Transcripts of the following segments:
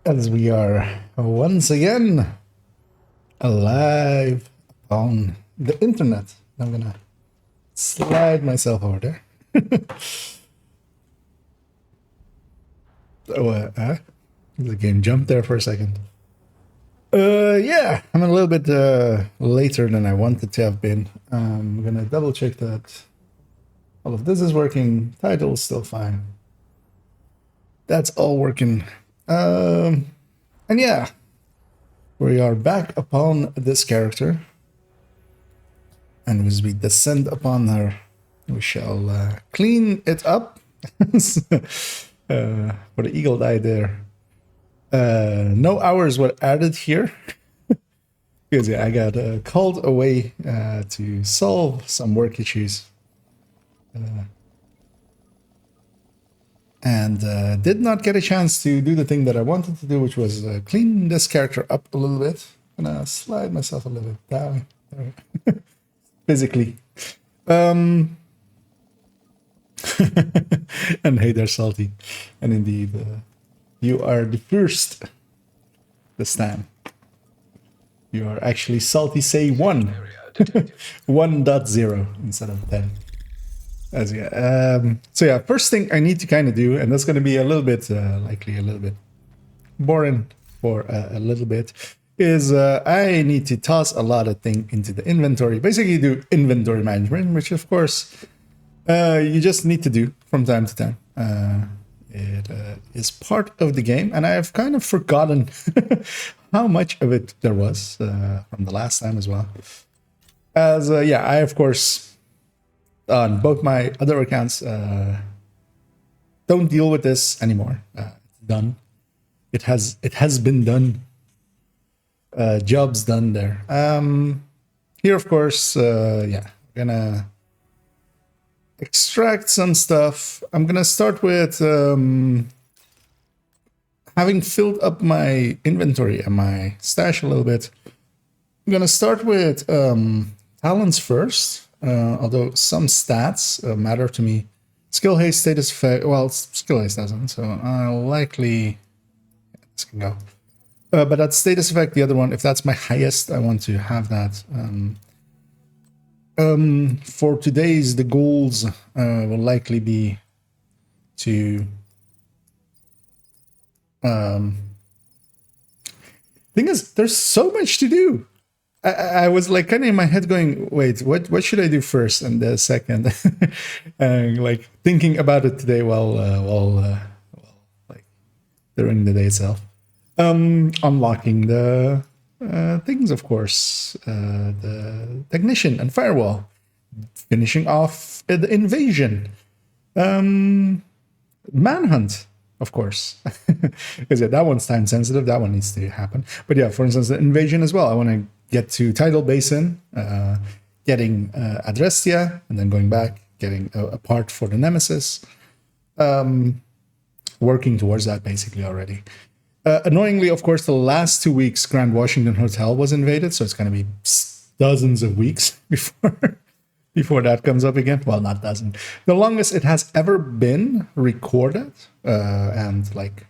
As we are once again alive on the internet. I'm gonna slide myself over there. The game jumped there for a second. Yeah, I'm a little bit later than I wanted to have been. I'm gonna double check that all of this is working. Title's still fine. That's all working. And yeah, we are back upon this character. And as we descend upon her, we shall clean it up. For the eagle eye there. No hours were added here. Because yeah, I got called away to solve some work issues. And did not get a chance to do the thing that I wanted to do, which was clean this character up a little bit. I'm gonna slide myself a little bit down. Physically. And hey there, Salty. And indeed, you are the first this time. You are actually Salty Say 1. 1.0 instead of 10. As yeah. So yeah, first thing I need to kind of do, and that's going to be a little bit, likely a little bit boring for a little bit, is I need to toss a lot of things into the inventory. Basically do inventory management, which of course you just need to do from time to time. It is part of the game, and I've kind of forgotten how much of it there was from the last time as well. As yeah, I of course on both my other accounts don't deal with this anymore. It's done. It has been done. Jobs done there. Here, of course, yeah, we're gonna extract some stuff. I'm gonna start with having filled up my inventory and my stash a little bit. I'm gonna start with talents first, although some stats matter to me. Skill haste, status effect. Well, skill haste doesn't, so I'll likely this can go. But that status effect, the other one, if that's my highest, I want to have that. For today's, the goals will likely be to thing is, there's so much to do. I was like kind of in my head going, wait, what should I do first and the second? And like thinking about it today while like during the day itself. Unlocking the things, of course, the technician and firewall, finishing off the invasion, manhunt, of course, because yeah, that one's time sensitive. That one needs to happen. But yeah, for instance, the invasion as well. I want to get to Tidal Basin, getting Adrestia, and then going back, getting a part for the Nemesis. Working towards that basically already. Annoyingly, of course, the last 2 weeks, Grand Washington Hotel was invaded, so it's going to be dozens of weeks before that comes up again. Well, not dozen. The longest it has ever been recorded and like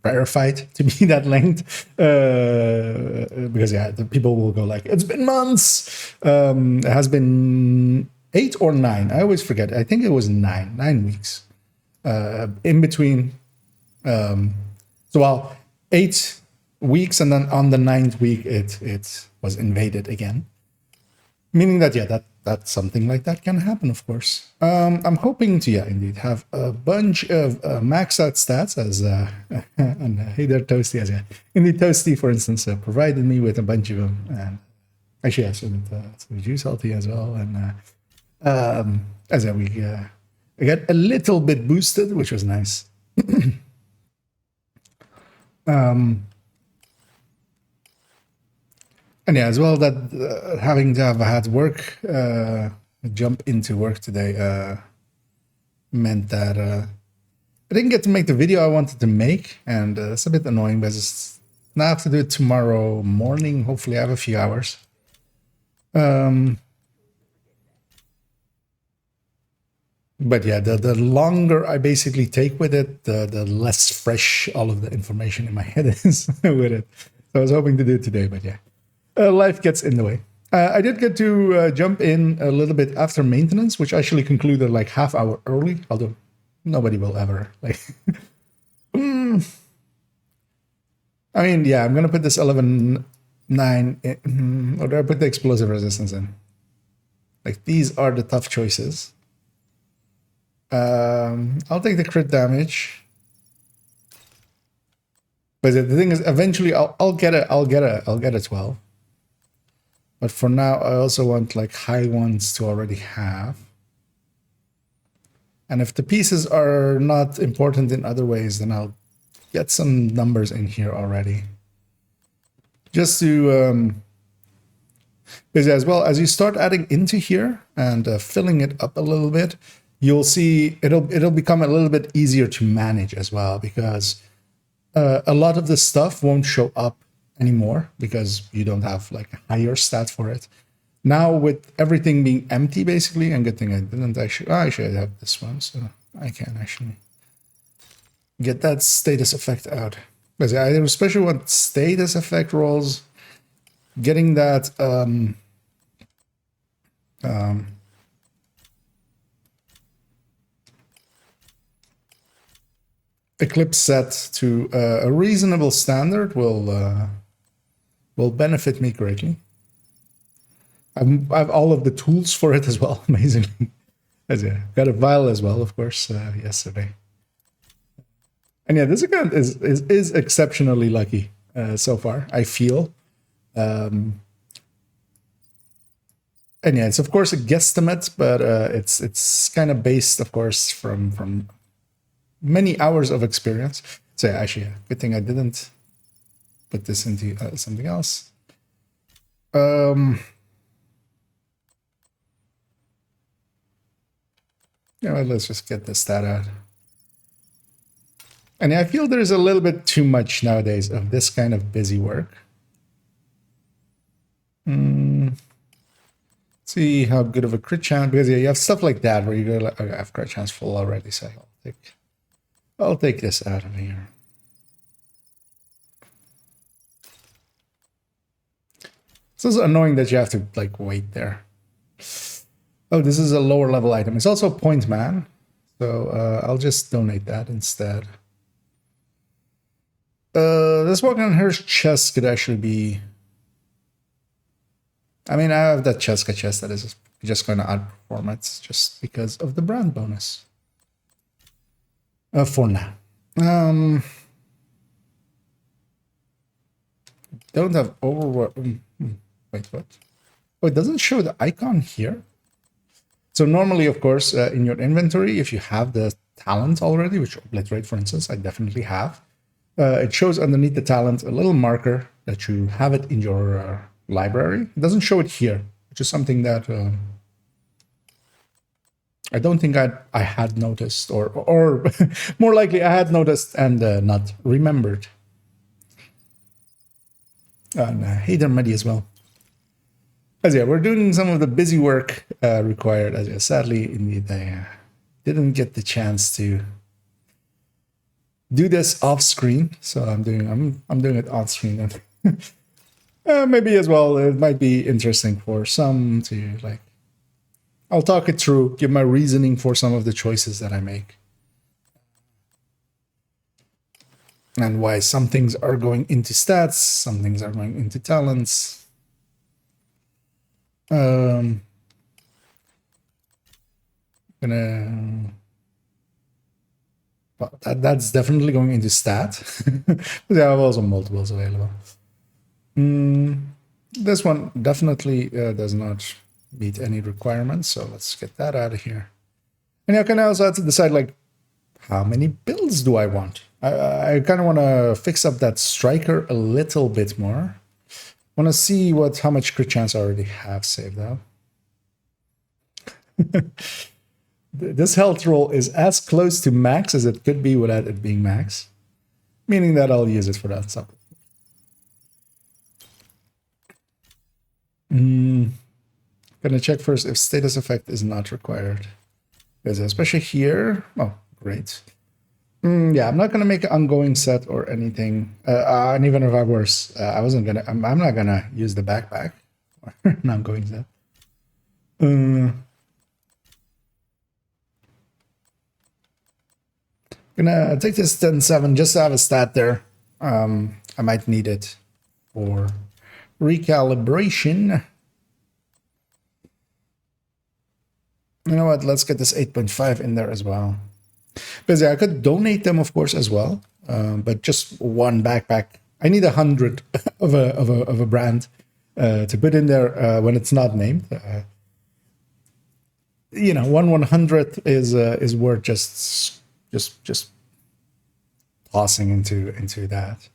verified to be that length, because yeah, the people will go like, it's been months. It has been 8 or 9. I always forget. I think it was 9 weeks in between. So well, 8 weeks, and then on the 9th week, it was invaded again. Meaning that yeah, that's something like that can happen, of course. I'm hoping to yeah, indeed have a bunch of max out stats as and hey there, Toasty, as yeah, indeed Toasty, for instance, provided me with a bunch of them, and actually yeah, so with you, Salty, as well, and as yeah, we I got a little bit boosted, which was nice. And yeah, as well that having to have had work, jump into work today, meant that I didn't get to make the video I wanted to make, and it's a bit annoying because now I have to do it tomorrow morning. Hopefully, I have a few hours. But yeah, the longer I basically take with it, the less fresh all of the information in my head is with it. So I was hoping to do it today, but yeah, life gets in the way. I did get to jump in a little bit after maintenance, which actually concluded like half hour early, although nobody will ever like. I mean, yeah, I'm gonna put this 11.9 in, or do I put the explosive resistance in? Like, these are the tough choices. I'll take the crit damage. But the thing is, eventually I'll get a 12. But for now, I also want like high ones to already have. And if the pieces are not important in other ways, then I'll get some numbers in here already. Just to, because as well as you start adding into here and filling it up a little bit, you'll see it'll become a little bit easier to manage as well, because a lot of the stuff won't show up anymore because you don't have like a higher stat for it. Now with everything being empty basically, and good thing I didn't actually, I should have this one, so I can actually get that status effect out. Because I especially want status effect rolls, getting that Eclipse set to a reasonable standard will benefit me greatly. I have all of the tools for it as well, amazingly. Got a vial as well, of course, yesterday. And yeah, this account is exceptionally lucky so far, I feel. And yeah, it's of course a guesstimate, but it's kind of based, of course, from many hours of experience. So yeah, actually, yeah, good thing I didn't put this into something else. Yeah, well, let's just get the stat out. And I feel there's a little bit too much nowadays of this kind of busy work. See how good of a crit chance, because yeah, you have stuff like that where you go like, okay, I have crit chance full already, so I'll take this out of here. It's also annoying that you have to like wait there. Oh, this is a lower level item. It's also point man, so I'll just donate that instead. This walk on her chest could actually be. I mean, I have that Cheska chest that is just going to outperform it just because of the brand bonus. For now. Don't have overwork. Wait, what? Oh, it doesn't show the icon here. So normally, of course, in your inventory, if you have the talent already, which Obliterate, for instance, I definitely have, it shows underneath the talent a little marker that you have it in your library. It doesn't show it here, which is something that I don't think I had noticed, or more likely I had noticed and not remembered. And hey there, Muddy, as well. As yeah, we're doing some of the busy work required. As yeah, sadly, indeed, I didn't get the chance to do this off screen, so I'm doing it on screen. And maybe as well, it might be interesting for some to like. I'll talk it through, give my reasoning for some of the choices that I make, and why some things are going into stats, some things are going into talents. Well, that's definitely going into stat. There are also multiples available. This one definitely does not meet any requirements, so let's get that out of here. And you can also have to decide like, how many builds do I want? I kind of want to fix up that striker a little bit more. Want to see how much crit chance I already have saved up. This health roll is as close to max as it could be without it being max, meaning that I'll use it for that stuff. Gonna check first if status effect is not required. because especially here. Oh, great. Yeah, I'm not gonna make an ongoing set or anything. And even if I was, I wasn't gonna. I'm not gonna use the backpack or an ongoing set. Gonna take this 10-7 just to have a stat there. I might need it for recalibration. You know what? Let's get this 8.5 in there as well. Because yeah, I could donate them, of course, as well. But just one backpack. I need 100 of a brand to put in there when it's not named. You know, 1/100th is worth just tossing into that.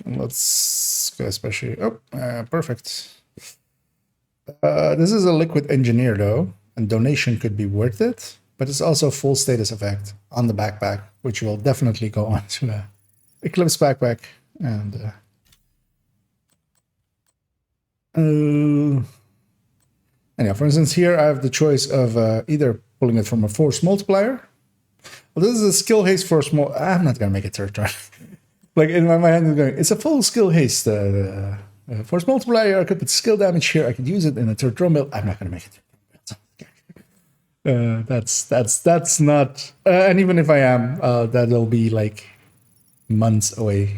Let's go, especially. Oh, perfect. This is a liquid engineer though, and donation could be worth it, but it's also full status effect on the backpack, which will definitely go on to the Eclipse backpack. And yeah, for instance, here I have the choice of either pulling it from a force multiplier. Well, this is a skill haste force. I'm not gonna make it third try. Like in my mind, I'm going. It's a full skill haste. Force multiplier. I could put skill damage here. I could use it in a third drum mill. I'm not gonna make it. That's not. And even if I am, that'll be like months away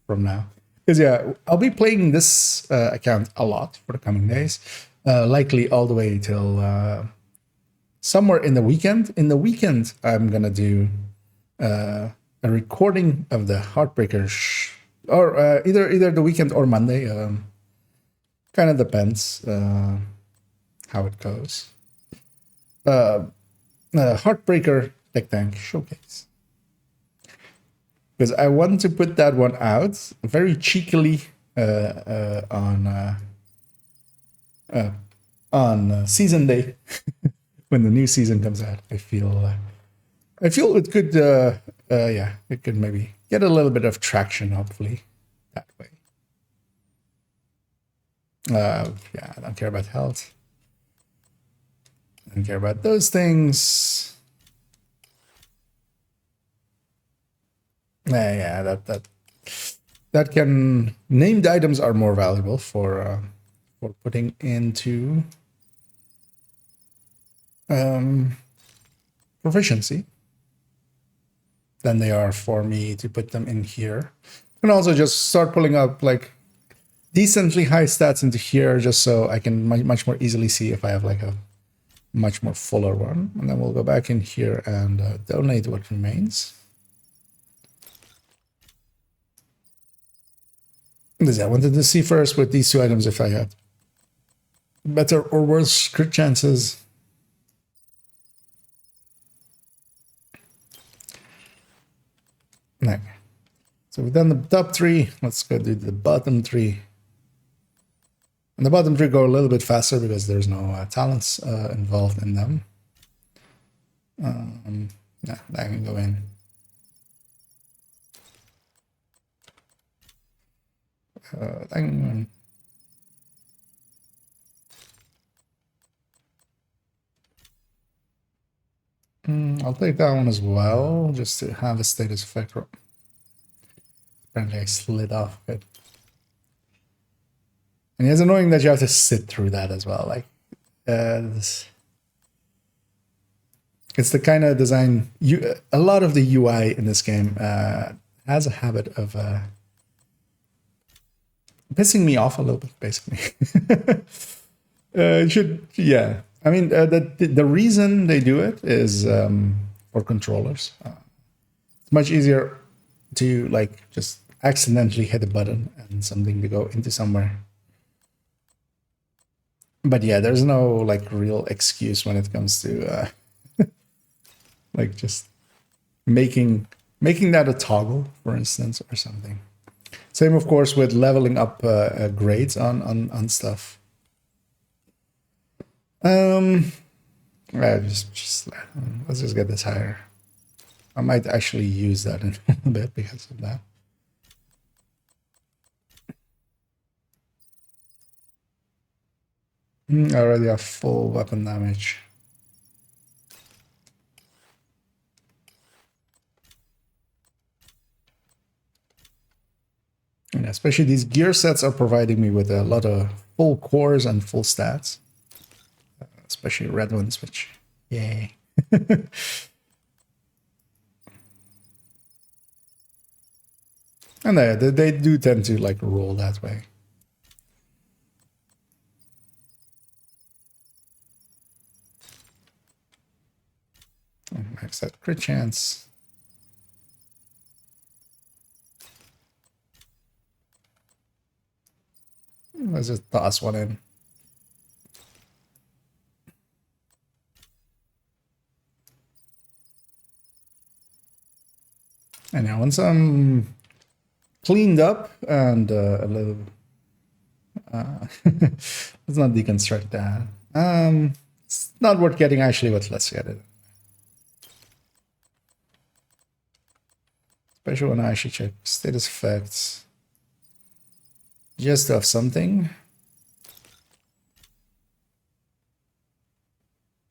from now. Because yeah, I'll be playing this account a lot for the coming days. Likely all the way till somewhere in the weekend. In the weekend, I'm gonna do a recording of the Heartbreakers, or either the weekend or Monday. Kind of depends how it goes. Heartbreaker Tech Tank Showcase. Because I want to put that one out very cheekily on season day when the new season comes out. I feel it could it could maybe get a little bit of traction, hopefully, that way. Yeah, I don't care about health. I don't care about those things. Yeah, that can, named items are more valuable for putting into proficiency than they are for me to put them in here. And also just start pulling up like decently high stats into here, just so I can much more easily see if I have like a much more fuller one. And then we'll go back in here and donate what remains. I wanted to see first with these two items if I had better or worse crit chances. Okay. So we've done the top three. Let's go do the bottom three. And the bottom three go a little bit faster because there's no talents involved in them. Yeah, that can go in. I'll take that one as well, just to have a status effect. Apparently I slid off it. And it's annoying that you have to sit through that as well. Like, it's the kind of design, a lot of the UI in this game has a habit of pissing me off a little bit, basically. Yeah. I mean, the reason they do it is for controllers. It's much easier to like just accidentally hit a button and something to go into somewhere. But yeah, there's no like real excuse when it comes to like just making that a toggle, for instance, or something. Same, of course, with leveling up grades on stuff. Let's just get this higher. I might actually use that in a bit because of that. I already have full weapon damage. And especially these gear sets are providing me with a lot of full cores and full stats. Especially red ones, which, yay. And they do tend to like roll that way. Max that crit chance. Let's just toss one in. And now once I'm cleaned up and a little... let's not deconstruct that. It's not worth getting actually, but let's get it. Especially when I actually check status effects. Just to have something.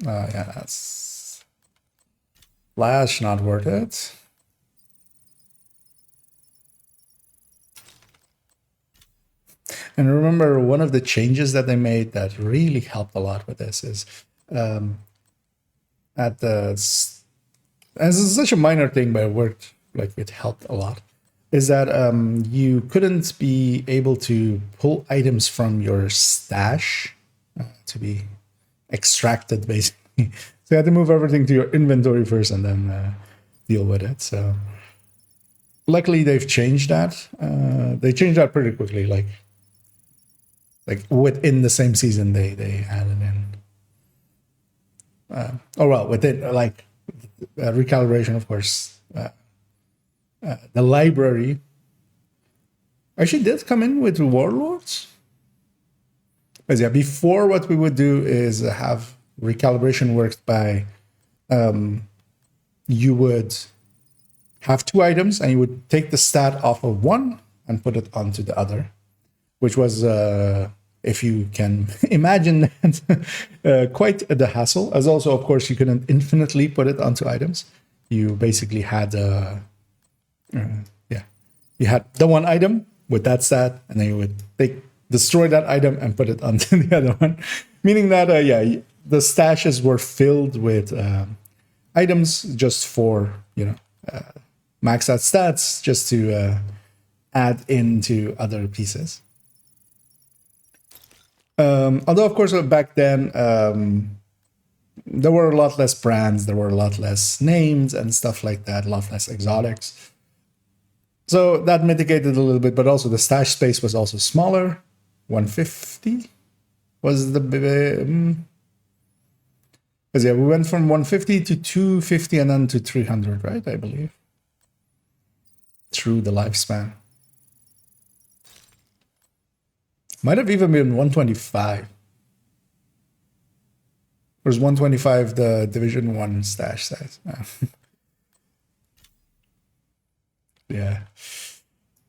Yeah, that's... Flash, not worth it. And remember, one of the changes that they made that really helped a lot with this is at the... And this is such a minor thing, but it worked, like it helped a lot, is that you couldn't be able to pull items from your stash to be extracted, basically. So you had to move everything to your inventory first and then deal with it. So luckily they've changed that. They changed that pretty quickly, like within the same season they added in. Oh well, within like recalibration, of course. The library actually did come in with warlords. Because yeah, before what we would do is have recalibration worked by you would have two items and you would take the stat off of one and put it onto the other, which was if you can imagine that, quite the hassle. As also, of course, you couldn't infinitely put it onto items. You basically had you had the one item with that stat, and then you would destroy that item and put it onto the other one, meaning that the stashes were filled with items just for max out stats, just to add into other pieces. Although, of course, back then there were a lot less brands, there were a lot less names and stuff like that, a lot less exotics. So that mitigated a little bit, but also the stash space was also smaller. 150 was the... Because yeah, we went from 150 to 250 and then to 300, right? I believe. Through the lifespan. Might have even been 125. Or is 125 the Division 1 stash size? Yeah.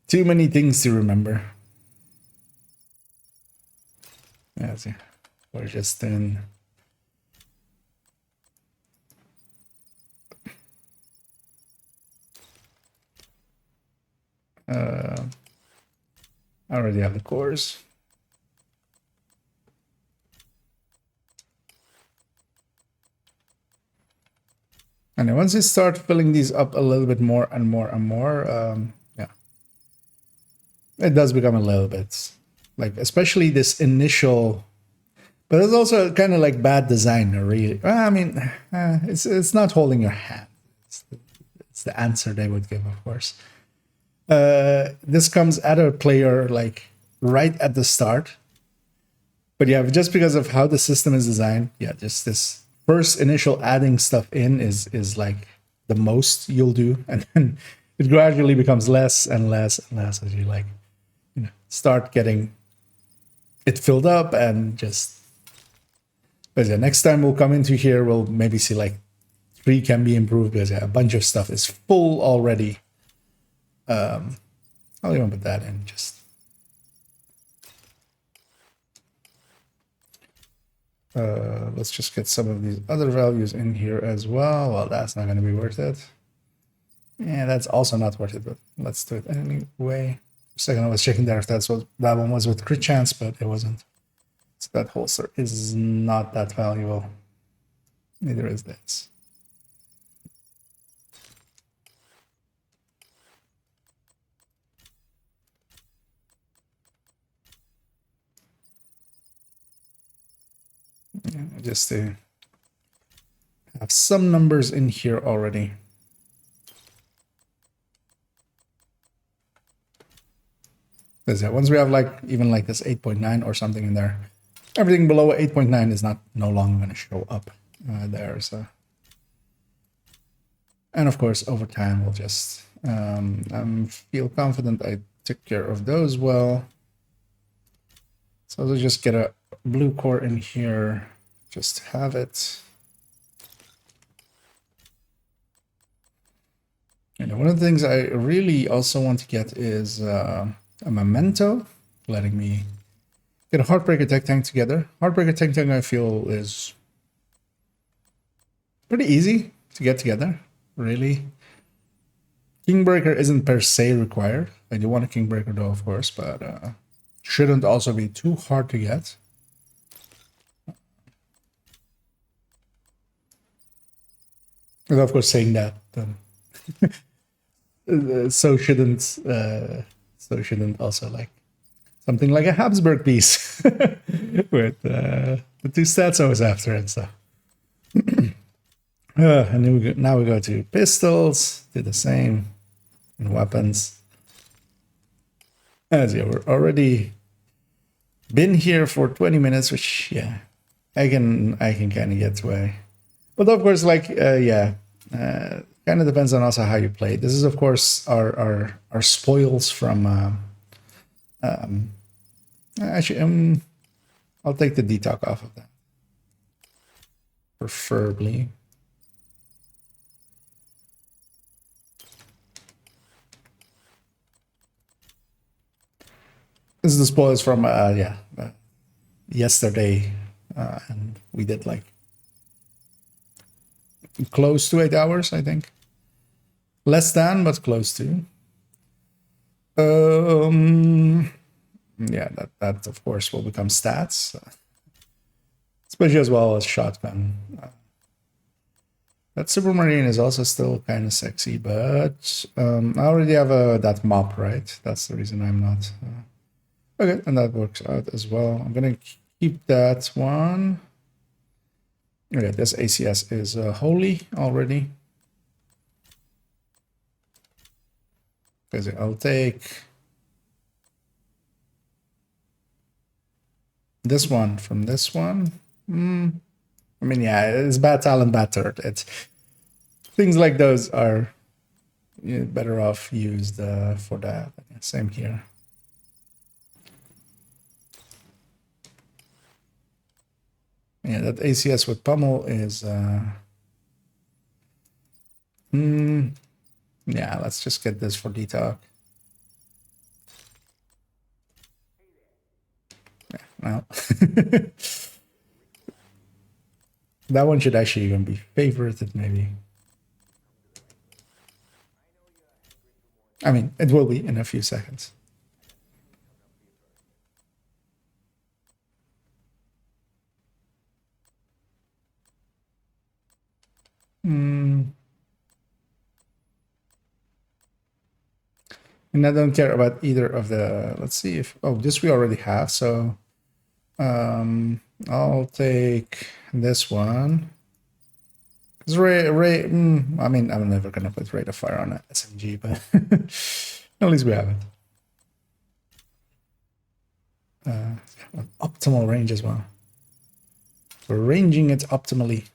Too many things to remember. Yeah, see. We're just in... I already have the cores. And then once you start filling these up a little bit more and more and more, it does become a little bit like, especially this initial, but it's also kind of like bad design, really. I mean, it's not holding your hand. It's the answer they would give, of course. This comes at a player like right at the start. But yeah, just because of how the system is designed, yeah, just this first initial adding stuff in is like the most you'll do, and then it gradually becomes less and less and less as you like, start getting it filled up and just. But yeah, next time we'll come into here, we'll maybe see like 3 can be improved because a bunch of stuff is full already. I'll even put that in just. Let's just get some of these other values in here as well. Well, that's not going to be worth it. Yeah, that's also not worth it, but let's do it anyway. For a second, I was checking there if that one was with crit chance, but it wasn't. So that holster is not that valuable. Neither is this. Yeah, just to have some numbers in here already. Because yeah, once we have like even like this 8.9 or something in there, everything below 8.9 is no longer going to show up there. So, and of course, over time we'll just feel confident I took care of those well. So let's just get a blue core in here, just to have it. And one of the things I really also want to get is a memento, letting me get a Heartbreaker Tech Tank together. Heartbreaker Tech Tank I feel is pretty easy to get together, really. Kingbreaker isn't per se required. I do want a Kingbreaker though, of course, but shouldn't also be too hard to get. And of course, saying that, so shouldn't also like something like a Habsburg piece with the 2 stats I was after and stuff. And then now we go to pistols, do the same, and weapons. As yeah, we're already been here for 20 minutes, which yeah, I can kind of get to. But of course, like kind of depends on also how you play. This is of course our spoils from. Actually, I'll take the detox off of that, preferably. This is the spoils from yesterday, and we did like close to 8 hours, I think. Less than, but close to. Yeah, that of course will become stats, especially as well as shotgun. That Supermarine is also still kind of sexy, but I already have that mop, right? That's the reason I'm not. Okay, and that works out as well. I'm gonna keep that one. Okay, this ACS is holy already. Because I'll take this one from this one. I mean, yeah, it's bad talent, bad third. It's things like those are better off used for that. Same here. Yeah, that ACS with pummel is yeah, let's just get this for detox. Yeah, well. That one should actually even be favorited, maybe. I mean, it will be in a few seconds. And I don't care about either of the, let's see if, oh, this we already have. So I'll take this one. Because I mean, I'm never going to put rate of fire on an SMG, but at least we have it. Optimal range as well. We're ranging it optimally.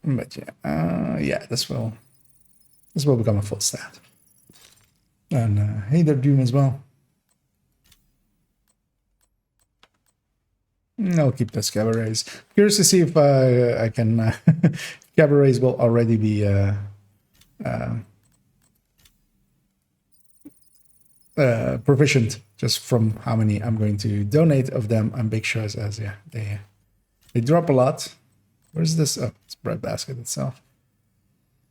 But yeah, yeah, this will become a full stat. And hey there, Doom as well. I'll keep the Cabarets. Curious to see if I can. Cabarets will already be proficient just from how many I'm going to donate of them. I'm big shows as yeah, they drop a lot. Where's this? Oh, it's breadbasket itself.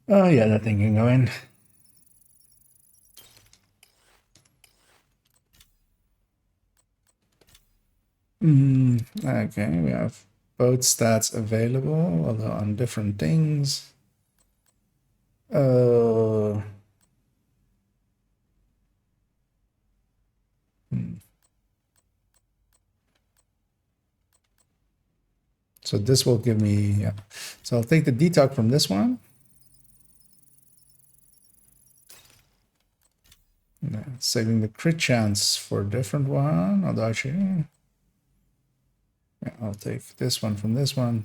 Oh yeah, that thing can go in. Okay, we have both stats available, although on different things. So this will give me, yeah. So I'll take the detox from this one. Yeah, saving the crit chance for a different one. Although actually, yeah, I'll take this one from this one.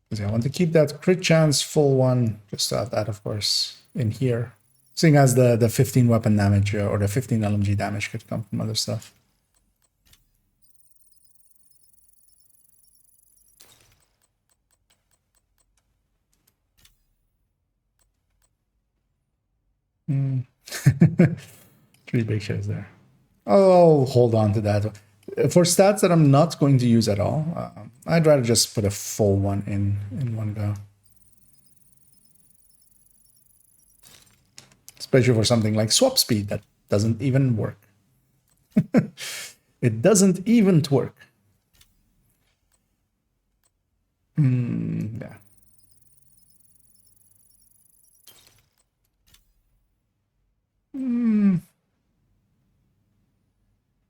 Because I want to keep that crit chance full one, just to have that, of course, in here. Seeing as the 15 weapon damage or the 15 LMG damage could come from other stuff. Three big shows there. I'll hold on to that. For stats that I'm not going to use at all, I'd rather just put a full one in one go. Especially for something like swap speed that doesn't even work. It doesn't even work. Yeah.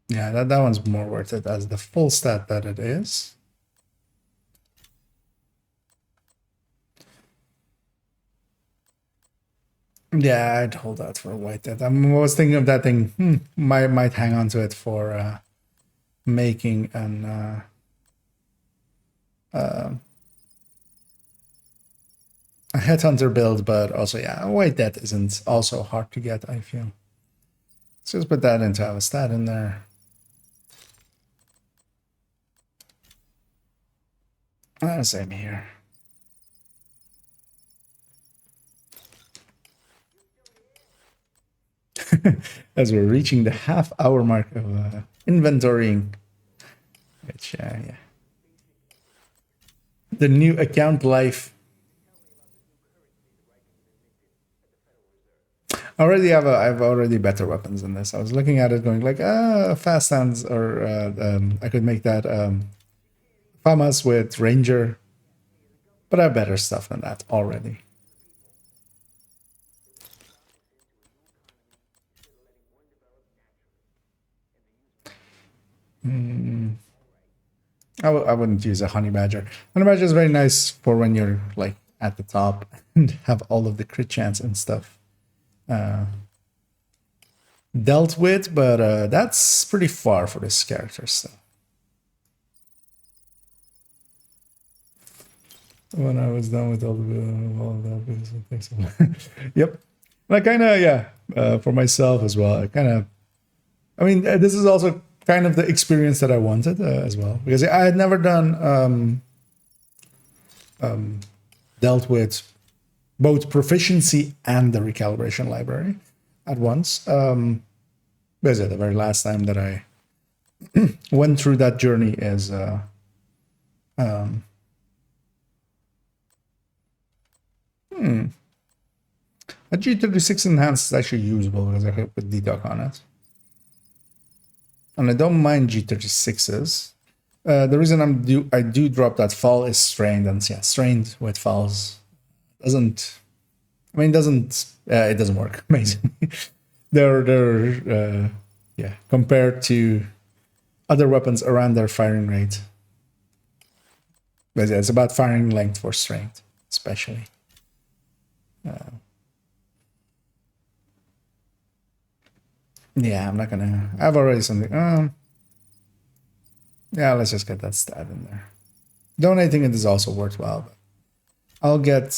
Yeah, that one's more worth it as the full stat that it is. Yeah, I'd hold out for a white death. I was thinking of that thing. Might hang on to it for making an a headhunter build, but also yeah, a white death isn't also hard to get, I feel. Let's just put that into our stat in there. Same here. As we're reaching the half-hour mark of inventorying, which yeah, the new account life. Already I've already better weapons than this. I was looking at it going like, fast hands, or I could make that FAMAS with Ranger, but I have better stuff than that already. I wouldn't use a honey badger. Honey badger is very nice for when you're like at the top and have all of the crit chance and stuff dealt with, but that's pretty far for this character stuff. When I was done with all that business, yep. I kind of, yeah, for myself as well. I mean, this is also kind of the experience that I wanted as well, because I had never done dealt with both proficiency and the recalibration library at once. Because the very last time that I went through that journey is a G36 enhanced is actually usable because I can put deduct on it. And I don't mind G36s. The reason I do drop that fall is strained, and yeah, strained with falls doesn't. I mean, it doesn't work amazingly. they're yeah, compared to other weapons around their firing rate. But yeah, it's about firing length for strength, especially. Yeah, I'm not gonna. I've already something. Yeah, let's just get that stat in there. Donating it is also worthwhile, but I'll get,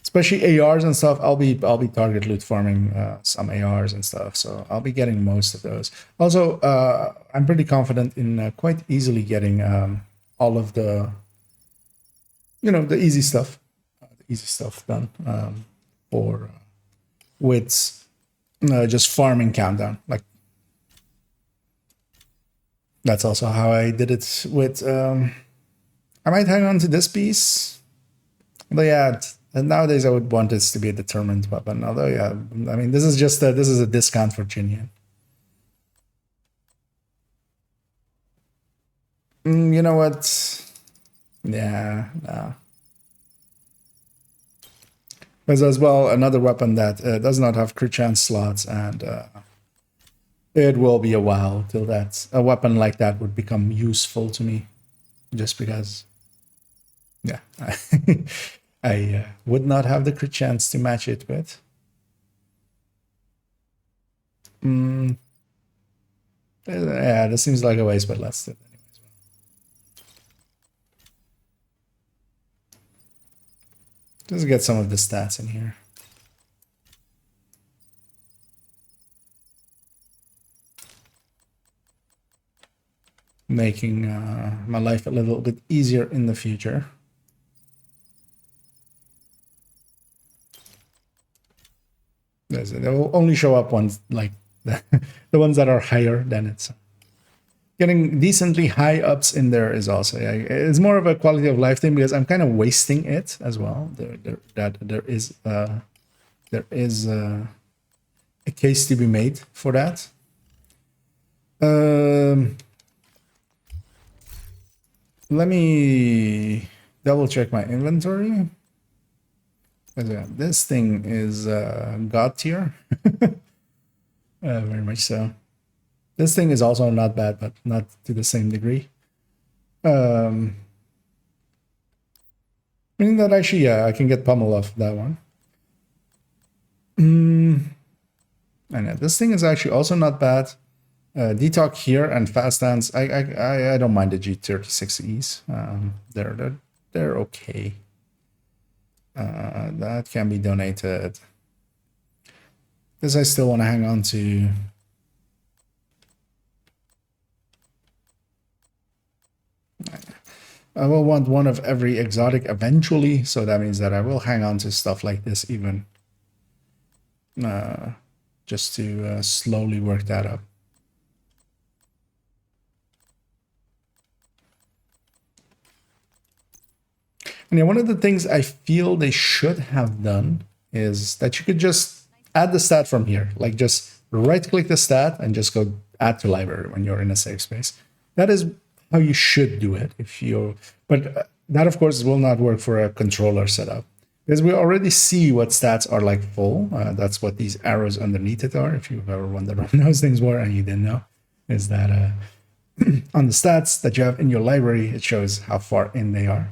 especially ARs and stuff. I'll be target loot farming some ARs and stuff, so I'll be getting most of those. Also, I'm pretty confident in quite easily getting all of the, the easy stuff, done for with just farming countdown. Like that's also how I did it with. I might hang on to this piece, but yeah. And nowadays, I would want this to be a determined weapon. Although, yeah, I mean, this is just this is a discount for Jinian. You know what? Yeah, no. There's as well another weapon that does not have crit chance slots, and it will be a while till a weapon like that would become useful to me, just because. Yeah. I would not have the crit chance to match it with. Yeah, this seems like a waste, but let's do it anyways. Just get some of the stats in here. Making my life a little bit easier in the future. They will only show up ones like the ones that are higher than it's. Getting decently high ups in there is also, yeah, it's more of a quality of life thing because I'm kind of wasting it as well. There is a case to be made for that. Let me double check my inventory. This thing is god tier. Very much so. This thing is also not bad, but not to the same degree. Meaning that actually, yeah, I can get pummel off that one. And this thing is actually also not bad. Detox here and fast dance. I don't mind the G36Es. They're okay. That can be donated. This I still want to hang on to. I will want one of every exotic eventually, so that means that I will hang on to stuff like this even. Just to slowly work that up. And yeah, one of the things I feel they should have done is that you could just add the stat from here. Like just right click the stat and just go add to library when you're in a safe space. That is how you should do it. But that of course will not work for a controller setup. Because we already see what stats are like full. That's what these arrows underneath it are. If you've ever wondered what those things were and you didn't know, is that on the stats that you have in your library, it shows how far in they are.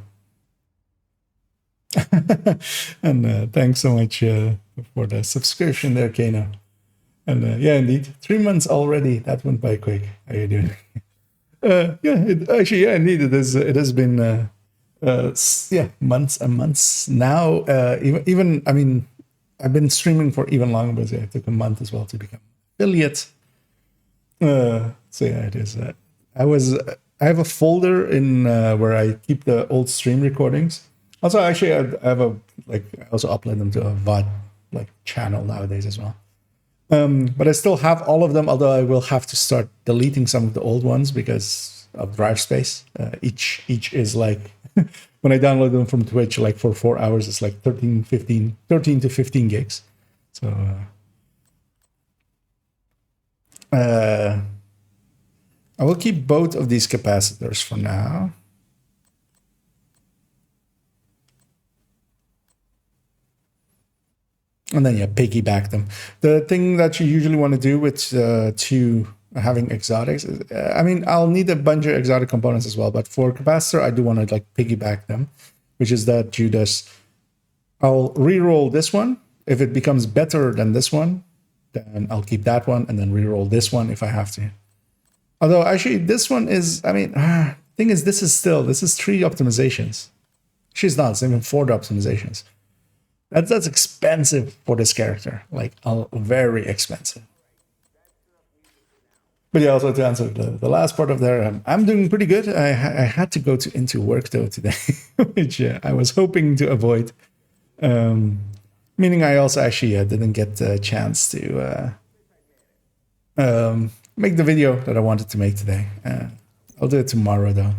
And thanks so much for the subscription there, Kano. And yeah, indeed, 3 months already. That went by quick. How are you doing? Yeah, indeed, it is. It has been months and months now. Even I mean, I've been streaming for even longer, but it took a month as well to become affiliate. So yeah, it is. I have a folder in where I keep the old stream recordings. Also, actually, I have I also upload them to a VOD channel nowadays as well. But I still have all of them, although I will have to start deleting some of the old ones because of drive space. Each is like, when I download them from Twitch, like for 4 hours, it's like 13 to 15 gigs. So, I will keep both of these capacitors for now. And then, yeah, piggyback them. The thing that you usually want to do with having exotics is, I mean, I'll need a bunch of exotic components as well, but for capacitor, I do want to piggyback them, which is that I'll re-roll this one. If it becomes better than this one, then I'll keep that one and then re-roll this one if I have to. Although, actually, this one is, I mean, thing is, this is 3 optimizations. She's not, it's even 4 optimizations. That's expensive for this character, very expensive. But yeah, also to answer the last part of there, I'm doing pretty good. I had to go into work though today, which I was hoping to avoid. And Meaning I also actually didn't get the chance to make the video that I wanted to make today. I'll do it tomorrow though.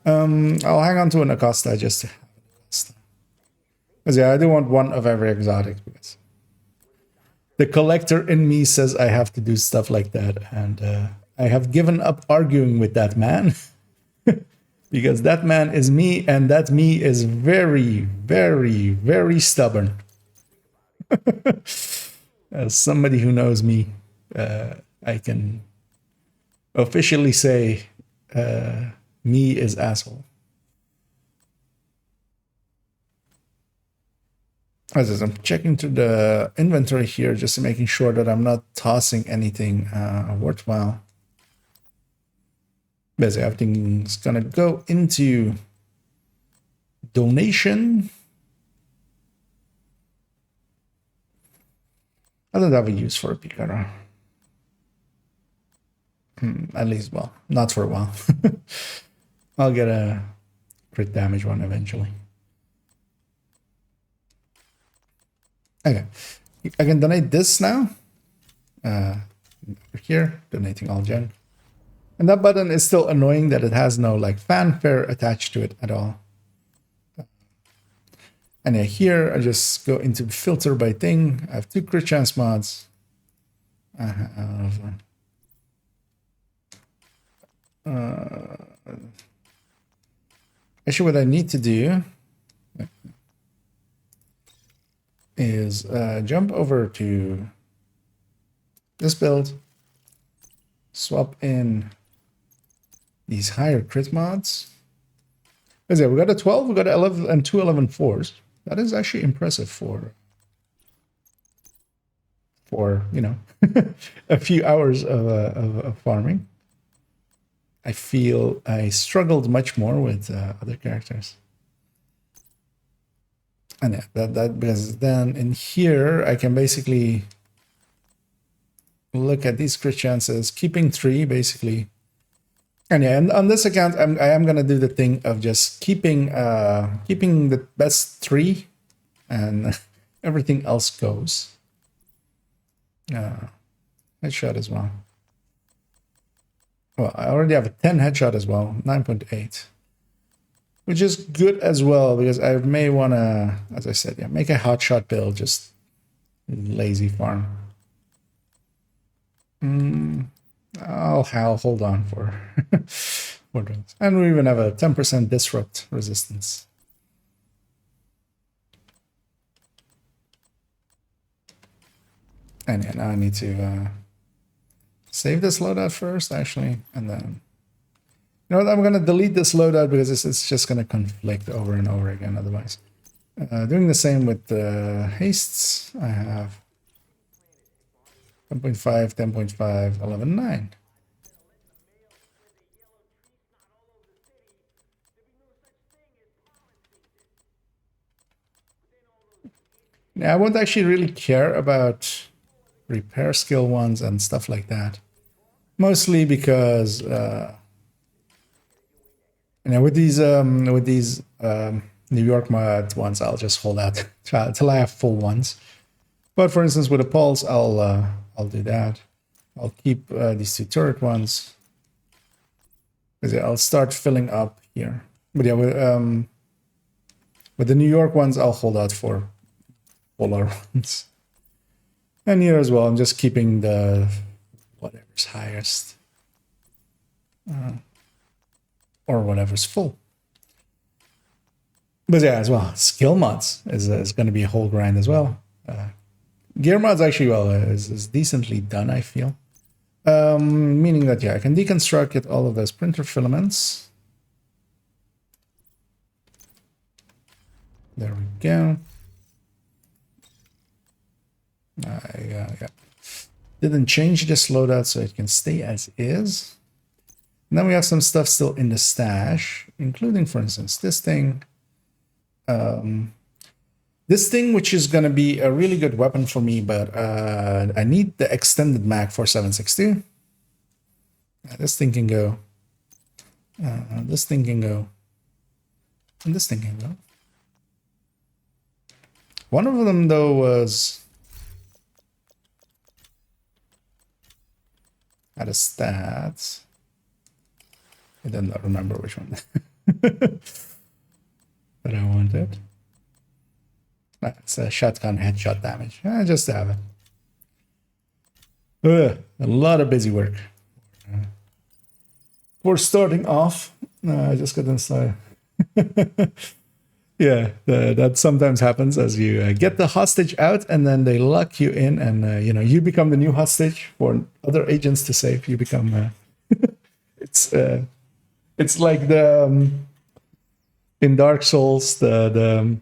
I'll hang on to an Acosta just to have an Acosta. Because yeah, I do want one of every exotic because the collector in me says I have to do stuff like that, and I have given up arguing with that man because that man is me, and that me is very, very, very stubborn. As somebody who knows me, I can officially say me is asshole. As I'm checking through the inventory here, just making sure that I'm not tossing anything worthwhile. Basically, everything's gonna go into donation. I don't have a use for a Picaro. At least, well, not for a while. I'll get a crit damage one eventually. Okay, I can donate this now. Here, donating all gen. And that button is still annoying that it has no like fanfare attached to it at all. And yeah, here I just go into filter by thing. I have 2 crit chance mods. Actually, what I need to do is jump over to this build, swap in these higher crit mods. Is it? We got a 12, we got 11, and 2 11 4s. That is actually impressive for you know a few hours of farming. I feel I struggled much more with other characters. And yeah, that because then in here I can basically look at these crit chances, keeping 3 basically. And yeah, and on this account I am gonna do the thing of just keeping the best 3, and everything else goes. Headshot as well. Well, I already have a 10 headshot as well, 9.8. Which is good as well, because I may want to, as I said, yeah, make a hotshot build, just lazy farm. I'll hold on for this. And we even have a 10% disrupt resistance. And yeah, now I need to save this loadout first, actually, and then... You know what, I'm going to delete this loadout because it's just going to conflict over and over again otherwise. Doing the same with the hastes, I have 10.5, 10.5, 11.9. Now, I won't actually really care about repair skill ones and stuff like that. Mostly because... And with these New York mod ones, I'll just hold out till I have full ones. But for instance, with the pulse, I'll do that. I'll keep these 2 turret ones. Because I'll start filling up here. But yeah, with the New York ones, I'll hold out for polar ones. And here as well, I'm just keeping the whatever's highest. Or whatever's full. But yeah, as well, skill mods is going to be a whole grind as well. Gear mods actually, well, is decently done, I feel. Meaning that, yeah, I can deconstruct it, all of those printer filaments. There we go. Yeah. Didn't change this loadout, so it can stay as is. And then we have some stuff still in the stash, including, for instance, this thing. This thing, which is going to be a really good weapon for me, but I need the extended mag for 7.62. This thing can go. This thing can go. And this thing can go. One of them though was had a stat. I don't remember which one that I wanted. It's a shotgun headshot damage. Just to have it. A lot of busy work. We're starting off. I just got inside. Yeah, that sometimes happens as you get the hostage out, and then they lock you in, and you know, you become the new hostage for other agents to save. You become. It's like the in Dark Souls the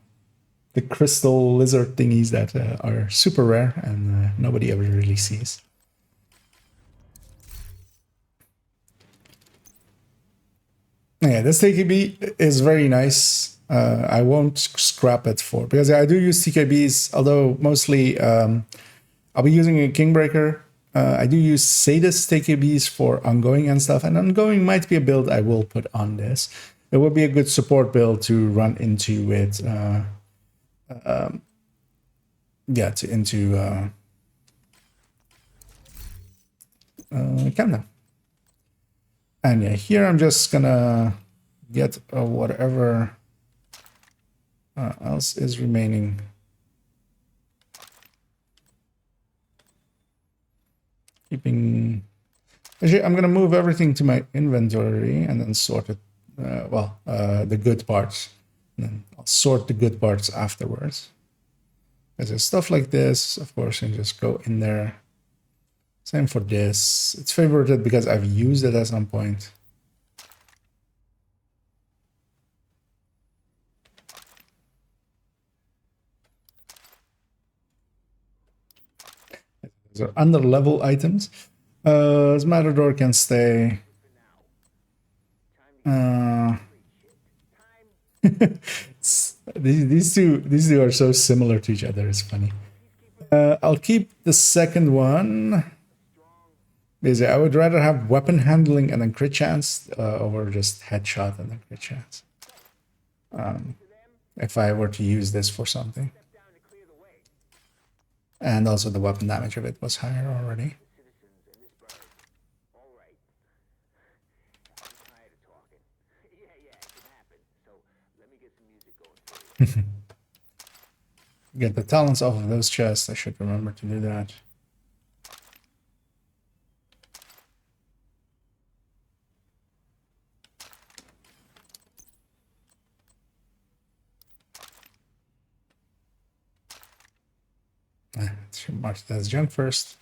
crystal lizard thingies that are super rare and nobody ever really sees. Yeah, this TKB is very nice. I won't scrap it because I do use TKBs, although mostly I'll be using a Kingbreaker. I do use Sadist TKBs for ongoing and stuff, and ongoing might be a build I will put on this. It would be a good support build to run into it. Countdown. And yeah, here I'm just gonna get whatever else is remaining. Keeping. Actually, I'm gonna move everything to my inventory and then sort it. The good parts. And then I'll sort the good parts afterwards. Because there's stuff like this, of course, and just go in there. Same for this. It's favorited because I've used it at some point. These are under level items. This Matador can stay. These two are so similar to each other. It's funny. I'll keep the second one. Because I would rather have weapon handling and then crit chance over just headshot and then crit chance. If I were to use this for something. And also the weapon damage of it was higher already. Get the talents off of those chests. I should remember to do that. Should mark it as junk first.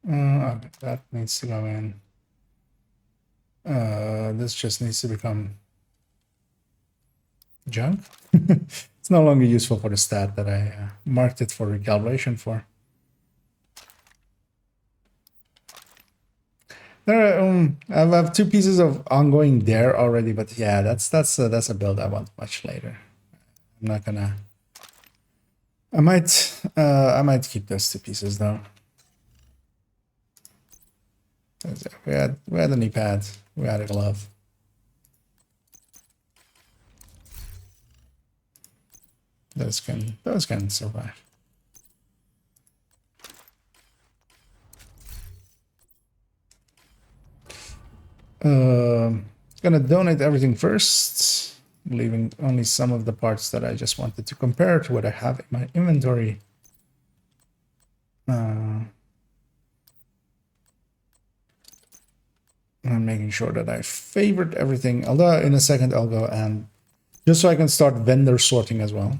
Okay, that needs to go in. This just needs to become junk. It's no longer useful for the stat that I marked it for recalibration for. There, I have 2 pieces of ongoing there already, but yeah, that's a build I want much later. I'm not gonna. I might keep those 2 pieces though. We had a knee pad, we had a glove. Those can survive. Gonna donate everything first, leaving only some of the parts that I just wanted to compare to what I have in my inventory. I'm making sure that I favorite everything, although in a second I'll go and just so I can start vendor sorting as well.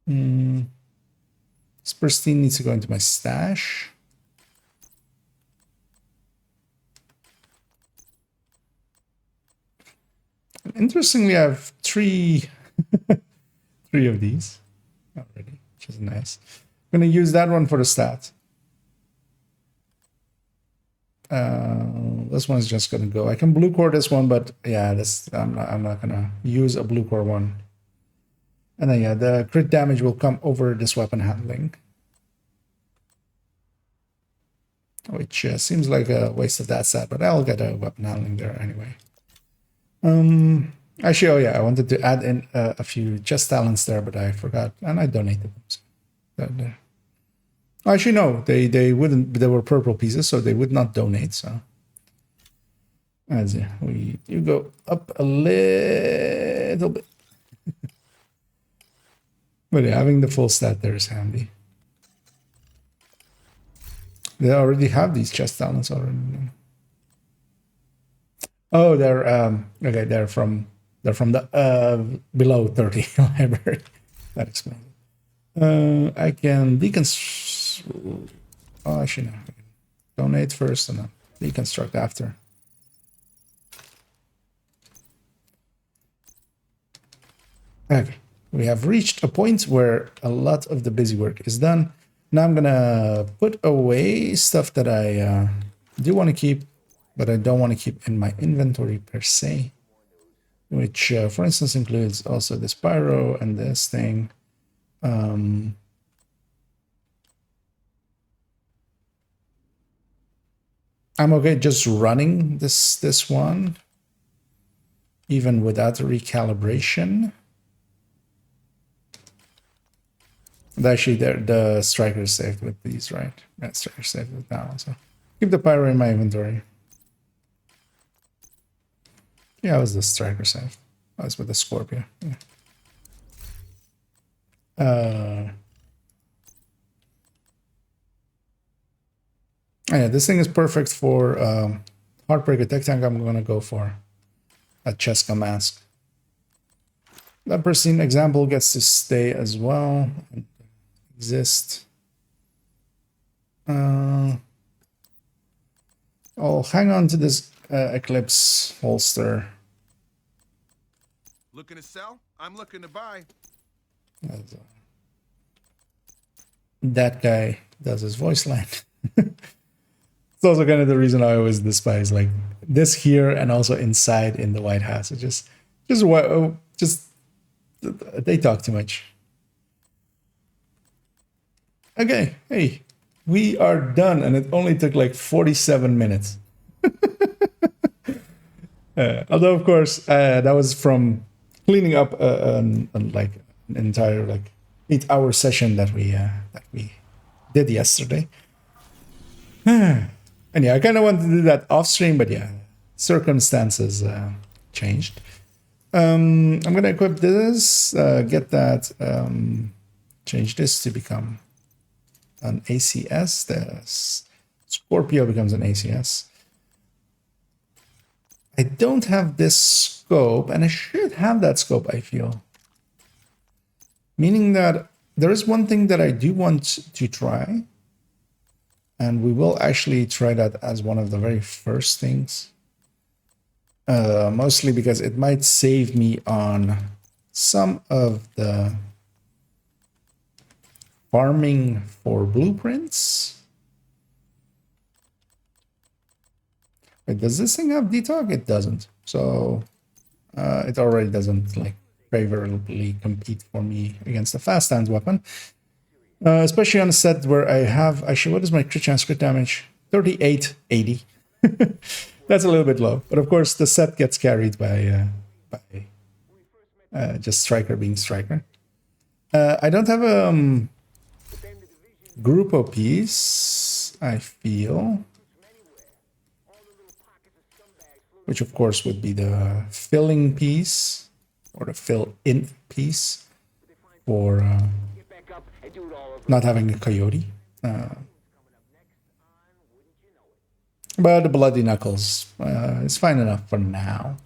This pristine needs to go into my stash. Interestingly, I have 3 of these already, which is nice. I'm going to use that one for the stat. This one's just going to go. I can blue core this one, but yeah, I'm not going to use a blue core one. And then yeah, the crit damage will come over this weapon handling. which seems like a waste of that set, but I'll get a weapon handling there anyway. Actually, oh yeah, I wanted to add in a few chest talents there, but I forgot, and I donated them. So actually, no, they wouldn't. They were purple pieces, so they would not donate. So as you go up a little bit, but yeah, having the full stat there is handy. They already have these chest talents already. Oh, they're okay. They're from the below 30 library. That explains it. I can deconstruct. Oh, actually, no. I can donate first and then deconstruct after. Okay, we have reached a point where a lot of the busy work is done. Now I'm gonna put away stuff that I do want to keep, but I don't want to keep in my inventory per se, which for instance includes also this pyro and this thing. I'm okay just running this one, even without a recalibration. And actually, the striker is saved with these, right? Yeah, striker saved with that one. So keep the pyro in my inventory. Yeah, it was the striker save. I was with the Scorpio. Yeah. Yeah, this thing is perfect for Heartbreaker Tech Tank. I'm gonna go for a Cheska mask. That pristine example gets to stay as well and exist. I'll hang on to this Eclipse holster. Looking to sell? I'm looking to buy. That guy does his voice line. It's also kind of the reason I always despise like this here and also inside in the White House. It just they talk too much. Okay, hey, we are done, and it only took like 47 minutes. Although, of course, that was from cleaning up like an entire like 8-hour session that we did yesterday. And yeah, I kind of wanted to do that off stream, but yeah, circumstances changed. I'm gonna equip this, get that, change this to become an ACS. The Scorpio becomes an ACS. I don't have this scope, and I should have that scope, I feel. Meaning that there is one thing that I do want to try, and we will actually try that as one of the very first things. Mostly because it might save me on some of the farming for blueprints. Wait, does this thing have detox? It doesn't. So it already doesn't like favorably compete for me against the fast hands weapon. Especially on a set where I have, actually, what is my crit chance, crit damage? 3880. That's a little bit low. But of course, the set gets carried by just Striker being Striker. I don't have a Grupo piece, I feel. Which of course would be the filling piece, or the fill-in piece for not having a coyote. But the Bloody Knuckles is fine enough for now.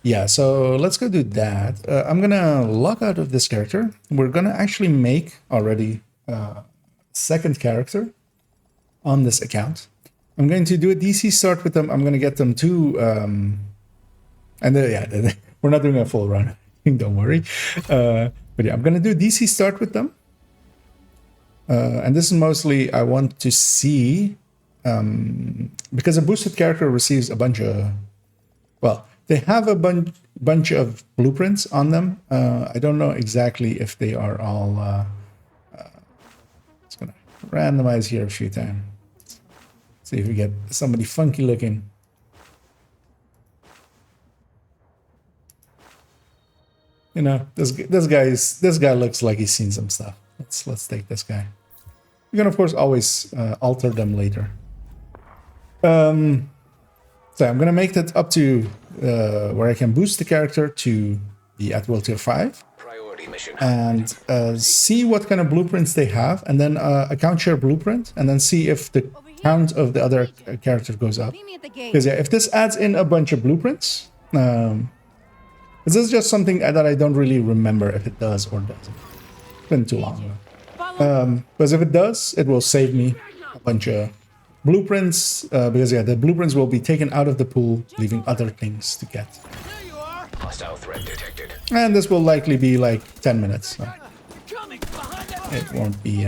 Yeah, so let's go do that. I'm gonna log out of this character. We're gonna actually make already a second character on this account. I'm going to do a DC start with them. I'm gonna get them to, and yeah, we're not doing a full run. Don't worry. But yeah, I'm gonna do DC start with them. And this is mostly I want to see, because a boosted character receives a bunch of, well, they have a bunch of blueprints on them. I don't know exactly if they are all randomize here a few times. See if we get somebody funky looking. You know, this guy looks like he's seen some stuff. Let's take this guy. You can of course always alter them later. So I'm gonna make that up to where I can boost the character to the at will tier 5. And see what kind of blueprints they have, and then account share blueprint, and then see if the count of the other character goes up. Because yeah, if this adds in a bunch of blueprints, this is just something that I don't really remember if it does or doesn't. It's been too long ago. Because if it does, it will save me a bunch of blueprints. Because yeah, the blueprints will be taken out of the pool, leaving other things to get. Hostile threat detected. And this will likely be like 10 minutes. So it won't be.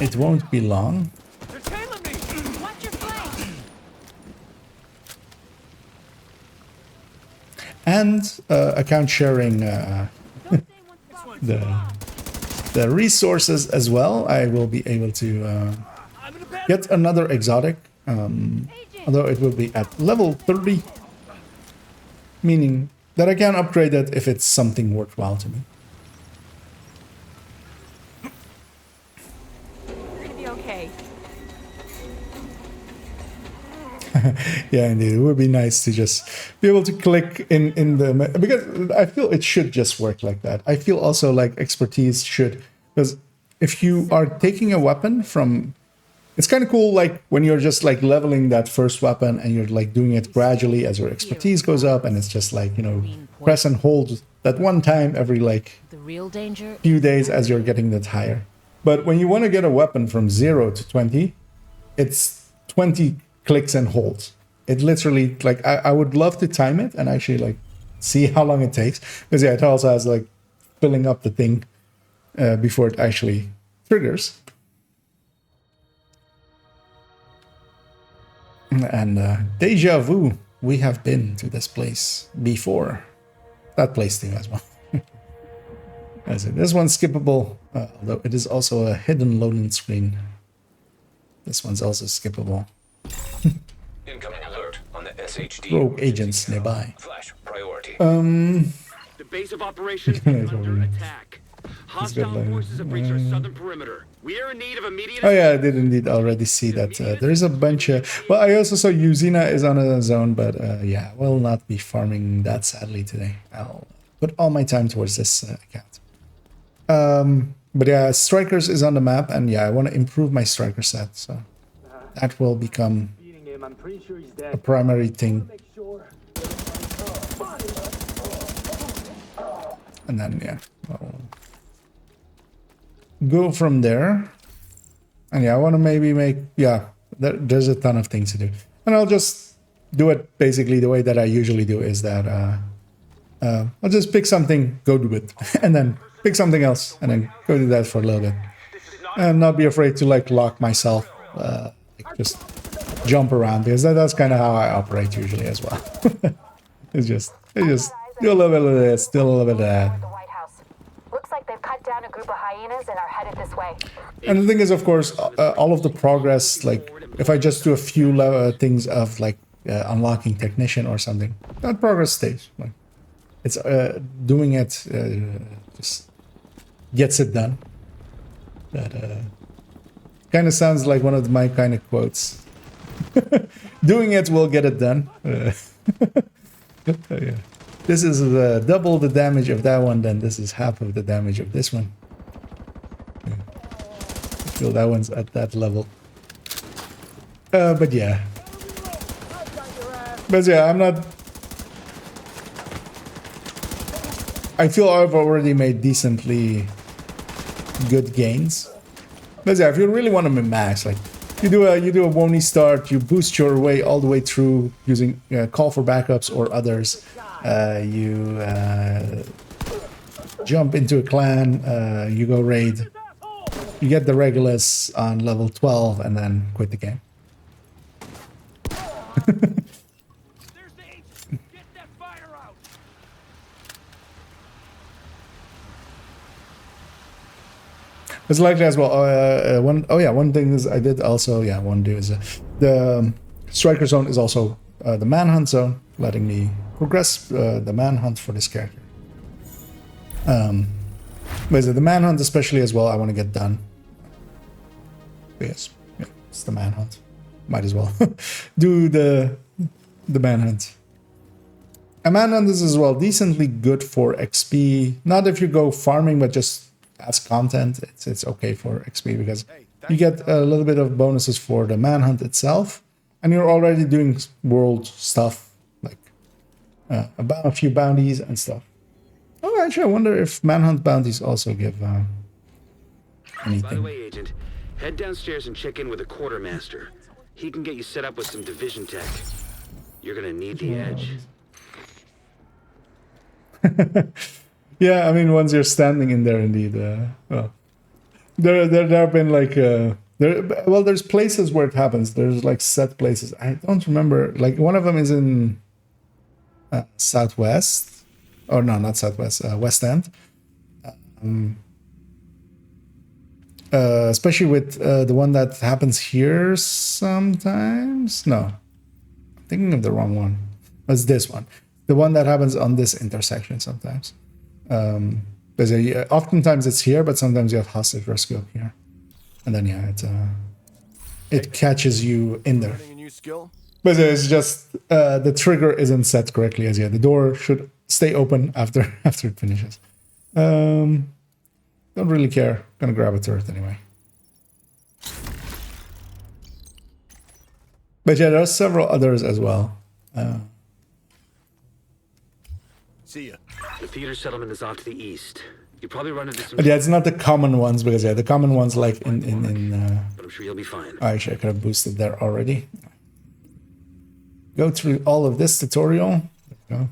It won't be long. And account sharing the resources as well. I will be able to get another exotic, although it will be at level 30. Meaning that I can upgrade it if it's something worthwhile to me. You're gonna be okay. Yeah, indeed. It would be nice to just be able to click in the... Because I feel it should just work like that. I feel also like expertise should... Because if you are taking a weapon from... It's kind of cool, like, when you're just, like, leveling that first weapon and you're, like, doing it gradually as your expertise goes up, and it's just, like, you know, press and hold that one time every, like, few days as you're getting that higher. But when you want to get a weapon from 0 to 20, it's 20 clicks and holds. It literally, like, I would love to time it and actually, like, see how long it takes. Because, yeah, it also has, like, filling up the thing before it actually triggers. And deja vu, we have been to this place before. That place too as well. As it, this one's skippable, although it is also a hidden loading screen. This one's also skippable. Incoming alert on the SHD. Rogue agents nearby. Flash priority. The base of operations is under attack. Hostile like, forces have breached our southern perimeter. We are in need of immediate... Oh yeah, I did indeed already see that there's a bunch of... Well, I also saw Yuzina is on a zone, but yeah, I will not be farming that sadly today. I'll put all my time towards this account. But yeah, Strikers is on the map, and yeah, I want to improve my Striker set, so that will become a primary thing. And then, yeah, I'll go from there. And yeah, I want to maybe make, yeah, there's a ton of things to do. And I'll just do it basically the way that I usually do, is that I'll just pick something, go do it, and then pick something else, and then go do that for a little bit. And not be afraid to, like, lock myself, like, just jump around, because that's kind of how I operate usually as well. It's just do a little bit of this, do a little bit of that. Looks like they've cut down a group of hyenas and are headed this way. And the thing is, of course, all of the progress, like, if I just do a few things of, like, unlocking technician or something, that progress stays. Like, it's doing it just gets it done. That kind of sounds like one of my kind of quotes. Doing it will get it done. Yeah. This is double the damage of that one, then this is half of the damage of this one. Yeah. I feel that one's at that level. But yeah. But yeah, I'm not... I feel I've already made decently good gains. But yeah, if you really want to min-max, like, you do a Woni start, you boost your way all the way through using call for backups or others. You jump into a clan, you go raid, you get the Regulus on level 12, and then quit the game. It's likely as well. One thing is I did also, one do is the striker zone is also the manhunt zone, letting me progress the manhunt for this character. But the manhunt especially as well, I want to get done. Yes, yeah, it's the manhunt. Might as well do the manhunt. A manhunt is as well decently good for XP. Not if you go farming, but just as content, it's okay for XP because you get a little bit of bonuses for the manhunt itself, and you're already doing world stuff like about a few bounties and stuff. Oh, actually, I wonder if manhunt bounties also give anything. By the way, Agent, head downstairs and check in with the quartermaster. He can get you set up with some division tech. You're gonna need the edge. Yeah, I mean, once you're standing in there, indeed. Well, there have been like there's places where it happens. There's like set places. I don't remember. Like one of them is in Southwest, or no, not Southwest, West End. Especially with the one that happens here sometimes. No, I'm thinking of the wrong one. It's this one. The one that happens on this intersection sometimes. Oftentimes it's here, but sometimes you have hostage rescue up here. And then, it catches you in there. A new skill? But it's just the trigger isn't set correctly as yet. The door should stay open after it finishes. Don't really care. Gonna grab a turret anyway. But yeah, there are several others as well. See ya. The theater settlement is off to the east. You probably run into some. But yeah, it's not the common ones because the common ones like in But I'm sure you'll be fine. actually I could have boosted there already. Go through all of this tutorial. There we go.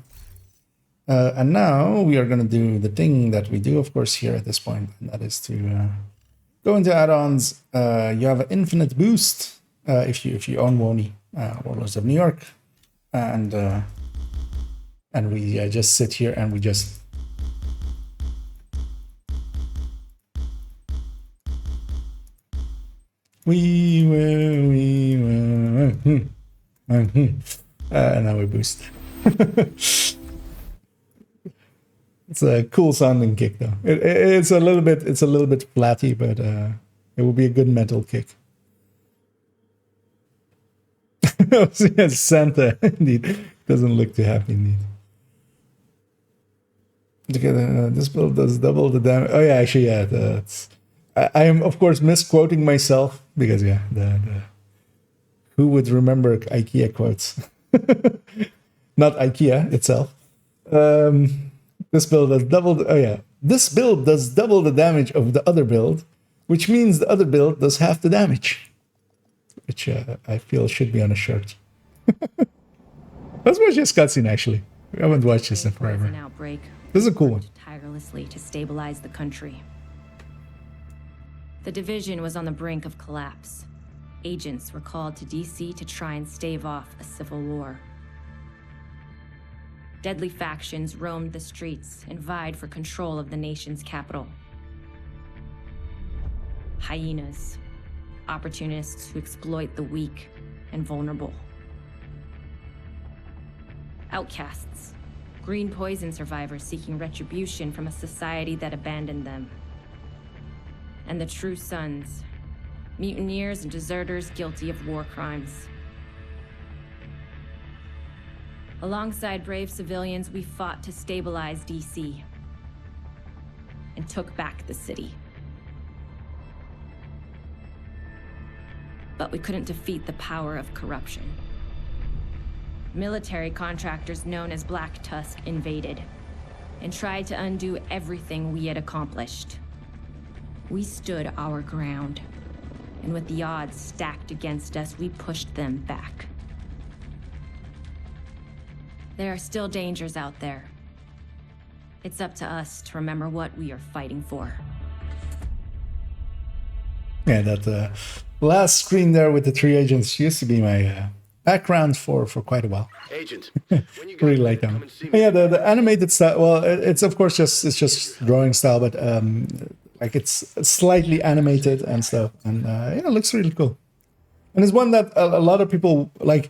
And now we are gonna do the thing that we do, of course, here at this point, and that is to go into add-ons. You have an infinite boost if you own WONI, Warlords of New York, and we just sit here and we just and now we boost. It's a cool sounding kick though. It's a little bit flatty, but it will be a good mental kick. Yes, Santa indeed doesn't look too happy indeed. This build does double the damage. Oh yeah, actually, yeah. I am of course misquoting myself because who would remember IKEA quotes? Not IKEA itself. This build does double. This build does double the damage of the other build, which means the other build does half the damage. Which I feel should be on a shirt. Let's watch this cutscene actually. We haven't watched this in forever. An outbreak. This is a cool one. Tirelessly to stabilize the country. The division was on the brink of collapse. Agents were called to DC to try and stave off a civil war. Deadly factions roamed the streets and vied for control of the nation's capital. Hyenas, opportunists who exploit the weak and vulnerable. Outcasts, green poison survivors seeking retribution from a society that abandoned them. And the true sons, mutineers and deserters guilty of war crimes. Alongside brave civilians, we fought to stabilize DC and took back the city. But we couldn't defeat the power of corruption. Military contractors known as Black Tusk invaded and tried to undo everything we had accomplished. We stood our ground, and with the odds stacked against us, we pushed them back. There are still dangers out there. It's up to us to remember what we are fighting for. Yeah, that last screen there with the three agents used to be my background for quite a while. Agent, when you Really get like come them. and see me. Yeah, the animated style. Well, it's of course just drawing style, but Like it's slightly animated and stuff, and yeah, it looks really cool. And it's one that a lot of people like.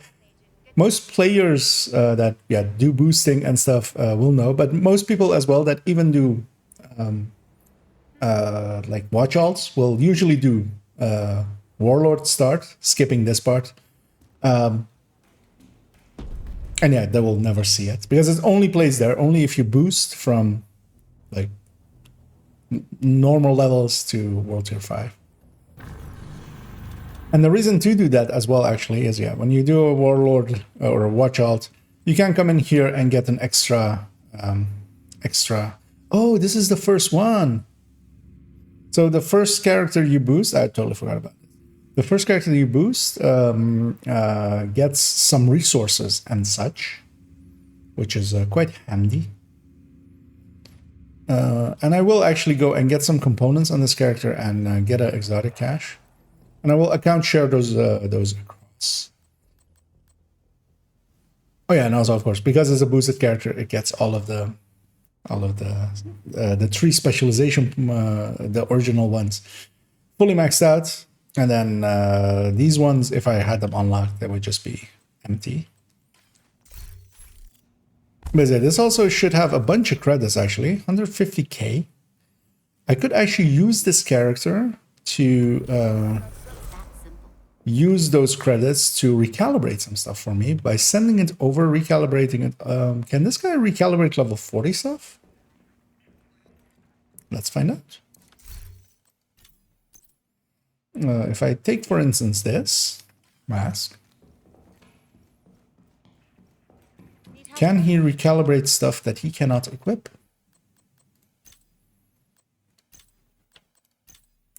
Most players that do boosting and stuff will know, but most people as well that even do like watch alts will usually do warlord start, skipping this part. And yeah, they will never see it because it only plays there only if you boost from like normal levels to World Tier 5. And the reason to do that as well actually is, yeah, when you do a warlord or a watch alt, you can come in here and get an extra, oh, this is the first one. So the first character you boost, I totally forgot about it. The first character you boost gets some resources and such, which is quite handy. And I will actually go and get some components on this character and get an exotic cache. And I will account share those across. Oh yeah, and also of course, because it's a boosted character, it gets all of the 3 specialization, the original ones, fully maxed out. And then these ones, if I had them unlocked, they would just be empty. But yeah, this also should have a bunch of credits actually, 150k. I could actually use this character to use those credits to recalibrate some stuff for me by sending it over, recalibrating it. Can this guy recalibrate level 40 stuff? Let's find out. If I take, for instance, this mask, can he recalibrate stuff that he cannot equip?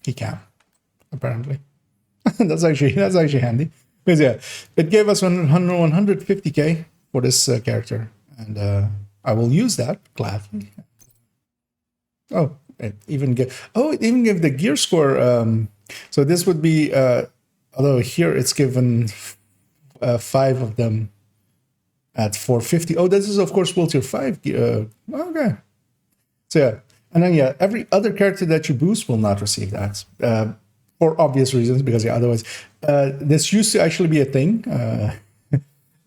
He can, apparently. that's actually handy. Because yeah, it gave us 150k for this character, and I will use that gladly. Oh, it even gave the gear score. So this would be, although here it's given 5 of them at 450. Oh, this is of course World Tier 5. Okay. So yeah, and then yeah, every other character that you boost will not receive that. For obvious reasons, because yeah, otherwise, this used to actually be a thing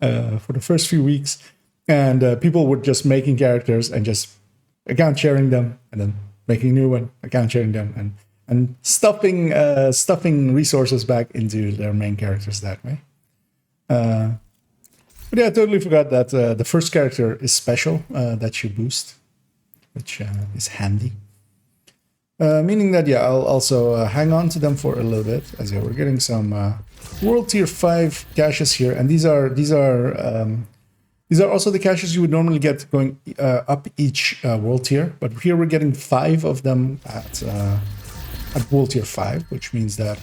for the first few weeks, and people were just making characters and just account sharing them, and then making a new one, account sharing them, and stuffing resources back into their main characters that way. But yeah, I totally forgot that the first character is special that you boost, which is handy. Meaning that, yeah, I'll also hang on to them for a little bit, as yeah, we're getting some World Tier 5 caches here, and these are also the caches you would normally get going up each World Tier, but here we're getting 5 of them at World Tier 5, which means that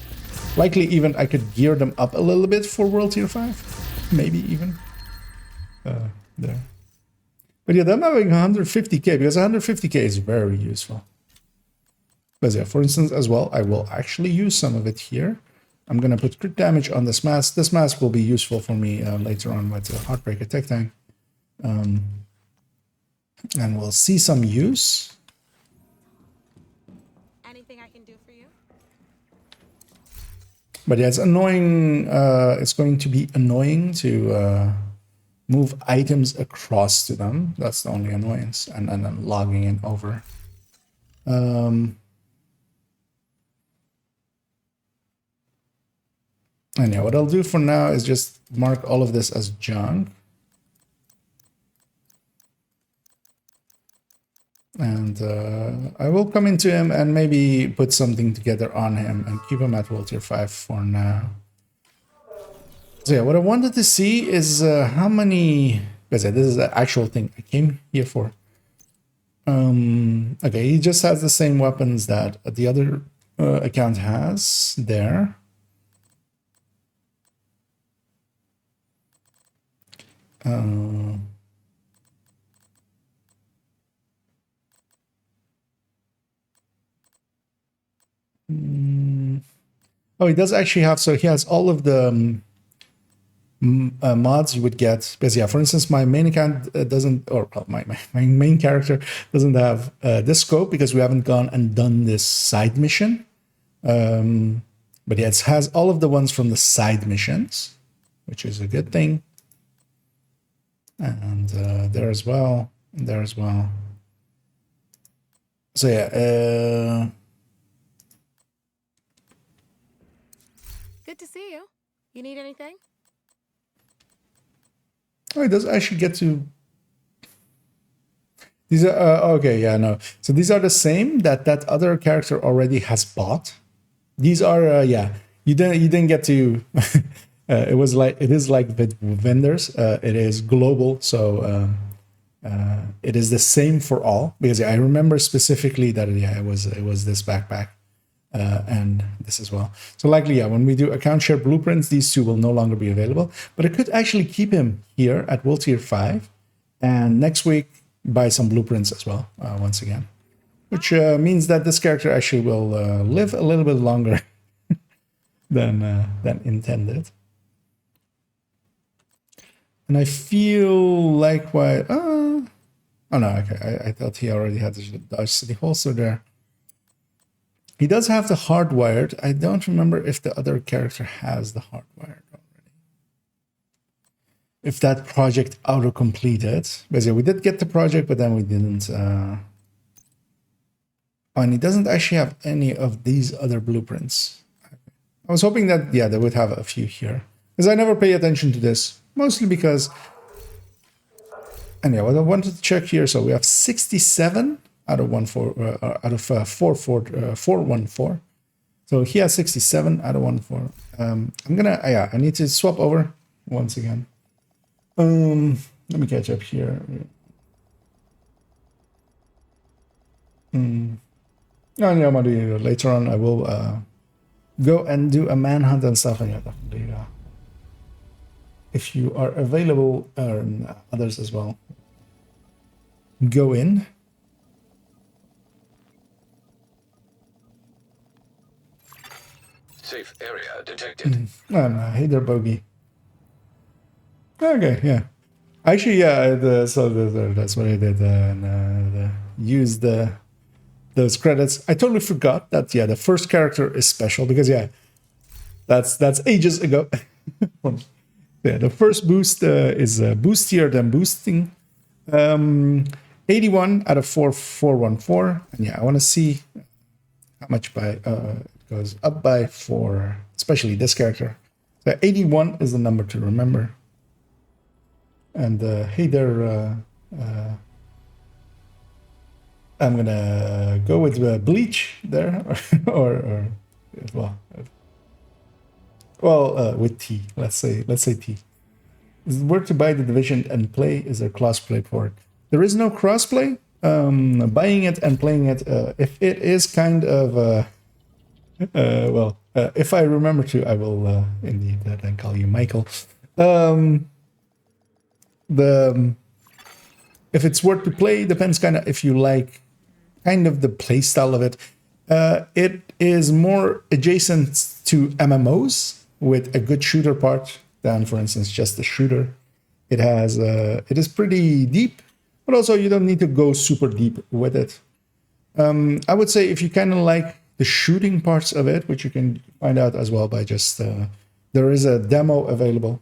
likely even I could gear them up a little bit for World Tier 5, maybe even there. But yeah, them having 150k, because 150k is very useful. But yeah, for instance, as well, I will actually use some of it here. I'm going to put crit damage on this mask. This mask will be useful for me later on with the Heartbreaker Tech Tank. And we'll see some use. Anything I can do for you? But yeah, it's annoying. It's going to be annoying to move items across to them. That's the only annoyance. And then logging it over. And yeah, what I'll do for now is just mark all of this as junk. And I will come into him and maybe put something together on him and keep him at World Tier 5 for now. So yeah, what I wanted to see is how many... Because this is the actual thing I came here for. Okay, he just has the same weapons that the other account has there. Oh, he does actually have, so he has all of the mods you would get, because yeah, for instance, my main account doesn't, or well, my main character doesn't have this scope because we haven't gone and done this side mission. But yeah, it has all of the ones from the side missions, which is a good thing. And there as well, and there as well. So yeah, Good to see you. You need anything? oh, it does actually get to. These are okay. Yeah, no. So these are the same that other character already has bought. These are yeah. You didn't get to. It is like with vendors. It is global, so it is the same for all. Because yeah, I remember specifically that yeah, it was this backpack. And this as well. So likely, yeah, when we do account share blueprints, these two will no longer be available. But I could actually keep him here at World Tier 5. And next week, buy some blueprints as well, once again. Which means that this character actually will live a little bit longer than intended. And I feel likewise... oh no, okay, I thought he already had the Dodge City holster there. He does have the hardwired. I don't remember if the other character has the hardwired already. If that project auto-completed. Because yeah, we did get the project, but then we didn't. And he doesn't actually have any of these other blueprints. I was hoping that, yeah, they would have a few here. Because I never pay attention to this. Mostly because... And yeah, what I wanted to check here. So we have 67... out of 414. So he has 67 out of 14. I'm gonna yeah, I need to swap over once again. Let me catch up here. No, I'm gonna do it later on. I will go and do a manhunt and stuff. And yeah, definitely. If you are available, and others as well, go in. Safe area detected. Hey there, Bogey. Okay, yeah. Actually, yeah. That's what I did. Used those credits. I totally forgot that. Yeah, the first character is special because yeah, that's ages ago. Yeah, the first boost is boostier than boosting. 81 out of 414, and yeah, I want to see how much by. Goes up by 4, especially this character. So 81 is the number to remember. And hey there, I'm gonna go with Bleach there, or with T. Let's say T. Is it worth to buy the Division and play? Is there crossplay for it? There is no crossplay. Buying it and playing it, if it is kind of. If I remember to, I will indeed then call you Michael. If it's worth to play depends kind of if you like kind of the play style of it. It is more adjacent to MMOs with a good shooter part than, for instance, just the shooter. It has it is pretty deep, but also you don't need to go super deep with it. I would say if you kind of like the shooting parts of it, which you can find out as well by just there is a demo available,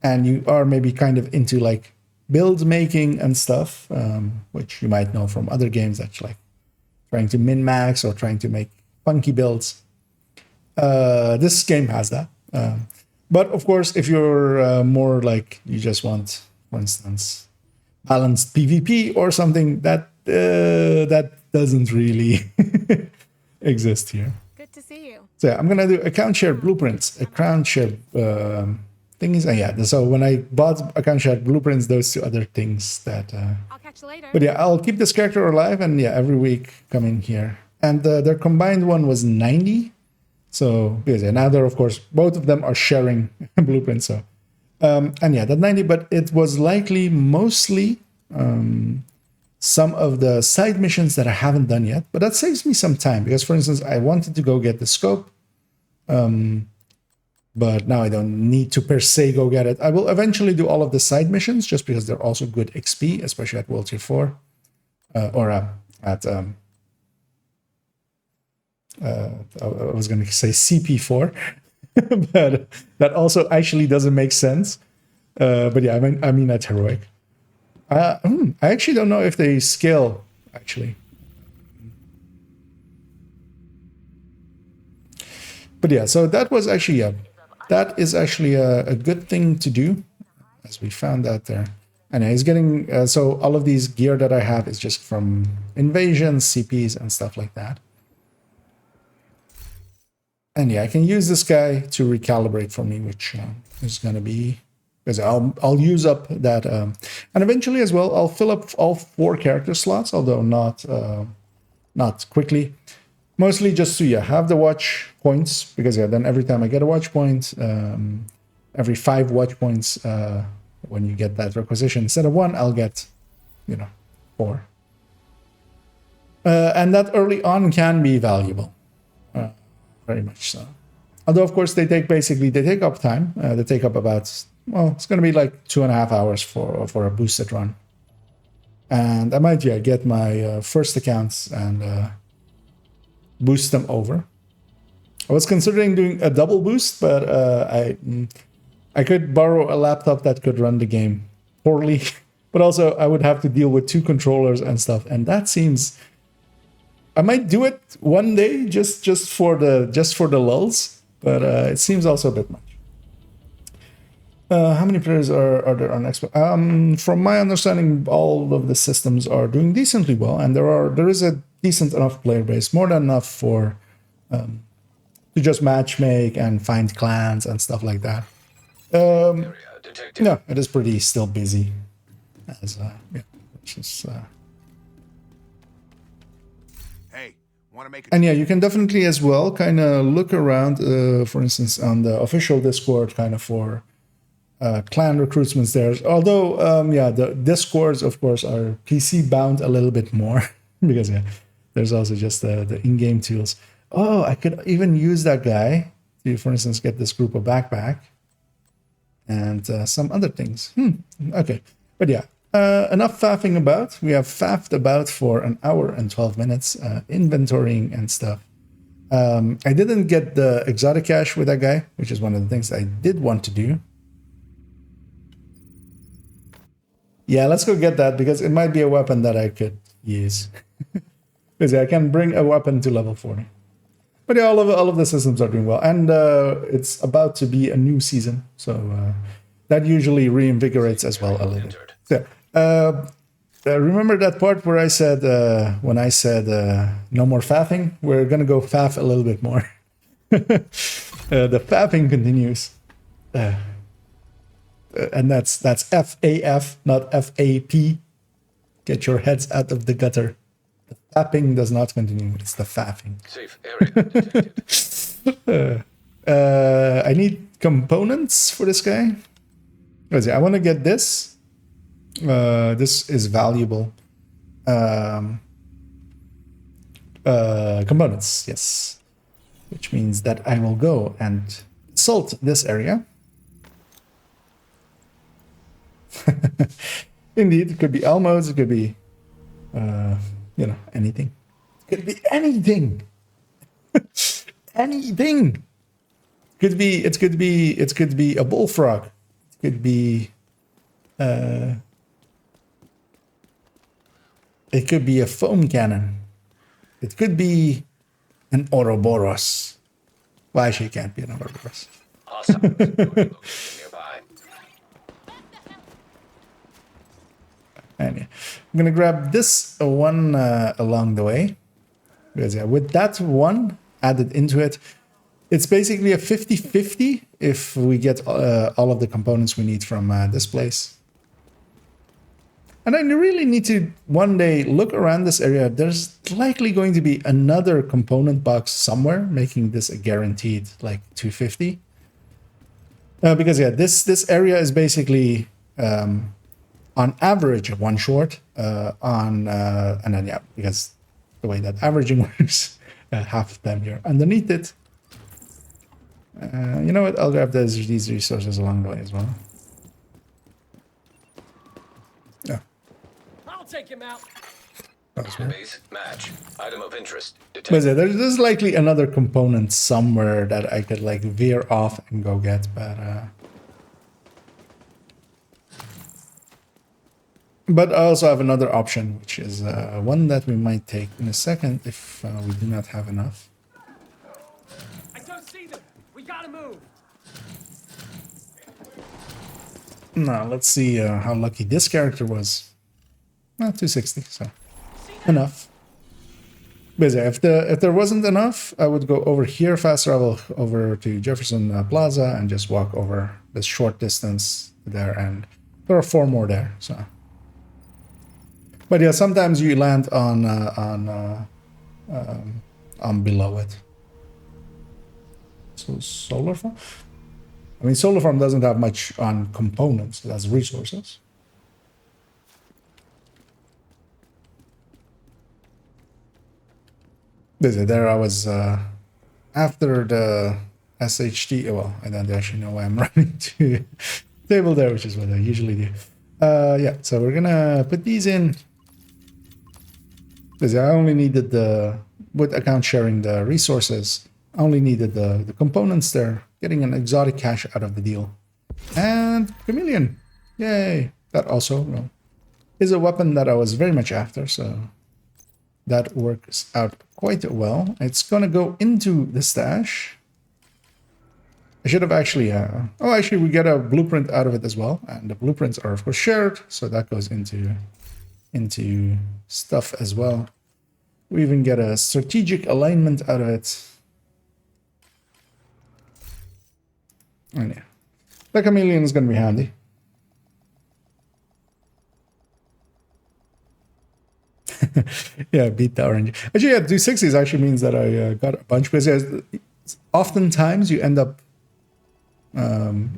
and you are maybe kind of into like build making and stuff, which you might know from other games that's like trying to min-max or trying to make funky builds. This game has that. But of course, if you're more like you just want, for instance, balanced PvP or something, that doesn't really exist here. Good to see you. So yeah, I'm gonna do account share blueprints, account share things. And yeah, so when I bought account share blueprints, those two other things that. I'll catch you later. But yeah, I'll keep this character alive, and yeah, every week coming here. And their combined one was 90. So because yeah, now they're of course both of them are sharing blueprints. So and yeah, that 90, but it was likely mostly some of the side missions that I haven't done yet. But that saves me some time because, for instance, I wanted to go get the scope. But now I don't need to per se go get it. I will eventually do all of the side missions just because they're also good XP, especially at World Tier 4. At I was going to say CP4, but that also actually doesn't make sense. But yeah, I mean at Heroic. I actually don't know if they scale, actually. But yeah, so that was actually, that is actually a good thing to do, as we found out there. And he's getting, so all of these gear that I have is just from invasions, CPs, and stuff like that. And yeah, I can use this guy to recalibrate for me, which is going to be, because I'll use up that, and eventually as well, I'll fill up all 4 character slots, although not quickly. Mostly just to have the watch points, because then every time I get a watch point, every 5 watch points, when you get that requisition, instead of 1, I'll get, 4. And that early on can be valuable, very much so. Although of course they take up time. They take up about, well, it's going to be like 2.5 hours for a boosted run. And I might get my first accounts and boost them over. I was considering doing a double boost, but I could borrow a laptop that could run the game poorly, but also I would have to deal with 2 controllers and stuff, and that seems. I might do it one day just for the lulls, but it seems also a bit much. How many players are there on Xbox? From my understanding, all of the systems are doing decently well, and there is a decent enough player base, more than enough for to just matchmake and find clans and stuff like that. No, it is pretty still busy. As which is, Hey, want to make and yeah, you can definitely as well kind of look around, for instance, on the official Discord, kind of for clan recruitments there. Although, the Discords, of course, are PC bound a little bit more because there's also just the in-game tools. Oh, I could even use that guy to, for instance, get this group of backpack and some other things. Okay, but yeah. Enough faffing about. We have faffed about for 1 hour and 12 minutes, inventorying and stuff. I didn't get the exotic cache with that guy, which is one of the things I did want to do. Yeah, let's go get that, because it might be a weapon that I could use. Because I can bring a weapon to level 40. But yeah, all of the systems are doing well. And it's about to be a new season, so that usually reinvigorates as well a little bit. So, remember that part where I said, when I said no more faffing? We're going to go faff a little bit more. The faffing continues. And that's FAF, not FAP. Get your heads out of the gutter. The fapping does not continue. It's the faffing. Safe area detected. I need components for this guy. Let's see, I want to get this. This is valuable. Components, yes. Which means that I will go and salt this area. Indeed, it could be Elmos, it could be, anything. It could be anything. Anything. It could be a bullfrog. It could be, it could be a foam cannon. It could be an Ouroboros. Well, actually, it can't be an Ouroboros. Awesome. Nearby. And I'm gonna grab this one along the way, because with that one added into it, it's basically a 50-50 if we get all of the components we need from this place. And I really need to one day look around this area. There's likely going to be another component box somewhere, making this a guaranteed like 250. Because this area is basically on average one short. And then because the way that averaging works, half of them here underneath it. You know what? I'll grab these resources along the way as well. Yeah. I'll take him out. That was weird. Base match. Item of interest. But Detected. yeah, there's likely another component somewhere that I could like veer off and go get, but I also have another option, which is one that we might take in a second if we do not have enough. I don't see them. We gotta move. Now let's see how lucky this character was. 260, so enough. But yeah, if there wasn't enough, I would go over here, fast travel over to Jefferson Plaza, and just walk over this short distance there, and there are 4 more there. So, but yeah, sometimes you land on below it. So solar farm. I mean, solar farm doesn't have much on components. It has resources. There I was after the SHT. Well, I don't actually know why I'm running to table there, which is what I usually do. Yeah, so we're gonna put these in. Because I only needed with account sharing the resources, I only needed the components there, getting an exotic cache out of the deal. And Chameleon, yay! That also is a weapon that I was very much after, so that works out quite well. It's gonna go into the stash. I should have actually, oh, actually we get a blueprint out of it as well. And the blueprints are of course shared, so that goes into stuff as well. We even get a strategic alignment out of it. And yeah, the chameleon is gonna be handy. Yeah, beat the orange. Actually, yeah, 260s actually means that I got a bunch, because oftentimes you end up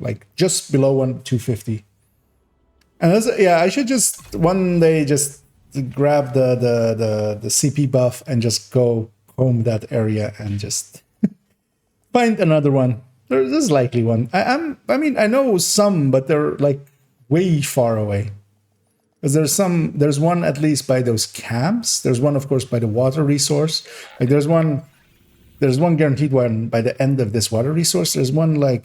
like just below 250. And that's, yeah, I should just one day just grab the CP buff and just go home that area and just find another one. There's likely one. I mean, I know some, but they're like way far away. Because there's one at least by those camps. There's one, of course, by the water resource. Like there's one guaranteed one by the end of this water resource. There's one like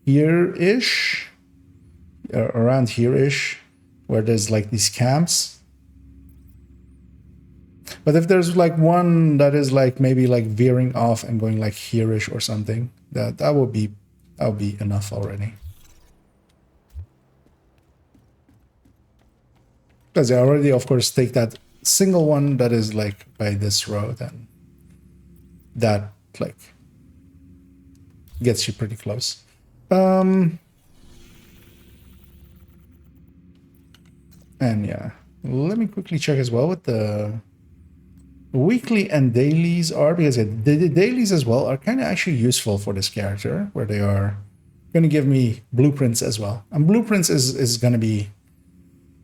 here-ish, around here-ish, where there's like these camps. But if there's like one that is like maybe like veering off and going like here-ish or something, that would be enough already. Because I already, of course, take that single one that is like by this road, and that like gets you pretty close. And yeah, let me quickly check as well what the weekly and dailies are, because the dailies as well are kind of actually useful for this character, where they are going to give me blueprints as well. And blueprints is going to be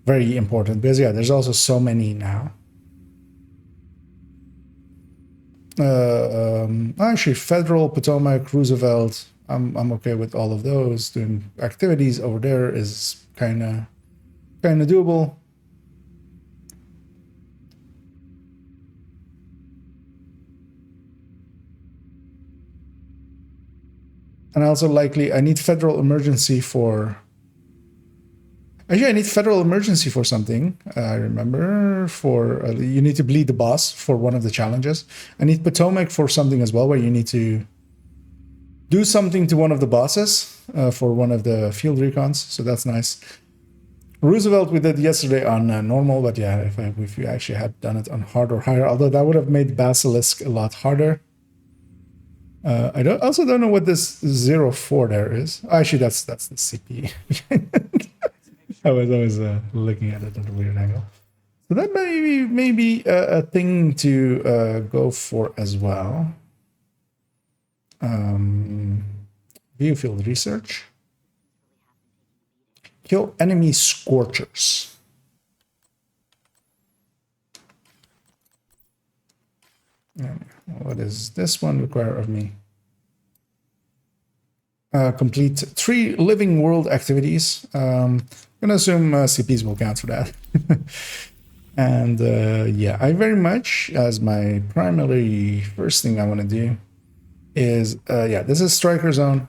very important, because yeah, there's also so many now. Actually, Federal, Potomac, Roosevelt, I'm okay with all of those. Doing activities over there is kind of doable. And also likely I need federal emergency for. Actually, I need federal emergency for something. I remember for you need to bleed the boss for one of the challenges. I need Potomac for something as well, where you need to do something to one of the bosses for one of the field recons. So that's nice. Roosevelt we did yesterday on normal, but yeah, if you actually had done it on hard or higher, although that would have made Basilisk a lot harder. I also don't know what this 04 there is. Actually, that's the CP. I was always looking at it at a weird angle. So that may be a thing to go for as well. View field research. Kill enemy scorchers. What does this one require of me? complete 3 living world activities. I'm gonna assume CPs will count for that. And yeah, I very much, as my primary first thing I want to do is, yeah, this is Striker Zone.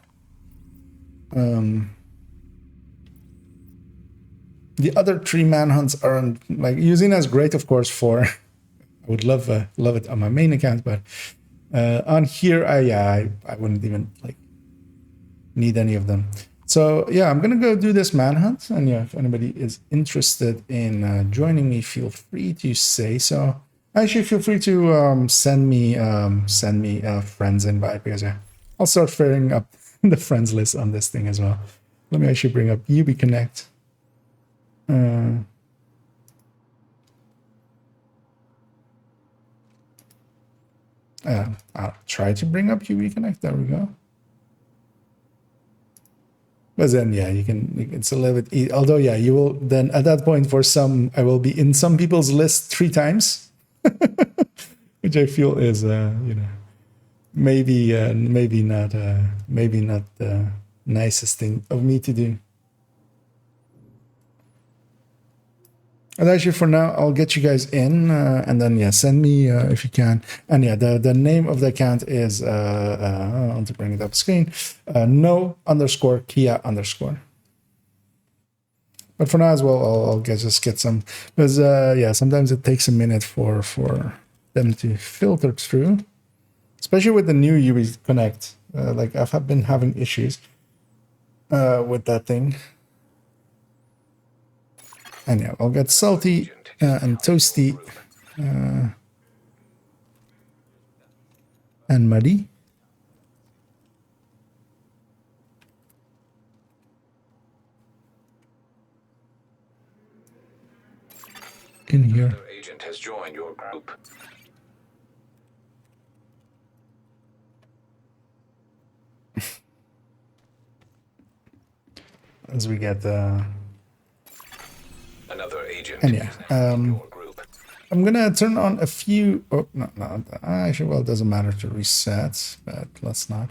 The other 3 manhunts aren't like using as great, of course, for I would love it on my main account, but on here I wouldn't even like need any of them. So yeah, I'm gonna go do this manhunt, and yeah, if anybody is interested in joining me, feel free to say so. Actually, feel free to send me a friends invite, because yeah, I'll start filling up the friends list on this thing as well. Let me actually bring up UB Connect. I'll try to bring up UB Connect. There we go. But then, yeah, you can it's a little bit. Although, yeah, you will then at that point for some, I will be in some people's list 3 times, which I feel is, you know, maybe not the nicest thing of me to do. And actually, for now, I'll get you guys in, and then yeah, send me if you can. And yeah, the name of the account is I want to bring it up screen. No_Kia_. But for now as well, I'll just get some, because yeah, sometimes it takes a minute for them to filter through, especially with the new UB Connect. Like I've been having issues with that thing. And yeah, I'll get Salty and Toasty and Muddy. In here. Another agent has joined your group. As we get Another agent. and yeah, your group. I'm gonna turn on a few. Oh no, actually, well, it doesn't matter to reset, but let's not.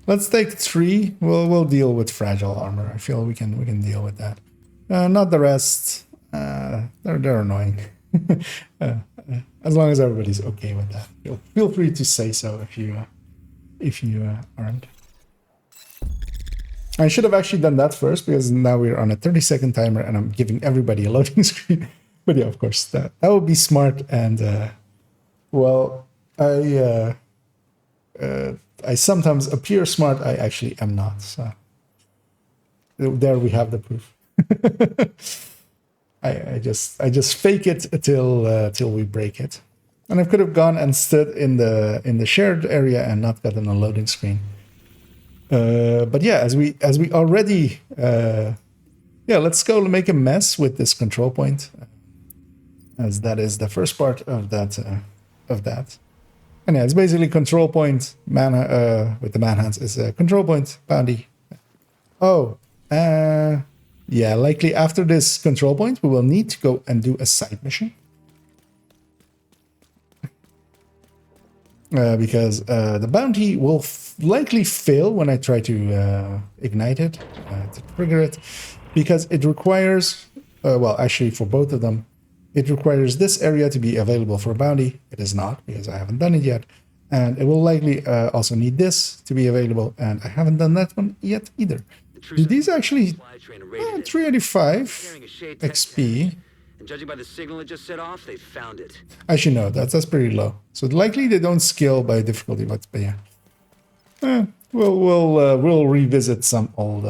Let's take 3. We'll deal with fragile armor. I feel we can deal with that. Not the rest. They're annoying. As long as everybody's okay with that, feel free to say so if you aren't. I should have actually done that first, because now we're on a 30-second timer and I'm giving everybody a loading screen. But yeah, of course, that would be smart. And well, I sometimes appear smart. I actually am not. So there we have the proof. I just fake it till we break it. And I could have gone and stood in the shared area and not gotten a loading screen. But yeah, as we already yeah, let's go make a mess with this control point, as that is the first part of that And yeah, it's basically control point with the manhunts is a control point bounty. Oh, yeah, likely after this control point we will need to go and do a side mission. Because the bounty will likely fail when I try to ignite it, to trigger it, because it requires, well, actually for both of them, it requires this area to be available for a bounty. It is not, because I haven't done it yet. And it will likely also need this to be available, and I haven't done that one yet either. Do these actually 385 XP? And judging by the signal it just set off, they found it. Actually, no, that's pretty low. So likely they don't scale by difficulty, but yeah. We'll revisit some old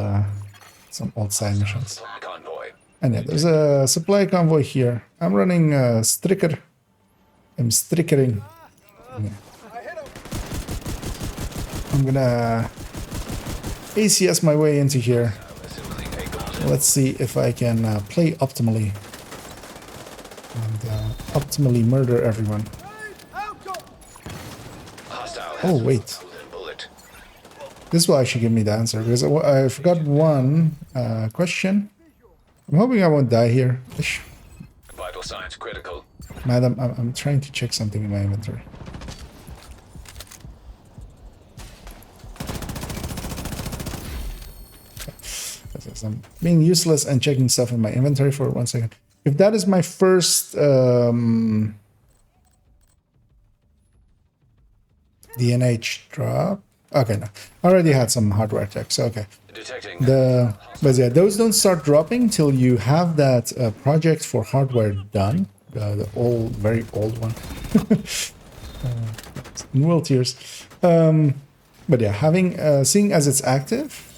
side missions. Convoy. And yeah, there's a supply convoy here. I'm running Stricker. I'm strickering. Yeah. I'm gonna ACS my way into here. Let's see if I can play optimally. And optimally murder everyone. Oh, wait. This will actually give me the answer, because I forgot one question. I'm hoping I won't die here. Vital signs critical. Madam, I'm trying to check something in my inventory. I'm being useless and checking stuff in my inventory for 1 second. If that is my first DNH drop. Okay, no. I already had some hardware checks. Okay. Detecting. But yeah, those don't start dropping till you have that project for hardware done. The old, very old one. In world tiers. But yeah, having seeing as it's active.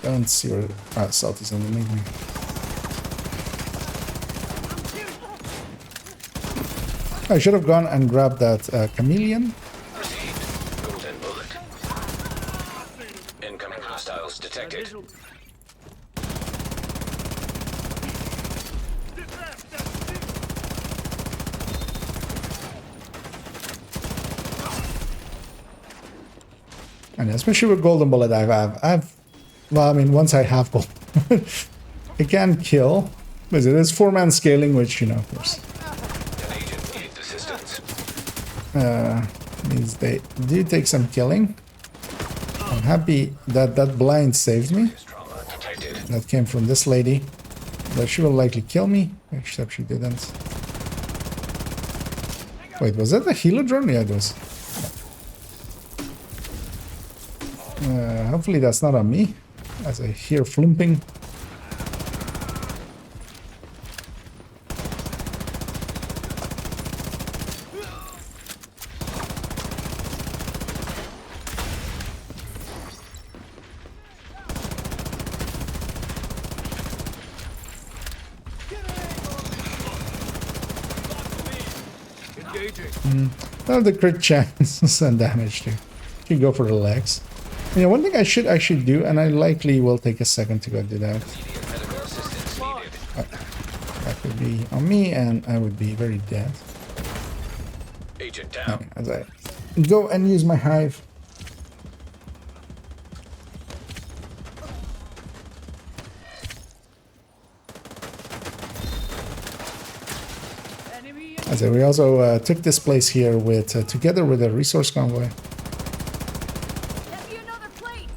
Don't see where Salt is underneath me. I should have gone and grabbed that chameleon. Received. Golden bullet. Incoming hostiles detected. And especially with golden bullet, well, I mean, once I have gold, it can kill, but it is 4-man scaling, which, you know, of course, An agent needs assistance. means they do take some killing. I'm happy that that blind saved me. Trauma detected. That came from this lady. But she will likely kill me, except she didn't. Wait, was that a healer drone? Yeah, it was. Hopefully that's not on me, as I hear flumping. Well, the crit chance and damage too. You go for the legs. You know, one thing I should actually do, and I likely will take a second to go do that. Medical assistance needed. That would be on me, and I would be very dead. Agent down. As I go and use my hive. As we also took this place here with together with a resource convoy. Get me another plate.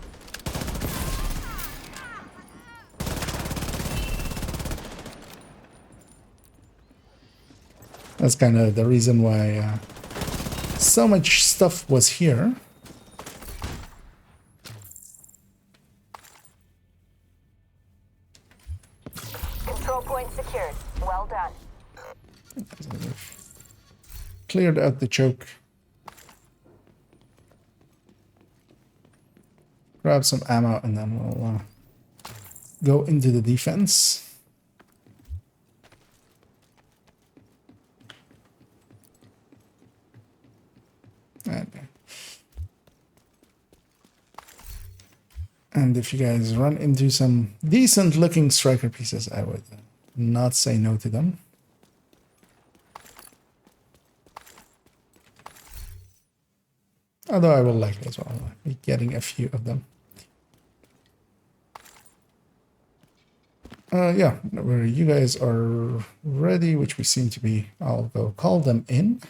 That's kind of the reason why so much stuff was here. Control point secured. Well done. Cleared out the choke. Grab some ammo and then we'll go into the defense. And if you guys run into some decent looking striker pieces, I would not say no to them. Although I will likely as well be getting a few of them. Yeah, where you guys are ready, which we seem to be, I'll go call them in.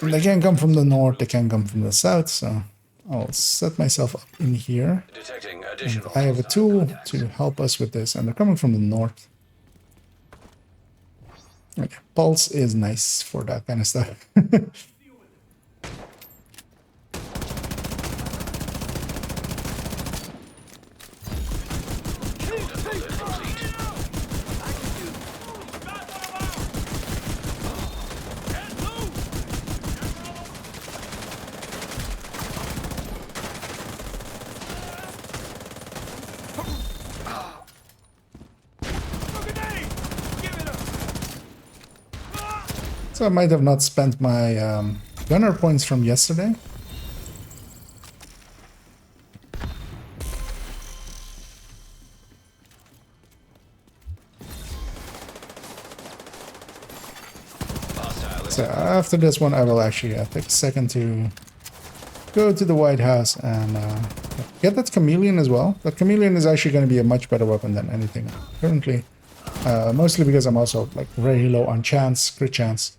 They can come from the north, they can come from the south, so I'll set myself up in here. Detecting And additional. I have a tool to help us with this, and they're coming from the north. Okay, pulse is nice for that kind of stuff. So I might have not spent my gunner points from yesterday. So after this one, I will actually take a second to go to the White House and get that chameleon as well. That chameleon is actually going to be a much better weapon than anything currently. Mostly because I'm also like very low on crit chance.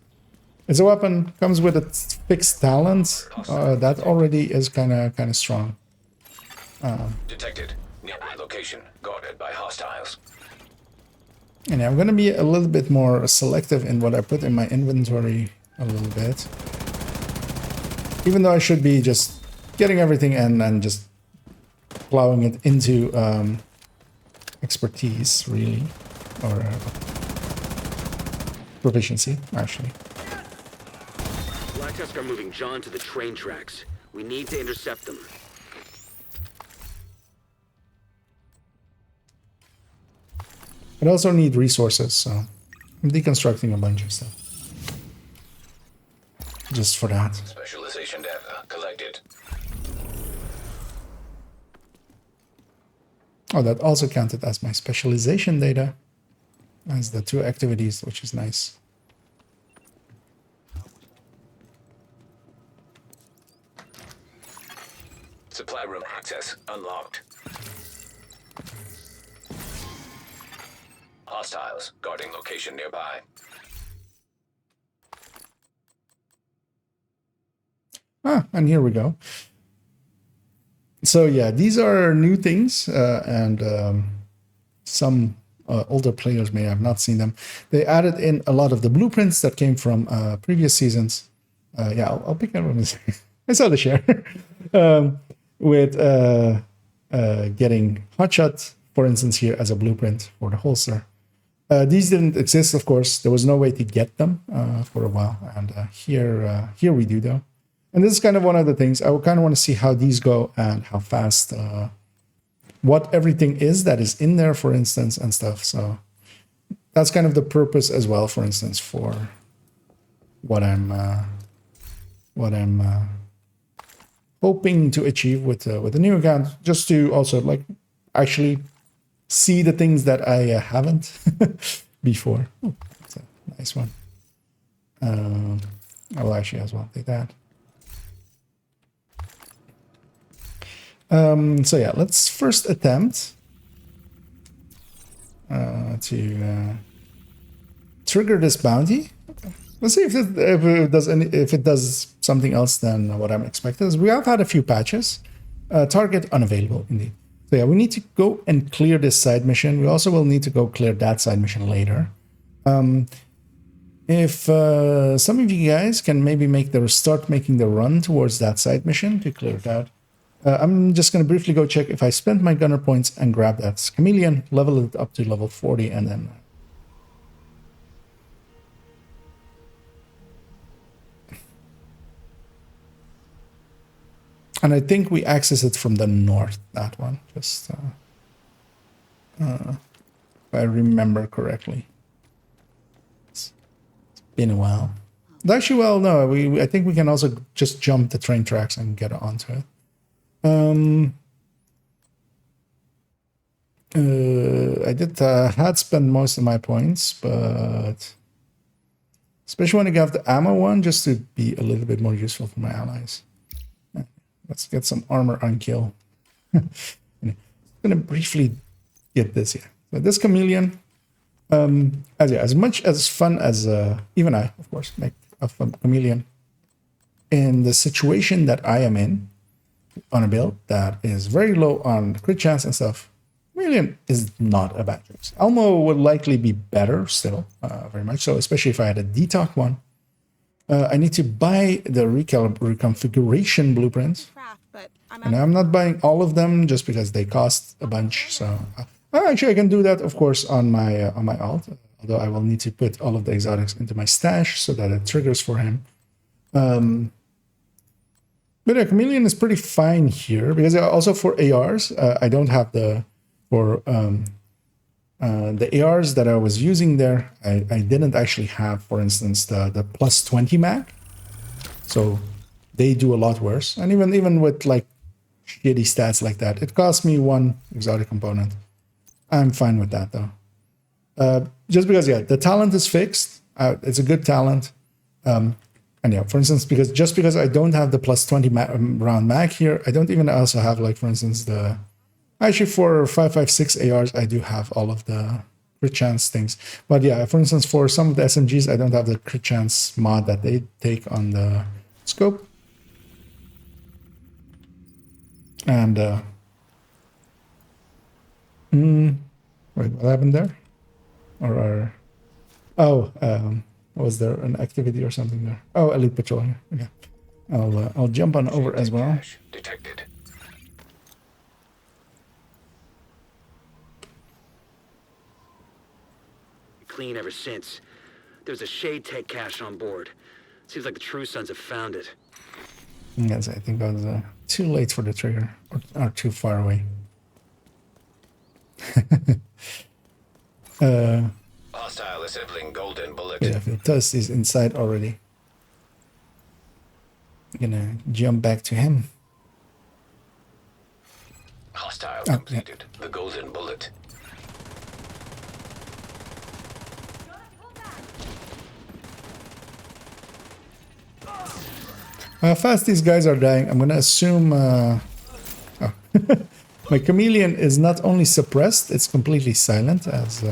It's a weapon, comes with a fixed talent. That already is kind of strong. Detected. Nearby location. Guarded by hostiles. And I'm going to be a little bit more selective in what I put in my inventory a little bit. Even though I should be just getting everything in and just plowing it into expertise, really. Or proficiency, actually. Black Tusk are moving John to the train tracks. We need to intercept them. I also need resources, so I'm deconstructing a bunch of stuff. Just for that. Specialization data collected. Oh, that also counted as my specialization data. As the 2 activities, which is nice. Supply room access unlocked. Hostiles guarding location nearby. Ah, and here we go. So yeah, these are new things, and some older players may have not seen them. They added in a lot of the blueprints that came from previous seasons. Yeah, I'll pick up on this. I saw the share. With getting Hotshot, for instance, here as a blueprint for the holster. These didn't exist, of course. There was no way to get them for a while. And here we do, though. And this is kind of one of the things. I kind of want to see how these go and how fast, what everything is that is in there, for instance, and stuff. So that's kind of the purpose as well, for instance, for what I'm hoping to achieve with the new account, just to also like actually see the things that I haven't before. Oh, that's a nice one. I will actually as well take that. So yeah, let's first attempt to trigger this bounty. Let's see if it does something else than what I'm expecting. We have had a few patches. Target unavailable, indeed. So yeah, we need to go and clear this side mission. We also will need to go clear that side mission later. If some of you guys can maybe start making the run towards that side mission to clear it out. I'm just going to briefly go check if I spent my gunner points and grab that chameleon, level it up to level 40, and then... And I think we access it from the north, that one, just if I remember correctly. It's been a while. Actually, well, no, I think we can also just jump the train tracks and get onto it. I had spent most of my points, but especially when I got the ammo one, just to be a little bit more useful for my allies. Let's get some armor on kill. I'm gonna briefly get this here. So this chameleon, as much as fun as even I, of course, make a fun chameleon. In the situation that I am in, on a build that is very low on crit chance and stuff, chameleon is not a bad choice. Elmo would likely be better still, very much so, especially if I had a detox one. I need to buy the reconfiguration blueprints. And I'm not buying all of them just because they cost a bunch. So actually I can do that, of course, on my alt. Although I will need to put all of the exotics into my stash so that it triggers for him. But a chameleon is pretty fine here because also for ARs, I don't have the ARs that I was using there. I didn't actually have, for instance, the plus 20 mag. So they do a lot worse. And even with like shitty stats like that, it cost me one exotic component. I'm fine with that though. Just because, yeah, the talent is fixed. It's a good talent. And yeah, for instance, because I don't have the plus 20 round mag here, I don't even also have, like, for instance, the... Actually, for 5.56 ARs, I do have all of the crit chance things. But yeah, for instance, for some of the SMGs, I don't have the crit chance mod that they take on the scope. And, wait, what happened there? Or, was there an activity or something there? Oh, elite patrol here. Okay, I'll jump on over as well. Detected. Clean ever since. There's a Shade Tech cache on board. Seems like the True Sons have found it. Yes, I think I was too late for the trigger, or too far away. Hostile assembling golden bullet. Yeah, if the Tusk is inside already, I'm gonna jump back to him. Hostile yeah. completed. The golden bullet. How fast these guys are dying, I'm gonna assume... My chameleon is not only suppressed, it's completely silent, as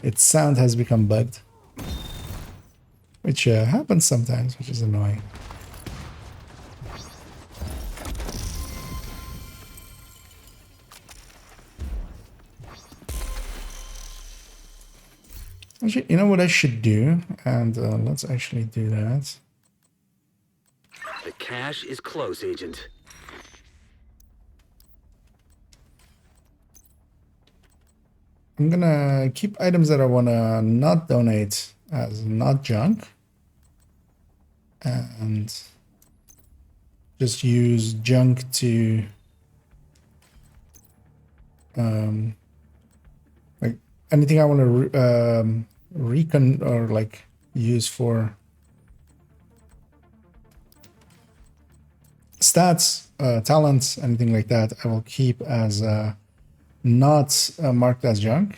its sound has become bugged. Which happens sometimes, which is annoying. Actually, you know what I should do? And let's actually do that. The cache is close, Agent. I'm gonna keep items that I wanna not donate as not junk. And just use junk to like anything I want to recon or like use for stats, talents, anything like that, I will keep as not marked as junk.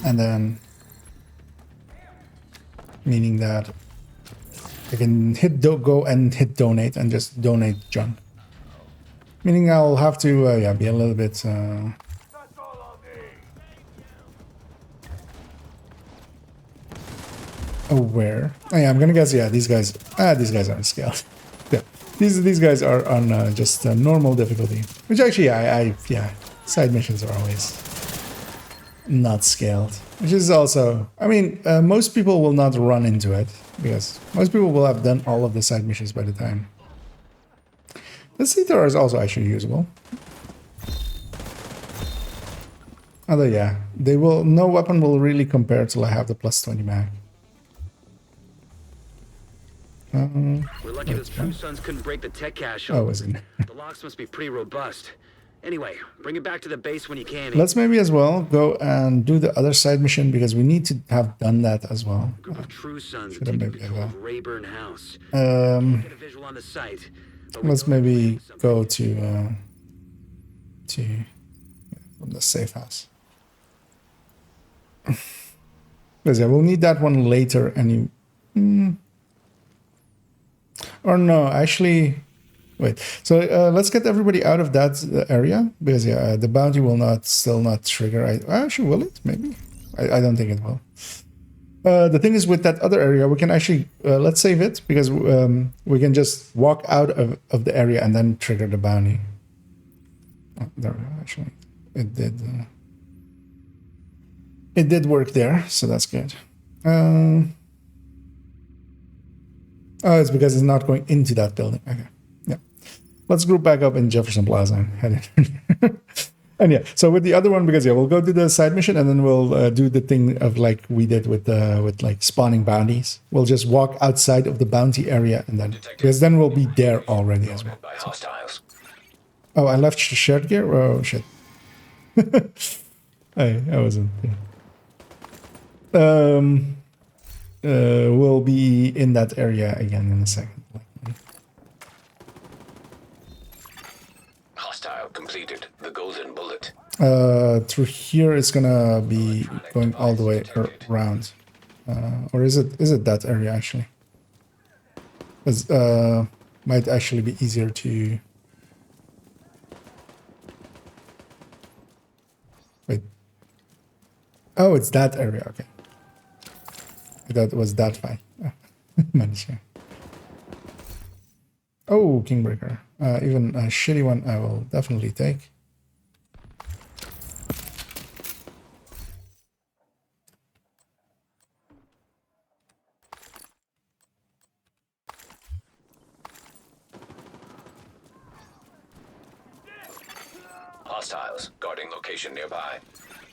And then meaning that I can hit go and hit donate and just donate junk. Meaning I'll have to yeah, be a little bit aware. Oh yeah, I'm gonna guess, yeah, these guys aren't scaled. Yeah, these guys are on just normal difficulty, which actually yeah, side missions are always not scaled, which is also, I mean, most people will not run into it because most people will have done all of the side missions by the time. The CTR is also actually usable. Although yeah, no weapon will really compare till I have the plus 20 mag. We're lucky the True Sons couldn't break the tech cache. Oh, was it? The locks must be pretty robust. Anyway, bring it back to the base when you can. Let's maybe as well go and do the other side mission because we need to have done that as well. A group of True Sons Should have taking maybe control have of Rayburn House. a, Get a visual on the site. But let's maybe go to the safe house. Because yeah, we'll need that one later. Or no, actually, wait. So let's get everybody out of that area because yeah, the bounty will still not trigger. Actually, will it? Maybe. I don't think it will. The thing is, with that other area, we can actually let's save it because we can just walk out of the area and then trigger the bounty. Oh, there we go. Actually, it did. It did work there, so that's good. Oh, it's because it's not going into that building. Okay, yeah. Let's group back up in Jefferson Plaza and head in. And yeah, so with the other one, because yeah, we'll go do the side mission and then we'll do the thing of like we did with like spawning bounties. We'll just walk outside of the bounty area and then because then we'll be there already as well. By hostiles. Oh, I left shared gear. Oh shit. I wasn't. Yeah. We'll be in that area again in a second. Hostile completed. The golden bullet. Through here it's gonna be going all the way around. Or is it that area actually? It's, might actually be easier to... Wait. Oh, it's that area, okay. I thought it was that fine. Managed. Oh, Kingbreaker. Even a shitty one I will definitely take. Hostiles guarding location nearby.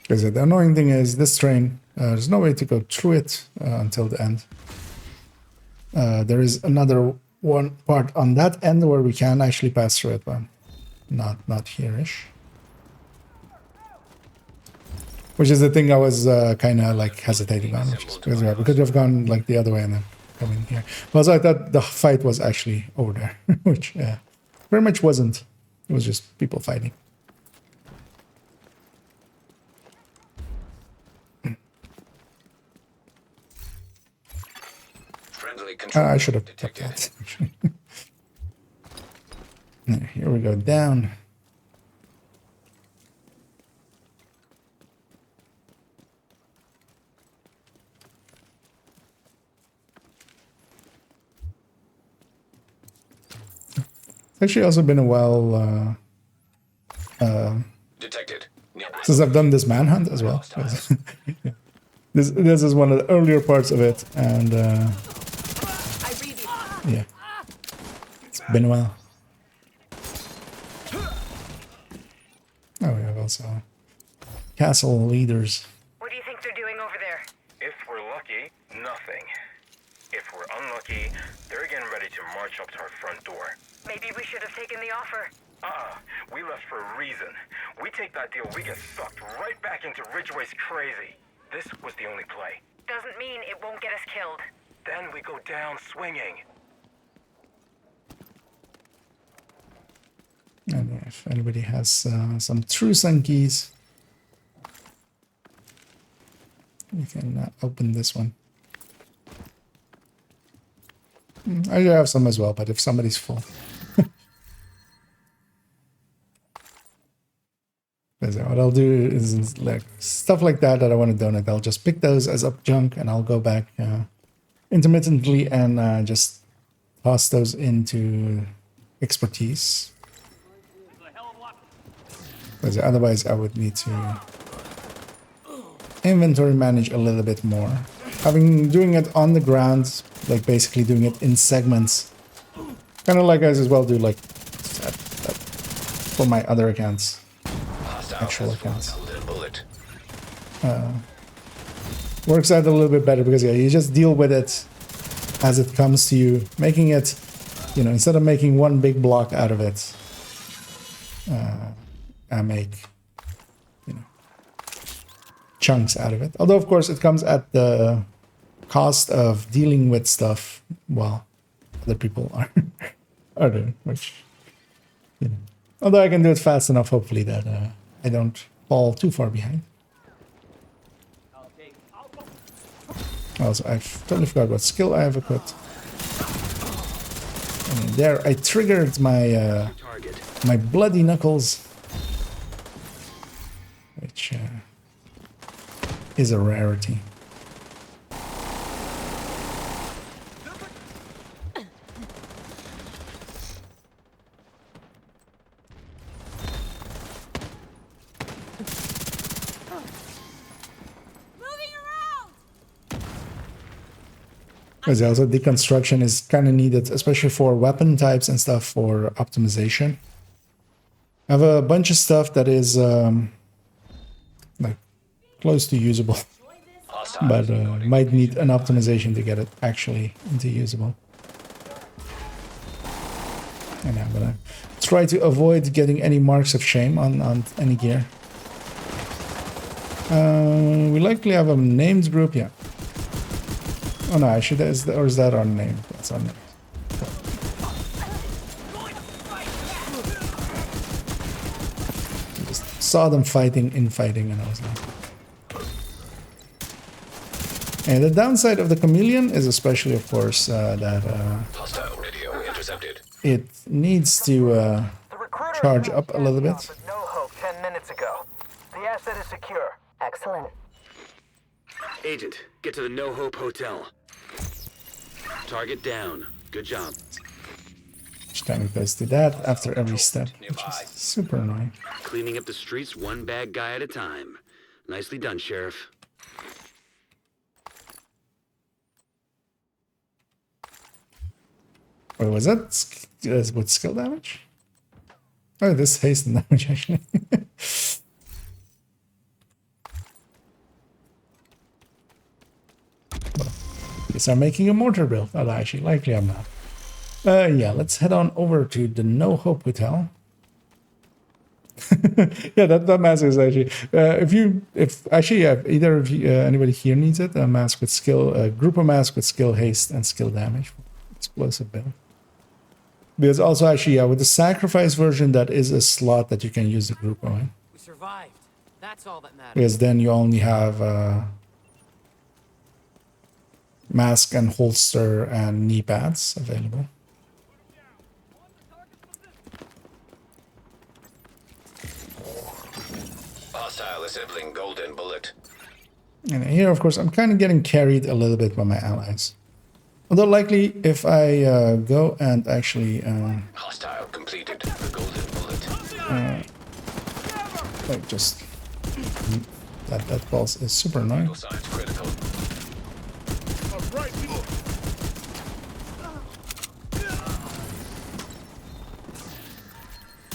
Because the annoying thing is this train, there's no way to go through it until the end. There is another one part on that end where we can actually pass through it, but not here-ish. Which is the thing I was kind of like hesitating on, which is because we could have gone like the other way and then come in here. But also I thought the fight was actually over there, which very much wasn't. It was just people fighting. Friendly control. I should have kept that. Here we go down. It's actually also been a while Detected. Nearby. since I've done this manhunt as well. Yeah. This is one of the earlier parts of it, and yeah, it's been a while. Oh, we have also castle leaders. What do you think they're doing over there? If we're lucky, nothing. If we're unlucky, they're getting ready to march up to our front door. Maybe we should have taken the offer. We left for a reason. We take that deal, we get sucked right back into Ridgeway's crazy. This was the only play. Doesn't mean it won't get us killed. Then we go down swinging. And if anybody has some true sun keys, we can open this one. I do have some as well, but if somebody's full. What I'll do is like stuff like that I want to donate. I'll just pick those as up junk and I'll go back intermittently and just toss those into expertise. Because otherwise I would need to inventory manage a little bit more. Doing it on the ground, like basically doing it in segments. Kind of like I as well do like for my other accounts. Actual accounts. Works out a little bit better because yeah, you just deal with it as it comes to you, making it, you know, instead of making one big block out of it, I make, you know, chunks out of it. Although of course it comes at the cost of dealing with stuff while other people are doing, which, you know, although I can do it fast enough, hopefully that I don't fall too far behind. Also, I've totally forgot what skill I have equipped. And there, I triggered my my bloody knuckles, which is a rarity. Because also deconstruction is kind of needed, especially for weapon types and stuff for optimization. I have a bunch of stuff that is like close to usable, but might need an optimization to get it actually into usable. And I'm gonna try to avoid getting any marks of shame on any gear. We likely have a named group, yeah. Oh no, actually, or is that our name? That's our name. Just saw them fighting, infighting, and I was like, And the downside of the chameleon is especially, of course, that Hostile radio intercepted. it needs to The recruiter charge up a little bit. No hope 10 minutes ago. The asset is secure. Excellent. Agent, get to the No Hope Hotel. Target down. Good job. Each time it goes to that after every step, which is super annoying. Cleaning up the streets one bad guy at a time. Nicely done, Sheriff. Wait, was that with skill damage? Oh, this haste and damage actually. Yes, I'm making a mortar build. Oh, actually, likely I'm not. Yeah, let's head on over to the No Hope Hotel. Yeah, that mask is actually. If either of you, anybody here needs it, a mask with skill, a group of masks with skill, haste, and skill damage, explosive build. There's also actually, with the sacrifice version, that is a slot that you can use the group on. We survived. That's all that matters. Because then you only have mask and holster and knee pads available. Hostile assembling golden bullet. And here, of course, I'm kind of getting carried a little bit by my allies. Although likely, if I go and actually Hostile completed. The golden bullet. like just that pulse is super annoying. Signs critical.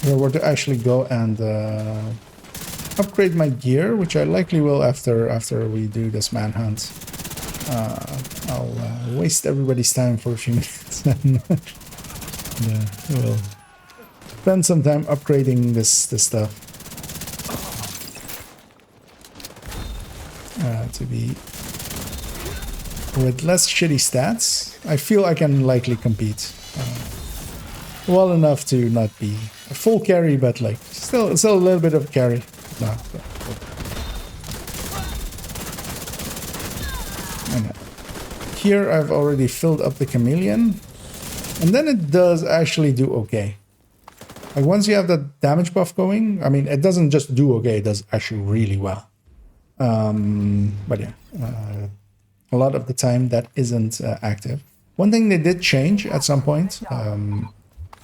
If I were to actually go and upgrade my gear, which I likely will after we do this manhunt, I'll waste everybody's time for a few minutes and we'll spend some time upgrading this stuff to be with less shitty stats. I feel I can likely compete well enough to not be a full carry, but like still a little bit of carry. No, here I've already filled up the chameleon, and then it does actually do okay. Like once you have the damage buff going, I mean, it doesn't just do okay, it does actually really well. But yeah, a lot of the time that isn't active. One thing they did change at some point,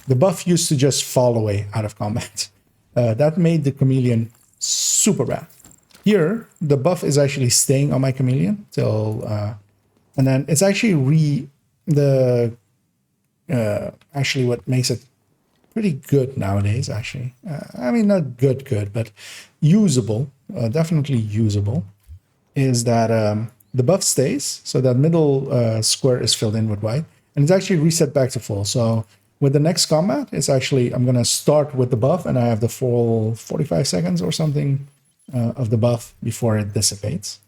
the buff used to just fall away out of combat. That made the chameleon super bad. Here, the buff is actually staying on my chameleon till, and then it's actually actually what makes it pretty good nowadays, actually. I mean, not good, but usable, definitely usable, is that the buff stays, so that middle square is filled in with white, and it's actually reset back to full. So with the next combat, it's actually, I'm going to start with the buff, and I have the full 45 seconds or something of the buff before it dissipates.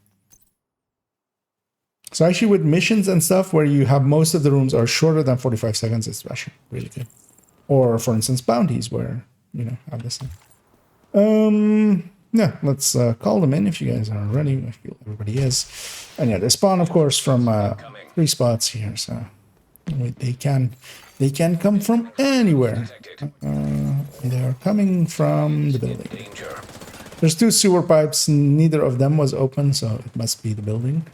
So actually with missions and stuff where you have most of the rooms are shorter than 45 seconds, it's actually really good. Or for instance, bounties where, you know, have this thing. Yeah, let's call them in if you guys are ready. I feel everybody is. And yeah, they spawn, of course, from 3 spots here, so they can come from anywhere. They are coming from the building. There's 2 sewer pipes. Neither of them was open, so it must be the building.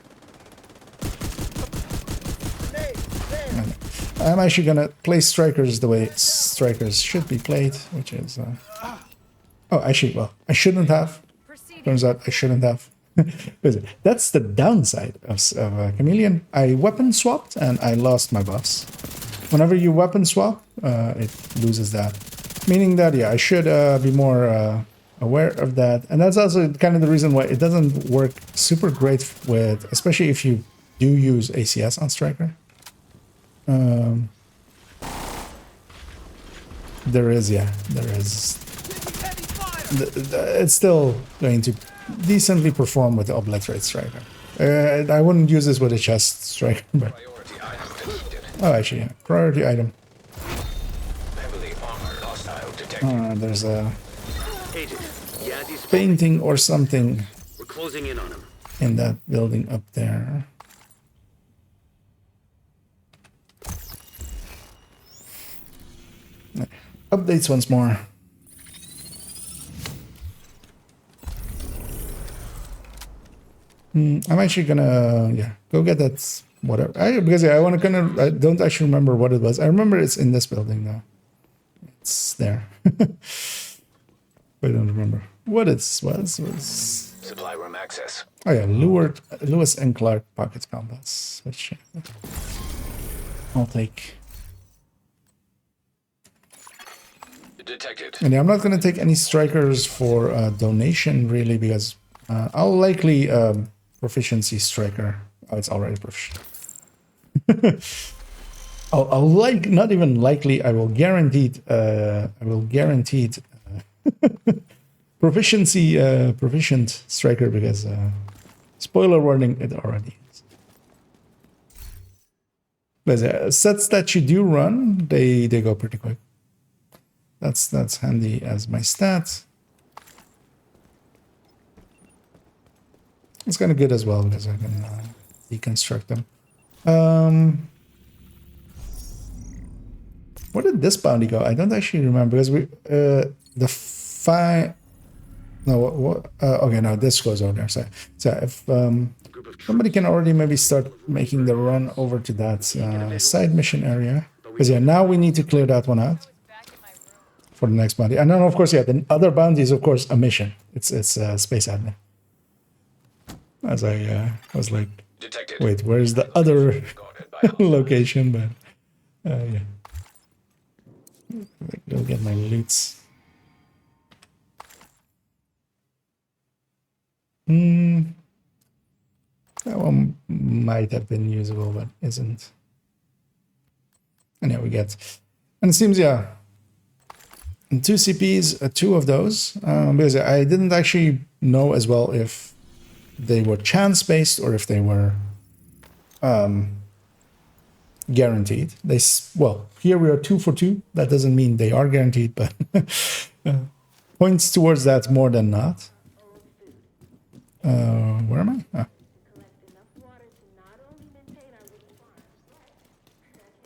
I'm actually gonna play strikers the way strikers should be played, which is oh, actually, well, I shouldn't have. Turns out I shouldn't have. That's the downside of Chameleon. I weapon swapped and I lost my buffs. Whenever you weapon swap, it loses that. Meaning that, yeah, I should be more aware of that. And that's also kind of the reason why it doesn't work super great with, especially if you do use ACS on Striker. There is. It's still going to decently perform with the Obliterate Striker. I wouldn't use this with a chest striker, but... Oh, actually, yeah. Priority item. There's a painting or something We're closing in on him. in that building up there. Updates once more. I'm actually gonna go get that whatever. Because I want to I don't actually remember what it was. I remember it's in this building now. It's there. I don't remember what it was. Supply room access. Oh yeah, Lewis and Clark pocket compass, which I'll take. Detected. And yeah, I'm not going to take any strikers for donation really, because I'll likely proficiency striker. Oh, it's already proficient. I'll like, not even likely, I will guaranteed proficient striker, because spoiler warning, it already is. But sets that you do run, they go pretty quick. That's handy as my stat. It's kind of good as well, because I can deconstruct them. Where did this bounty go? I don't actually remember, because we okay, no, this goes over there. So if somebody can already maybe start making the run over to that side mission area, because yeah, now we need to clear that one out for the next bounty. And then of course, yeah, the other bounty is of course a mission. It's space admin. As I was like, Detected. wait, where's the other location? But yeah, go get my loots. That one might have been usable, but isn't. And yeah, we get, and it seems, yeah, 2 CPs, 2 of those, because I didn't actually know as well if they were chance-based or if they were guaranteed. Well, here we are 2 for 2. That doesn't mean they are guaranteed, but points towards that more than not. Where am I? Ah.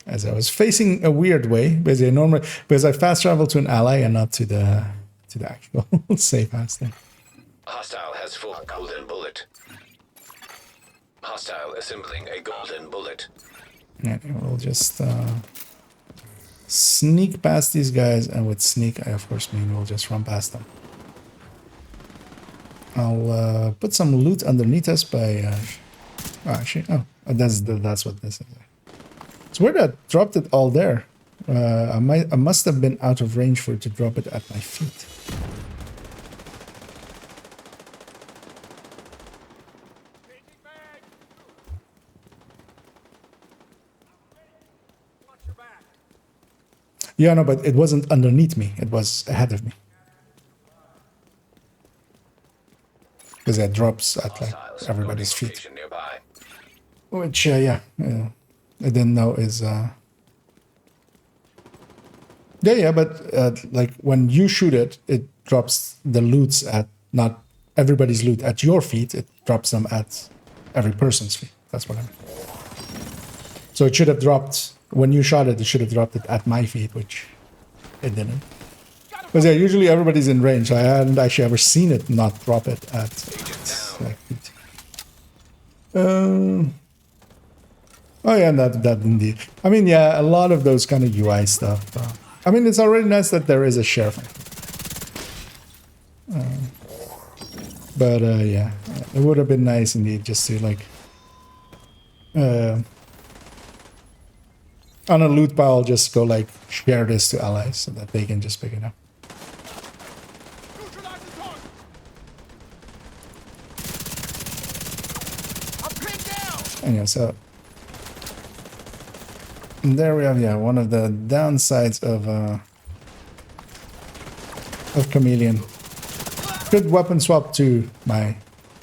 As I was facing a weird way, because I fast travel to an ally and not to the actual safe house thing. Hostile has full golden bullet. Hostile assembling a golden bullet. Yeah, we'll just sneak past these guys, and with sneak, I of course mean we'll just run past them. I'll put some loot underneath us by. That's what this is. It's weird I dropped it all there. I must have been out of range for it to drop it at my feet. Yeah, no, but it wasn't underneath me. It was ahead of me. Because it drops at like everybody's feet. Which, yeah, I didn't know is... Yeah, but like when you shoot it, it drops the loots at not everybody's loot at your feet. It drops them at every person's feet. That's what I mean. So it should have dropped... When you shot it, it should have dropped it at my feet, which it didn't. Because yeah, usually everybody's in range. I hadn't actually ever seen it not drop it at like feet. Oh yeah, that indeed. I mean, yeah, a lot of those kind of UI stuff. I mean, it's already nice that there is a sheriff. But yeah, it would have been nice indeed just to like... on a loot pile, just go like share this to allies so that they can just pick it up. Anyway, so and there we have, yeah, one of the downsides of Chameleon. Good weapon swap to my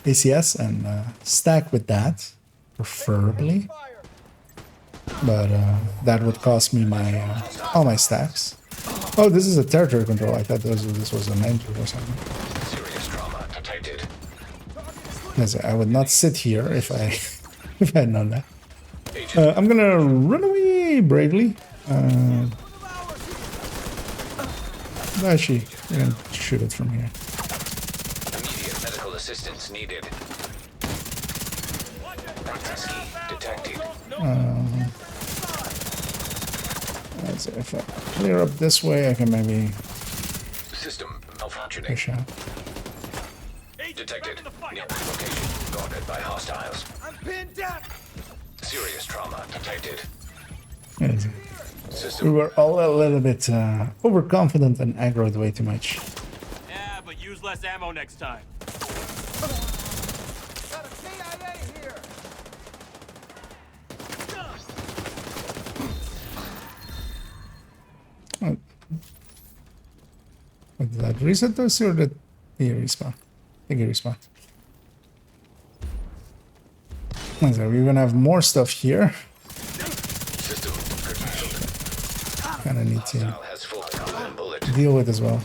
ACS and stack with that, preferably. But that would cost me my all my stacks. Oh, this is a territory control. I thought this was an entry or something. Serious trauma detected. Yes, I would not sit here if I if I had known that. I'm gonna run away bravely. Actually, you can shoot it from here. Immediate medical assistance needed. Access key detected. So if I clear up this way, I can maybe System malfunctioning. push out. Detected. Near location. Guarded by hostiles. I'm pinned down. Serious trauma detected. We System were all a little bit overconfident and aggroed way too much. Yeah, but use less ammo next time. Got a CIA here. Did that reset those or did he respawn? I think he respawned. So we're gonna have more stuff here. system curtailed. Kinda need to Hostile has full golden bullet. deal with as well.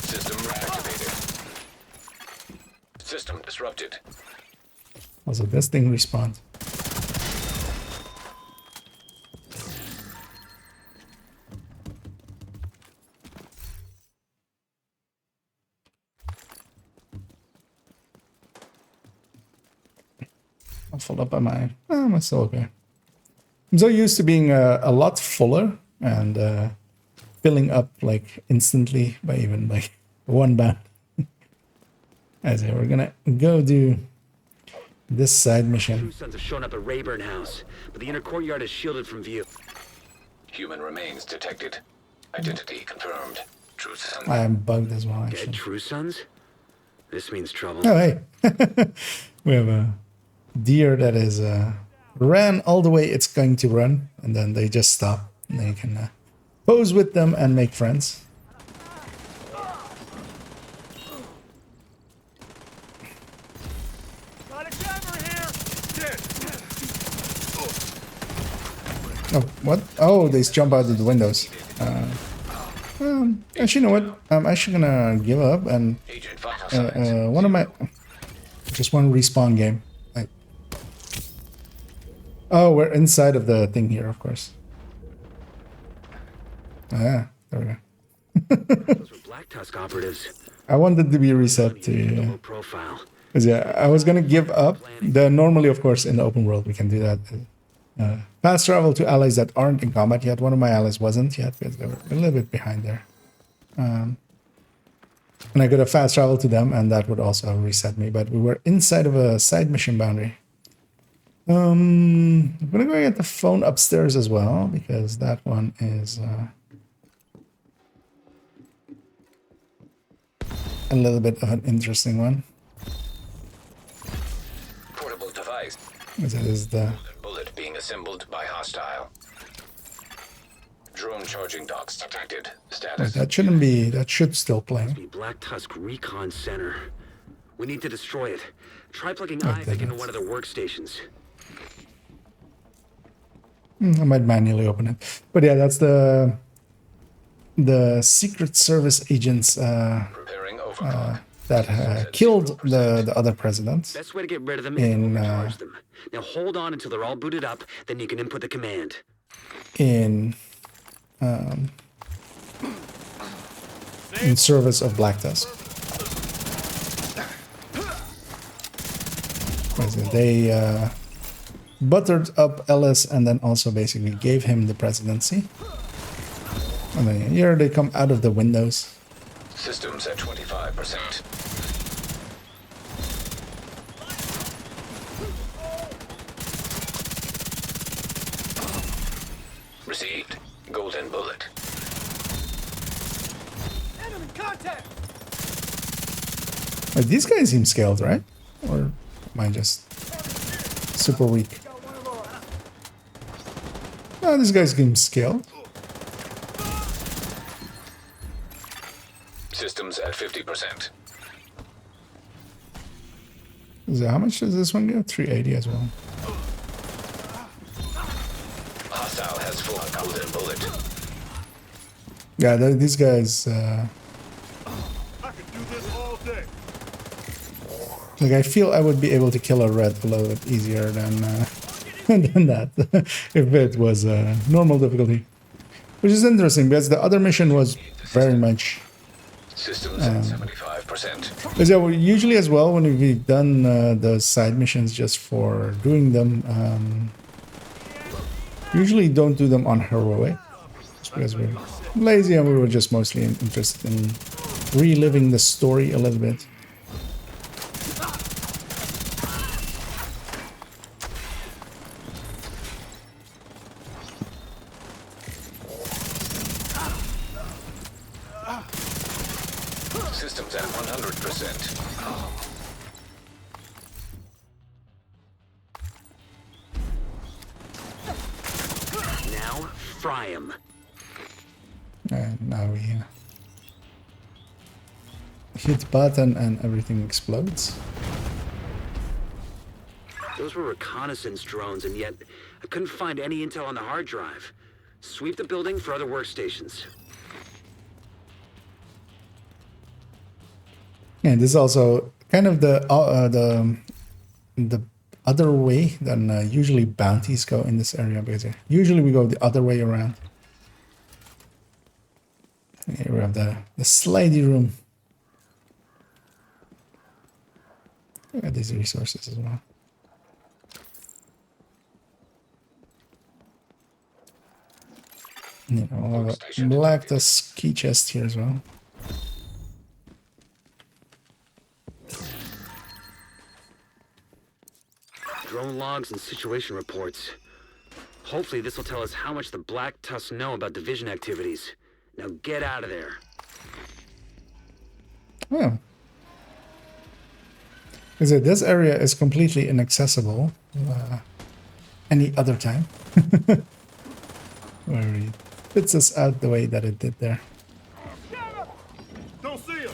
System reactivated. System disrupted. Also, this thing respawned. I'm full up. Am I? I'm still okay. I'm so used to being a lot fuller and filling up like instantly by even like one bound. As I say, we're gonna go do this side mission. True sons have shown up at Rayburn House, but the inner courtyard is shielded from view. Human remains detected. Identity confirmed. True son. I am bugged as well, Dead actually. True Sons? This means trouble. Oh, hey. We have a deer that is ran all the way it's going to run, and then they just stop. And then you can pose with them and make friends. Got a jammer here. Oh, what? Oh, they jump out of the windows. Actually, you know what? I'm actually gonna give up and Agent vital signs. one of my just one respawn game. Like, oh, we're inside of the thing here, of course. Oh, yeah, there we go. Those were Black Tusk operatives. I wanted to be reset to. Double profile. Because yeah, I was gonna give up. Normally, of course, in the open world, we can do that. Fast travel to allies that aren't in combat yet. One of my allies wasn't yet because they were a little bit behind there. And I could have fast travel to them, and that would also reset me. But we were inside of a side mission boundary. I'm gonna go get the phone upstairs as well because that one is a little bit of an interesting one. Portable device. As it is the Bullet being assembled by hostile. Drone charging docks detected. Status. that shouldn't be. That should still play. The Black Tusk Recon Center. We need to destroy it. Try plugging Oh, Isaac damn into it. one of their workstations. I might manually open it, but yeah, that's the Secret Service agents Preparing overclock. that killed the other president. Best way to get rid of them In, is to overcharge them. Now hold on until they're all booted up, then you can input the command. In service of Black Tusk. They buttered up Ellis and then also basically gave him the presidency. And then here they come out of the windows. Systems at 25%. Received. Golden bullet. Enemy contact. Like, these guys seem scaled, right? Or am I just super weak? No, these guys seem scaled. Systems at 50%. So how much does this one get? 380 as well. Hostile has full golden bullet. Yeah, these guys. I could do this all day. Like, I feel I would be able to kill a red a little bit easier than than that if it was normal difficulty. Which is interesting because the other mission was very much... Systems at 75%. Because yeah, usually as well, when we've done the side missions just for doing them, usually don't do them on heroic. Just because we're lazy and we were just mostly interested in reliving the story a little bit. Systems at 100%. Now, fry him. And now we hit button and everything explodes. Those were reconnaissance drones, and yet I couldn't find any intel on the hard drive. Sweep the building for other workstations. And this is also kind of the other way than usually bounties go in this area, because usually we go the other way around. Here we have the slidey room. Look at these resources as well. You know, we'll have a black dust key chest here as well. Drone logs and situation reports. Hopefully this will tell us how much the Black Tusks know about division activities. Now get out of there. Oh. Because this area is completely inaccessible any other time. Where it fits us out the way that it did there. Don't see him.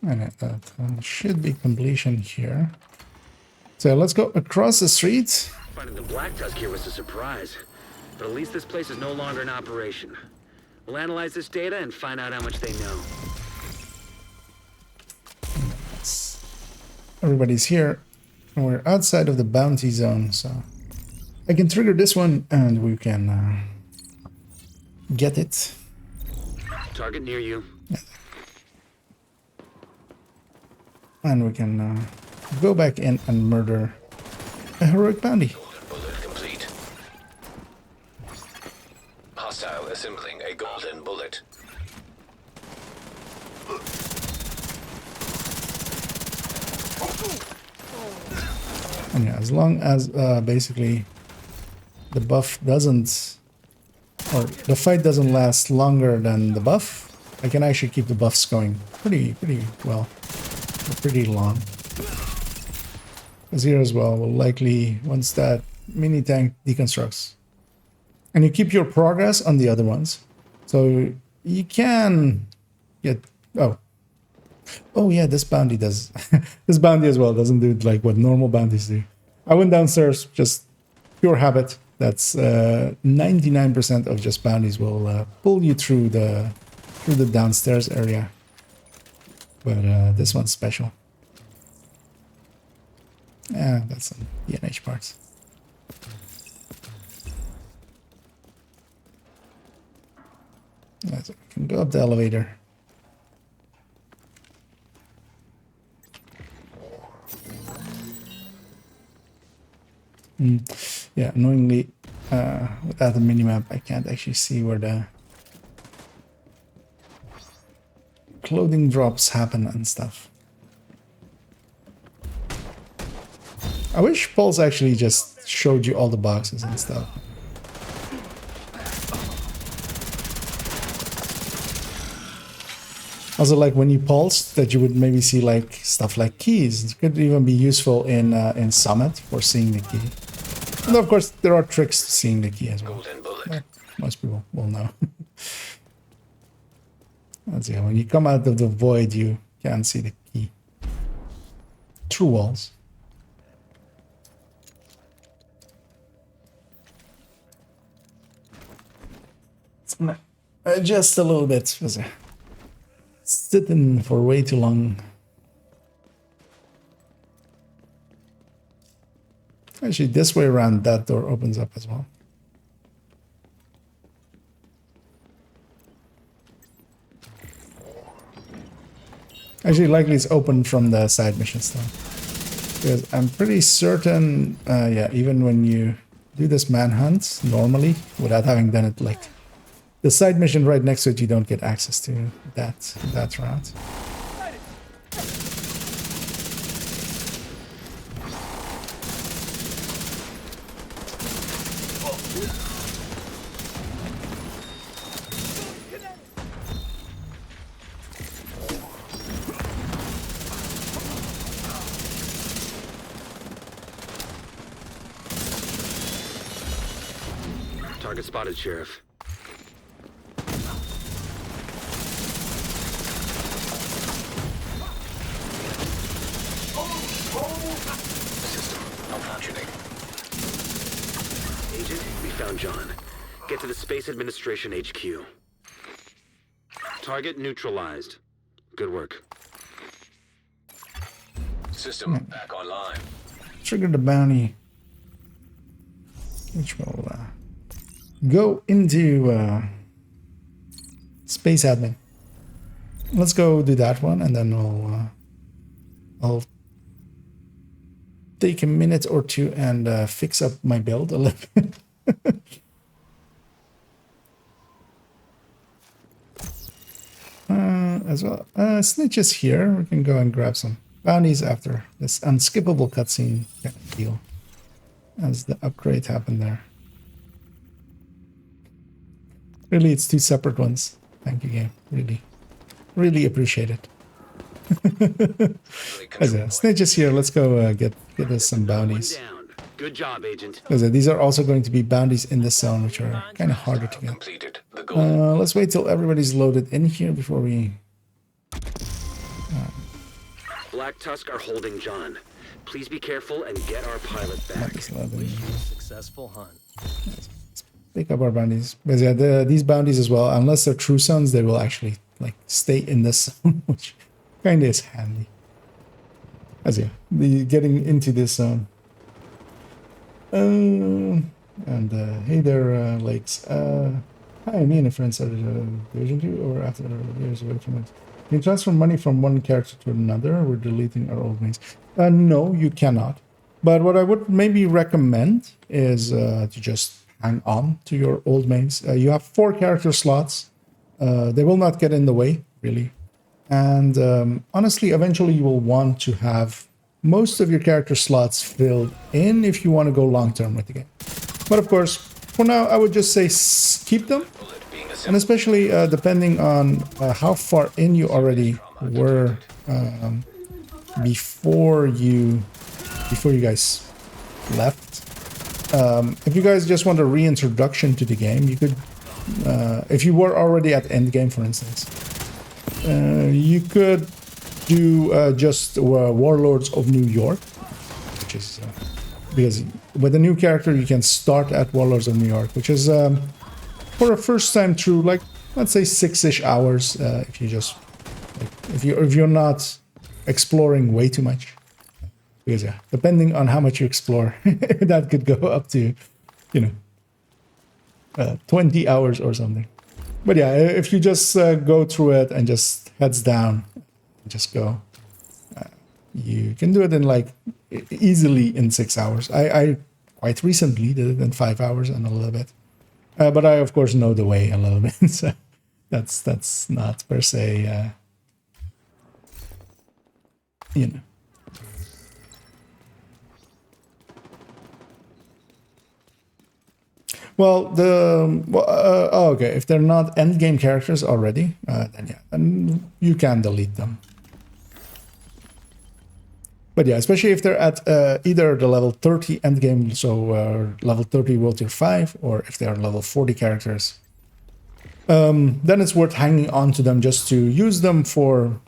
And that should be completion here. So let's go across the street. Finding the Black Tusk here was a surprise. But at least this place is no longer in operation. We'll analyze this data and find out how much they know. Everybody's here. And we're outside of the bounty zone, so I can trigger this one and we can get it. Target near you. And we can go back in and murder a heroic bounty. Bullet complete. Hostile assembling a golden bullet. And yeah, as long as basically the buff doesn't, or the fight doesn't last longer than the buff, I can actually keep the buffs going pretty well, or pretty long. Because here as well, will likely, once that mini tank deconstructs, and you keep your progress on the other ones, so you can get, oh yeah, this bounty does, this bounty as well doesn't do like what normal bounties do. I went downstairs, just pure habit. That's 99% of just bounties will pull you through the downstairs area. But this one's special. Yeah, that's some DNH parts. Yeah, so we can go up the elevator. Yeah, annoyingly, without the minimap, I can't actually see where the clothing drops happen and stuff. I wish Pulse actually just showed you all the boxes and stuff. Also, like when you pulse, that you would maybe see like stuff like keys. It could even be useful in Summit for seeing the key. And of course, there are tricks to seeing the key as well. Golden bullet. But most people will know. Let's see. When you come out of the void, you can't see the key. Through walls. Just a little bit. Was sitting for way too long. Actually, this way around, that door opens up as well. Actually, likely it's open from the side missions though. Because I'm pretty certain, yeah, even when you do this manhunt normally, without having done it like the side mission right next to it, you don't get access to that route. Target spotted, Sheriff. Malfunctioning. Agent, we found John. Get to the Space Administration HQ. Target neutralized. Good work. System back online. Trigger the bounty, which will go into space admin. Let's go do that one, and then I'll take a minute or two and fix up my build a little bit. As well, Snitch is here. We can go and grab some bounties after this unskippable cutscene kind of deal, as the upgrade happened there. Really, it's two separate ones. Thank you, game. Really appreciate it. Snitch is here. Let's go get us some bounties. Good job, Agent. These are also going to be bounties in this zone, which are kind of harder to get. Completed. The goal. Let's wait till everybody's loaded in here before we... Black Tusk are holding John. Please be careful and get our pilot back. Successful hunt. Pick up our bounties. But yeah, these bounties as well, unless they're true sons, they will actually like stay in this zone, which kind of is handy. As yeah, getting into this zone. And hey there, Lakes. Hi, me and a friend started Division 2 or after years away from it. Can you transfer money from one character to another? We're deleting our old mains. No, you cannot. But what I would maybe recommend is to just hang on to your old mains. You have 4 character slots. They will not get in the way, really. And honestly, eventually you will want to have most of your character slots filled in if you want to go long-term with the game. But of course, for now, I would just say keep them. And especially depending on how far in you already were before you guys left. If you guys just want a reintroduction to the game, you could, if you were already at endgame, for instance, you could do just Warlords of New York, which is because with a new character you can start at Warlords of New York, which is for a first time through, like, let's say 6-ish hours, if you just like, if you're not exploring way too much. Because yeah, depending on how much you explore, that could go up to, 20 hours or something. But yeah, if you just go through it and just heads down, just go, you can do it in like easily in 6 hours. I quite recently did it in 5 hours and a little bit. But I, of course, know the way a little bit, so that's not per se, Well, okay. If they're not end game characters already, then yeah, then you can delete them. But yeah, especially if they're at either the level 30 end game, so level 30 World Tier 5, or if they are level 40 characters, then it's worth hanging on to them just to use them for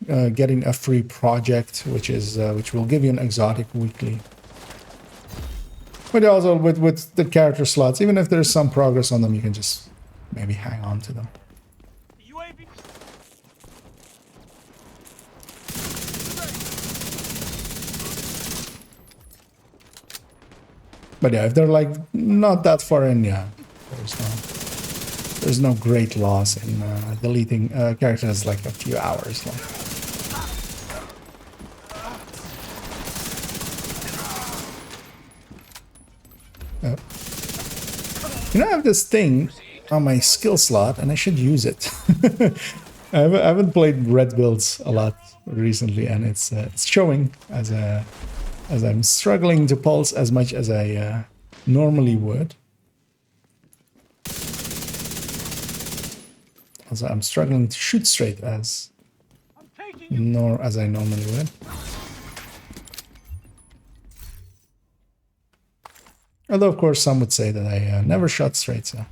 getting a free project, which will give you an exotic weekly. But also with the character slots, even if there's some progress on them, you can just maybe hang on to them. But yeah, if they're like not that far in, yeah, there's no great loss in deleting characters like a few hours long. You know, I have this thing on my skill slot, and I should use it. I haven't played red builds a lot recently, and it's showing as I'm struggling to pulse as much as I normally would. Also, I'm struggling to shoot straight as I normally would. Although, of course, some would say that I never shot straight, so...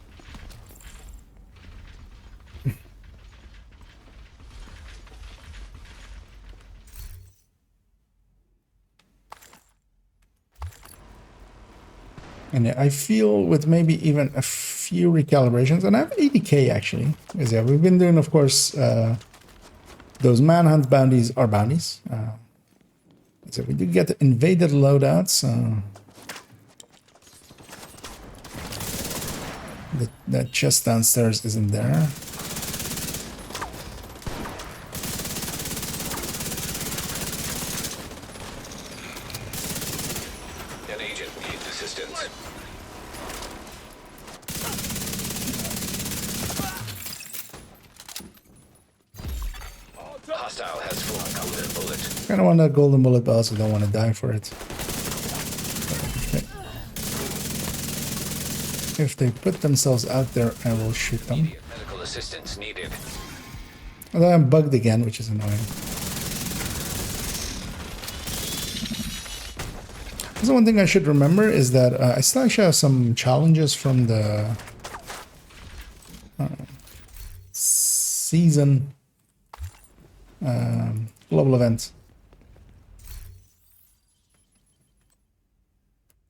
And yeah, I feel with maybe even a few recalibrations, and I have 80k actually, because yeah, we've been doing, of course, those manhunt bounties are bounties. So we do get the invaded loadouts. That chest downstairs isn't there. An agent needs assistance. Hostile has full golden bullet. I kind of want that golden bullet, but also don't want to die for it. If they put themselves out there, I will shoot them. Immediate medical assistance needed. Although I'm bugged again, which is annoying. Also, one thing I should remember is that I still actually have some challenges from the season global event.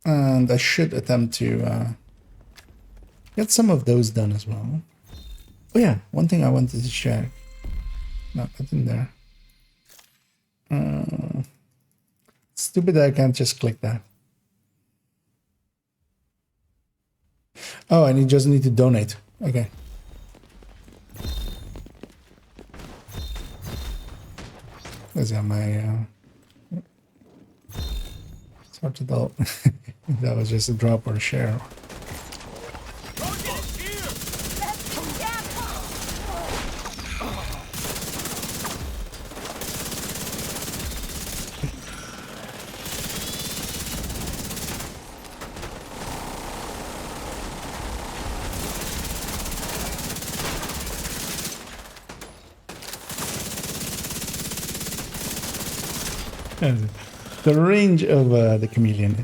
And I should attempt to get some of those done as well. Oh yeah, one thing I wanted to check. No, nothing there. Stupid that I can't just click that. Oh, and you just need to donate. Okay. Is that my... It's hard to tell if that was just a drop or a share. The range of the chameleon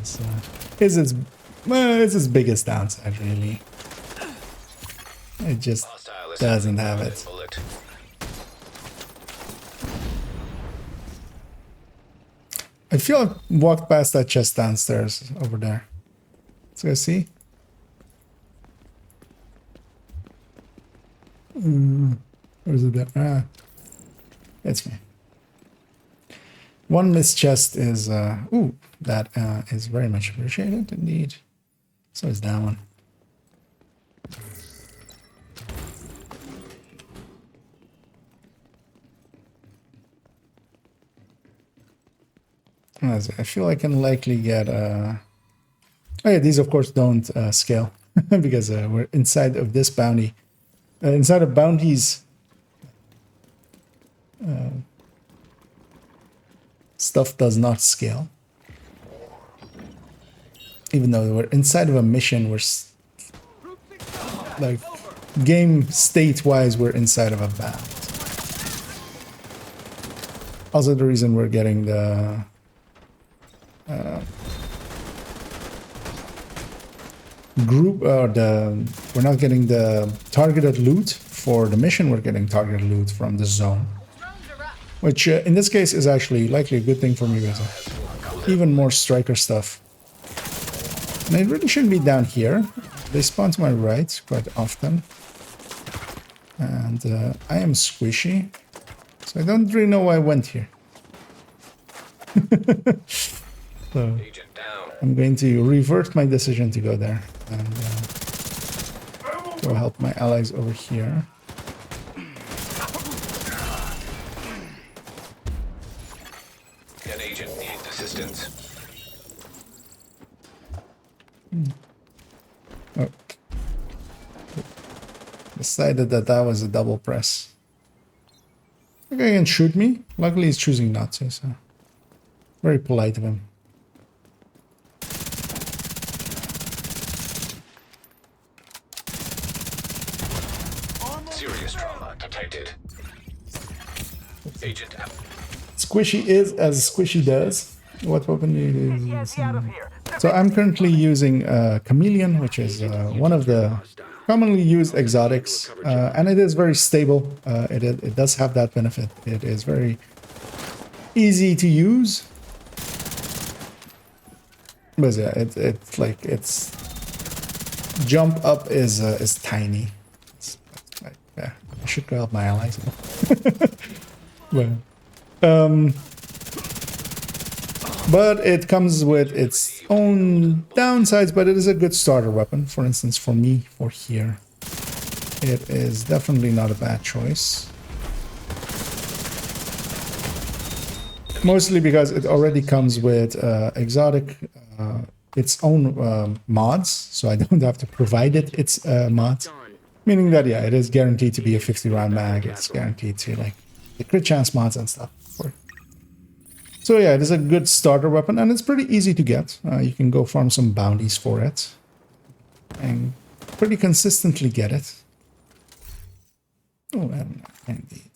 is its biggest downside, really. It just doesn't have it. I feel I've walked past that chest downstairs over there. Let's go see. Or is it there? Ah, it's me. One missed chest is, ooh, that is very much appreciated indeed. So is that one. I feel I can likely get, oh yeah, these of course don't scale because we're inside of this bounty. Inside of bounties, stuff does not scale. Even though we're inside of a mission, we're like game state-wise, we're inside of a bound. Also, the reason we're getting the group or we're not getting the targeted loot for the mission. We're getting targeted loot from the zone, which in this case is actually likely a good thing for me because even more striker stuff. And it really shouldn't be down here. They spawn to my right quite often, and I am squishy, so I don't really know why I went here. So I'm going to revert my decision to go there and go help my allies over here. An agent needs assistance. Oh. Decided that that was a double press. Okay, he can shoot me. Luckily he's choosing not to, so very polite of him. Serious trauma detected. Agent out. Squishy is as squishy does. What weapon do you use? So I'm currently using Chameleon, which is one of the commonly used exotics, and it is very stable. It does have that benefit. It is very easy to use. But yeah, it's like its jump up is tiny. It's like, yeah, I should go help my allies. But it comes with its own downsides, but it is a good starter weapon. For instance, for me, for here, it is definitely not a bad choice. Mostly because it already comes with exotic, its own mods, so I don't have to provide it its mods. Meaning that, yeah, it is guaranteed to be a 50-round mag. It's guaranteed to, like, the crit chance mods and stuff. So yeah, it is a good starter weapon, and it's pretty easy to get. You can go farm some bounties for it, and pretty consistently get it. Oh, indeed.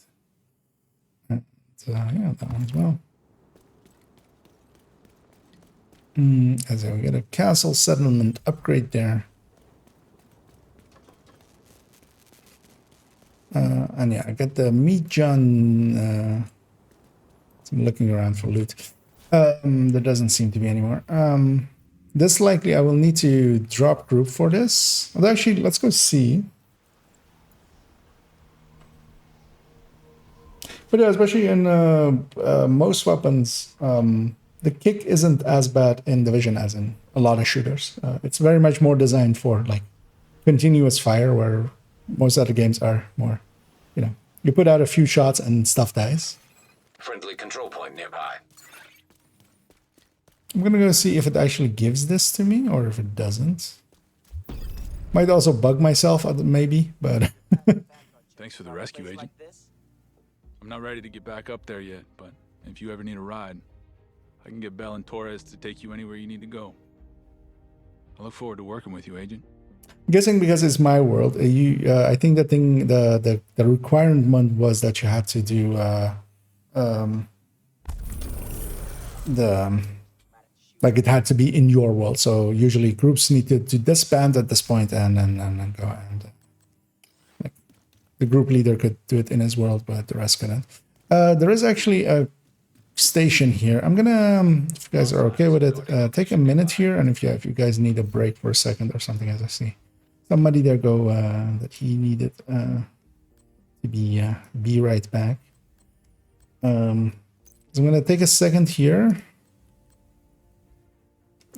And yeah, that one as well. As we get a castle settlement upgrade there. And yeah, I got the meat John. I'm looking around for loot. There doesn't seem to be anymore. This likely I will need to drop group for this. Although actually, let's go see. But yeah, especially in most weapons, the kick isn't as bad in Division as in a lot of shooters. It's very much more designed for like continuous fire, where most other games are more, you know, you put out a few shots and stuff dies. Friendly control point nearby. I'm gonna go see if it actually gives this to me or if it doesn't. Might also bug myself, maybe, but... Thanks for the rescue, Agent. I'm not ready to get back up there yet, but if you ever need a ride, I can get Bell and Torres to take you anywhere you need to go. I look forward to working with you, Agent. Guessing because it's my world, I think the requirement was that you had to do like it had to be in your world. So usually groups need to disband at this point and go and like the group leader could do it in his world, but the rest couldn't. There is actually a station here. I'm gonna, if you guys are okay with it, take a minute here, and if you guys need a break for a second or something, as I see somebody there go that he needed to be right back. So I'm gonna take a second here.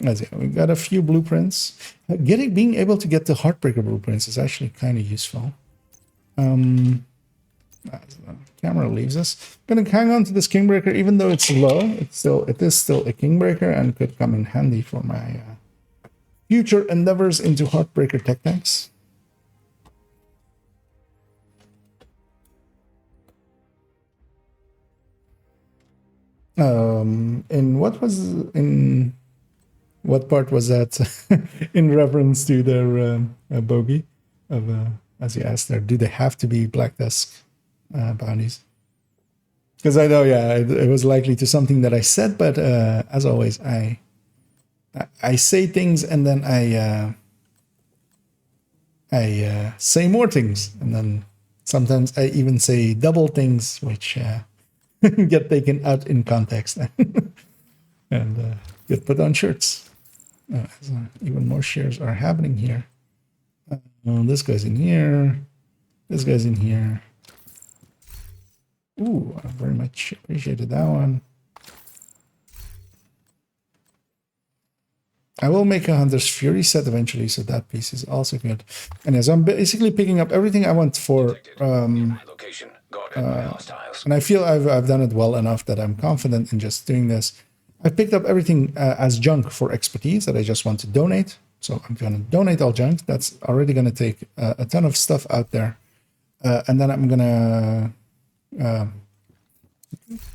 We got a few blueprints. Being able to get the Heartbreaker blueprints is actually kind of useful. As the camera leaves us, I'm gonna hang on to this Kingbreaker, even though it's low. It is still a Kingbreaker and could come in handy for my future endeavors into Heartbreaker tech tanks. In what part was that in reference to their bogey? of as you asked there, do they have to be Black Tusk bounties? Because I know, yeah, it was likely to something that I said, but as always, I say things and then I say more things, and then sometimes I even say double things, which get taken out in context and get put on shirts. Even more shares are happening here. This guy's in here. This guy's in here. Ooh, I very much appreciated that one. I will make a Hunter's Fury set eventually, so that piece is also good. And as I'm basically picking up everything I want for, Location. and I feel I've done it well enough that I'm confident in just doing this. I picked up everything as junk for expertise that I just want to donate. So I'm going to donate all junk. That's already going to take a ton of stuff out there. And then I'm going to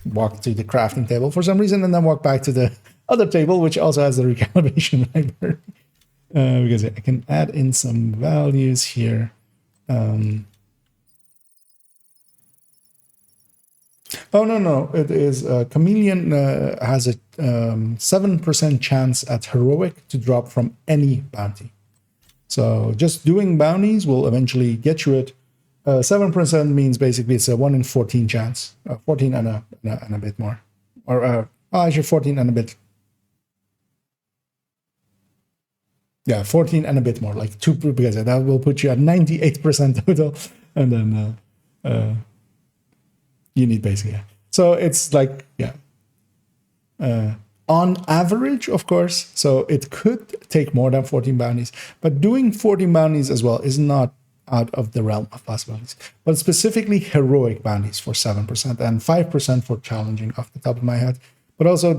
walk to the crafting table for some reason, and then walk back to the other table, which also has the recalibration library. Because I can add in some values here. Oh, no. It is Chameleon has a 7% chance at heroic to drop from any bounty. So just doing bounties will eventually get you it. 7% means basically it's a 1 in 14 chance. 14 and a bit more. Or actually 14 and a bit. Yeah, 14 and a bit more. Like 2, because that will put you at 98% total. And then you need basically, yeah. So it's like, yeah. On average, of course, so it could take more than 14 bounties, but doing 14 bounties as well is not out of the realm of possibilities. But specifically heroic bounties for 7% and 5% for challenging off the top of my head. But also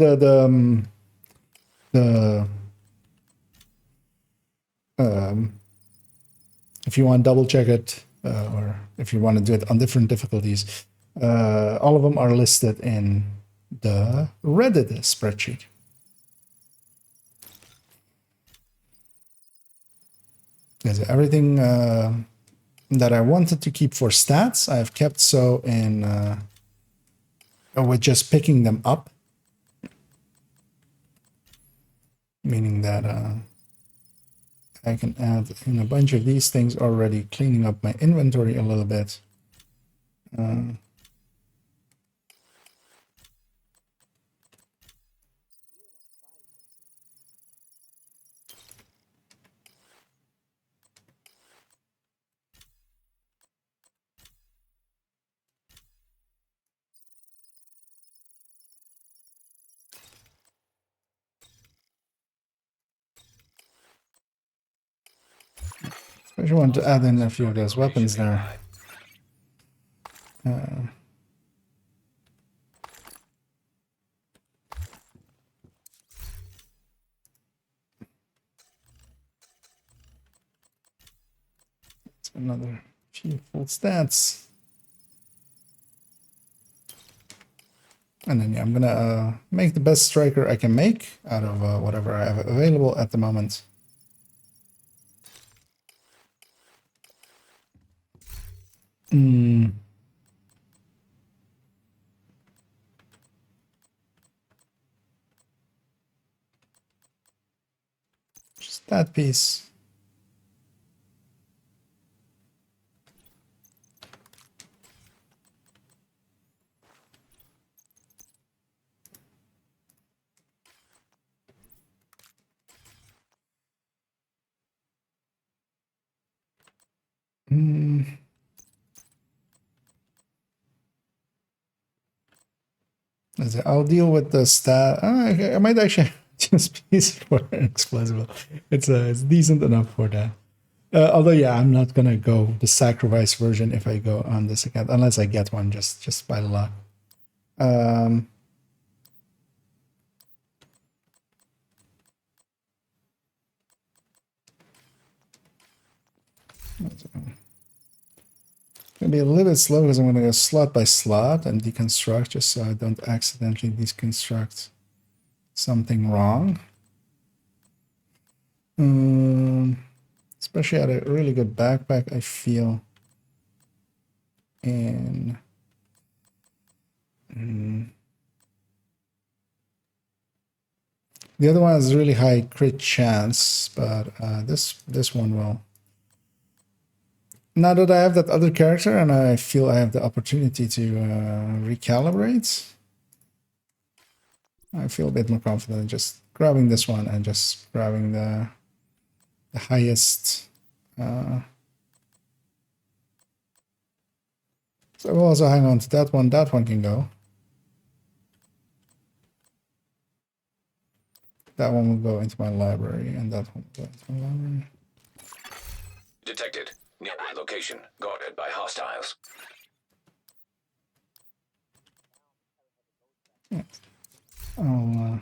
if you want to double check it, or if you want to do it on different difficulties, all of them are listed in the Reddit spreadsheet. Because everything that I wanted to keep for stats, I've kept so in with just picking them up. Meaning that I can add in a bunch of these things already, cleaning up my inventory a little bit. I just want to add in a few of those weapons there. Another few full stats. And then yeah, I'm gonna make the best striker I can make out of whatever I have available at the moment. Just that piece. I'll deal with the stat. I might actually just piece for explosive. It's decent enough for that. Although yeah, I'm not gonna go the sacrifice version if I go on this account unless I get one just by luck. Gonna be a little bit slow because I'm gonna go slot by slot and deconstruct just so I don't accidentally deconstruct something wrong. Let's Especially had a really good backpack, I feel. And the other one has really high crit chance, but this one will. Now that I have that other character and I feel I have the opportunity to recalibrate, I feel a bit more confident in just grabbing this one and just grabbing the highest. So we'll also hang on to that one. That one can go. That one will go into my library, and that one will go into my library. Detected. Nearby location. Guarded by hostiles. Yeah. I'll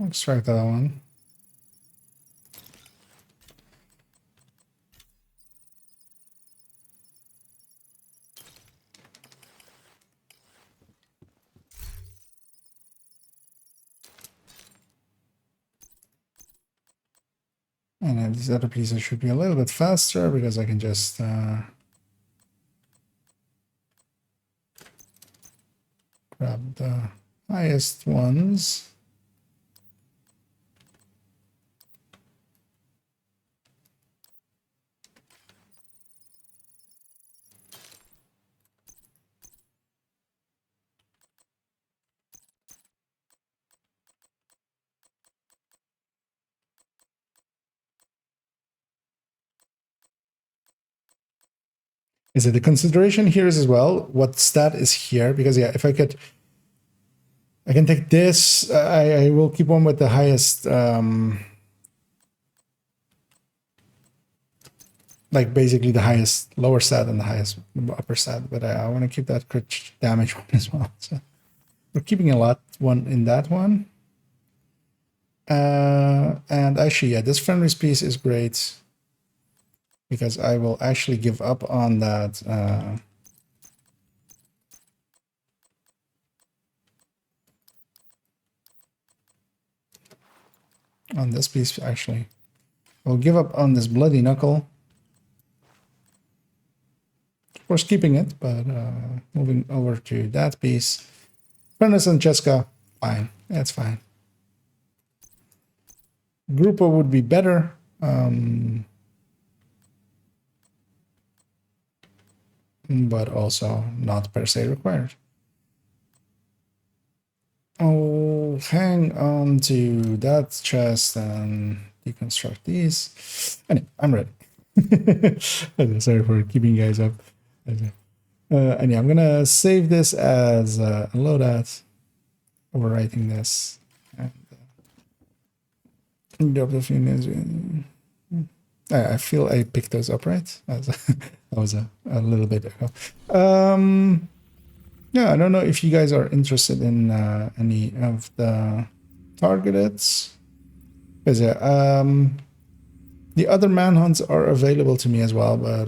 extract that one. And then these other pieces should be a little bit faster because I can just grab the highest ones. Is it the consideration here is as well what stat is here? Because yeah, if I could, I can take this. I will keep on with the highest, like basically the highest lower stat and the highest upper stat. But I want to keep that crit damage one as well. So we're keeping a lot one in that one. And actually, yeah, this friendly piece is great. Because I will actually give up on that on this piece, actually. I'll give up on this bloody knuckle. Of course, keeping it, but moving over to that piece. Furnace and Cheska, fine. That's fine. Grouper would be better. But also not per se required. I'll hang on to that chest and deconstruct these. Anyway, I'm ready. Sorry for keeping you guys up. And yeah, I'm gonna save this as a loadout, overwriting this, and drop the few names. I feel I picked those up right. That was a little bit ago. Yeah, I don't know if you guys are interested in any of the targeted. Because yeah, the other manhunts are available to me as well, but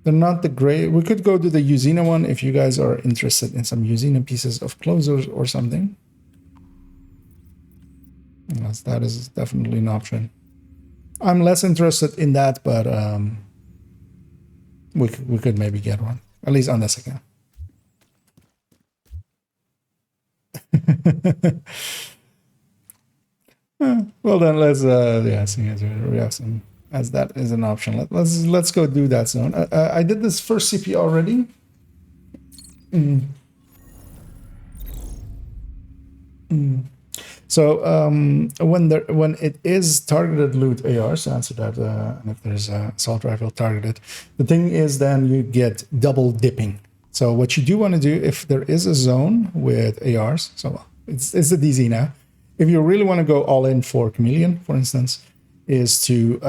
they're not the great. We could go to the Usina one if you guys are interested in some Usina pieces of closers or something. Yes, that is definitely an option. I'm less interested in that, but we could maybe get one, at least on this account. Well then, let's yeah, seeing as we have some, as that is an option. Let's go do that zone. I did this first CP already. So when it is targeted loot AR, so answer that, and if there's a assault rifle targeted, the thing is then you get double dipping. So what you do want to do if there is a zone with ARs, so it's the DZ now. If you really want to go all in for Chameleon, for instance, is to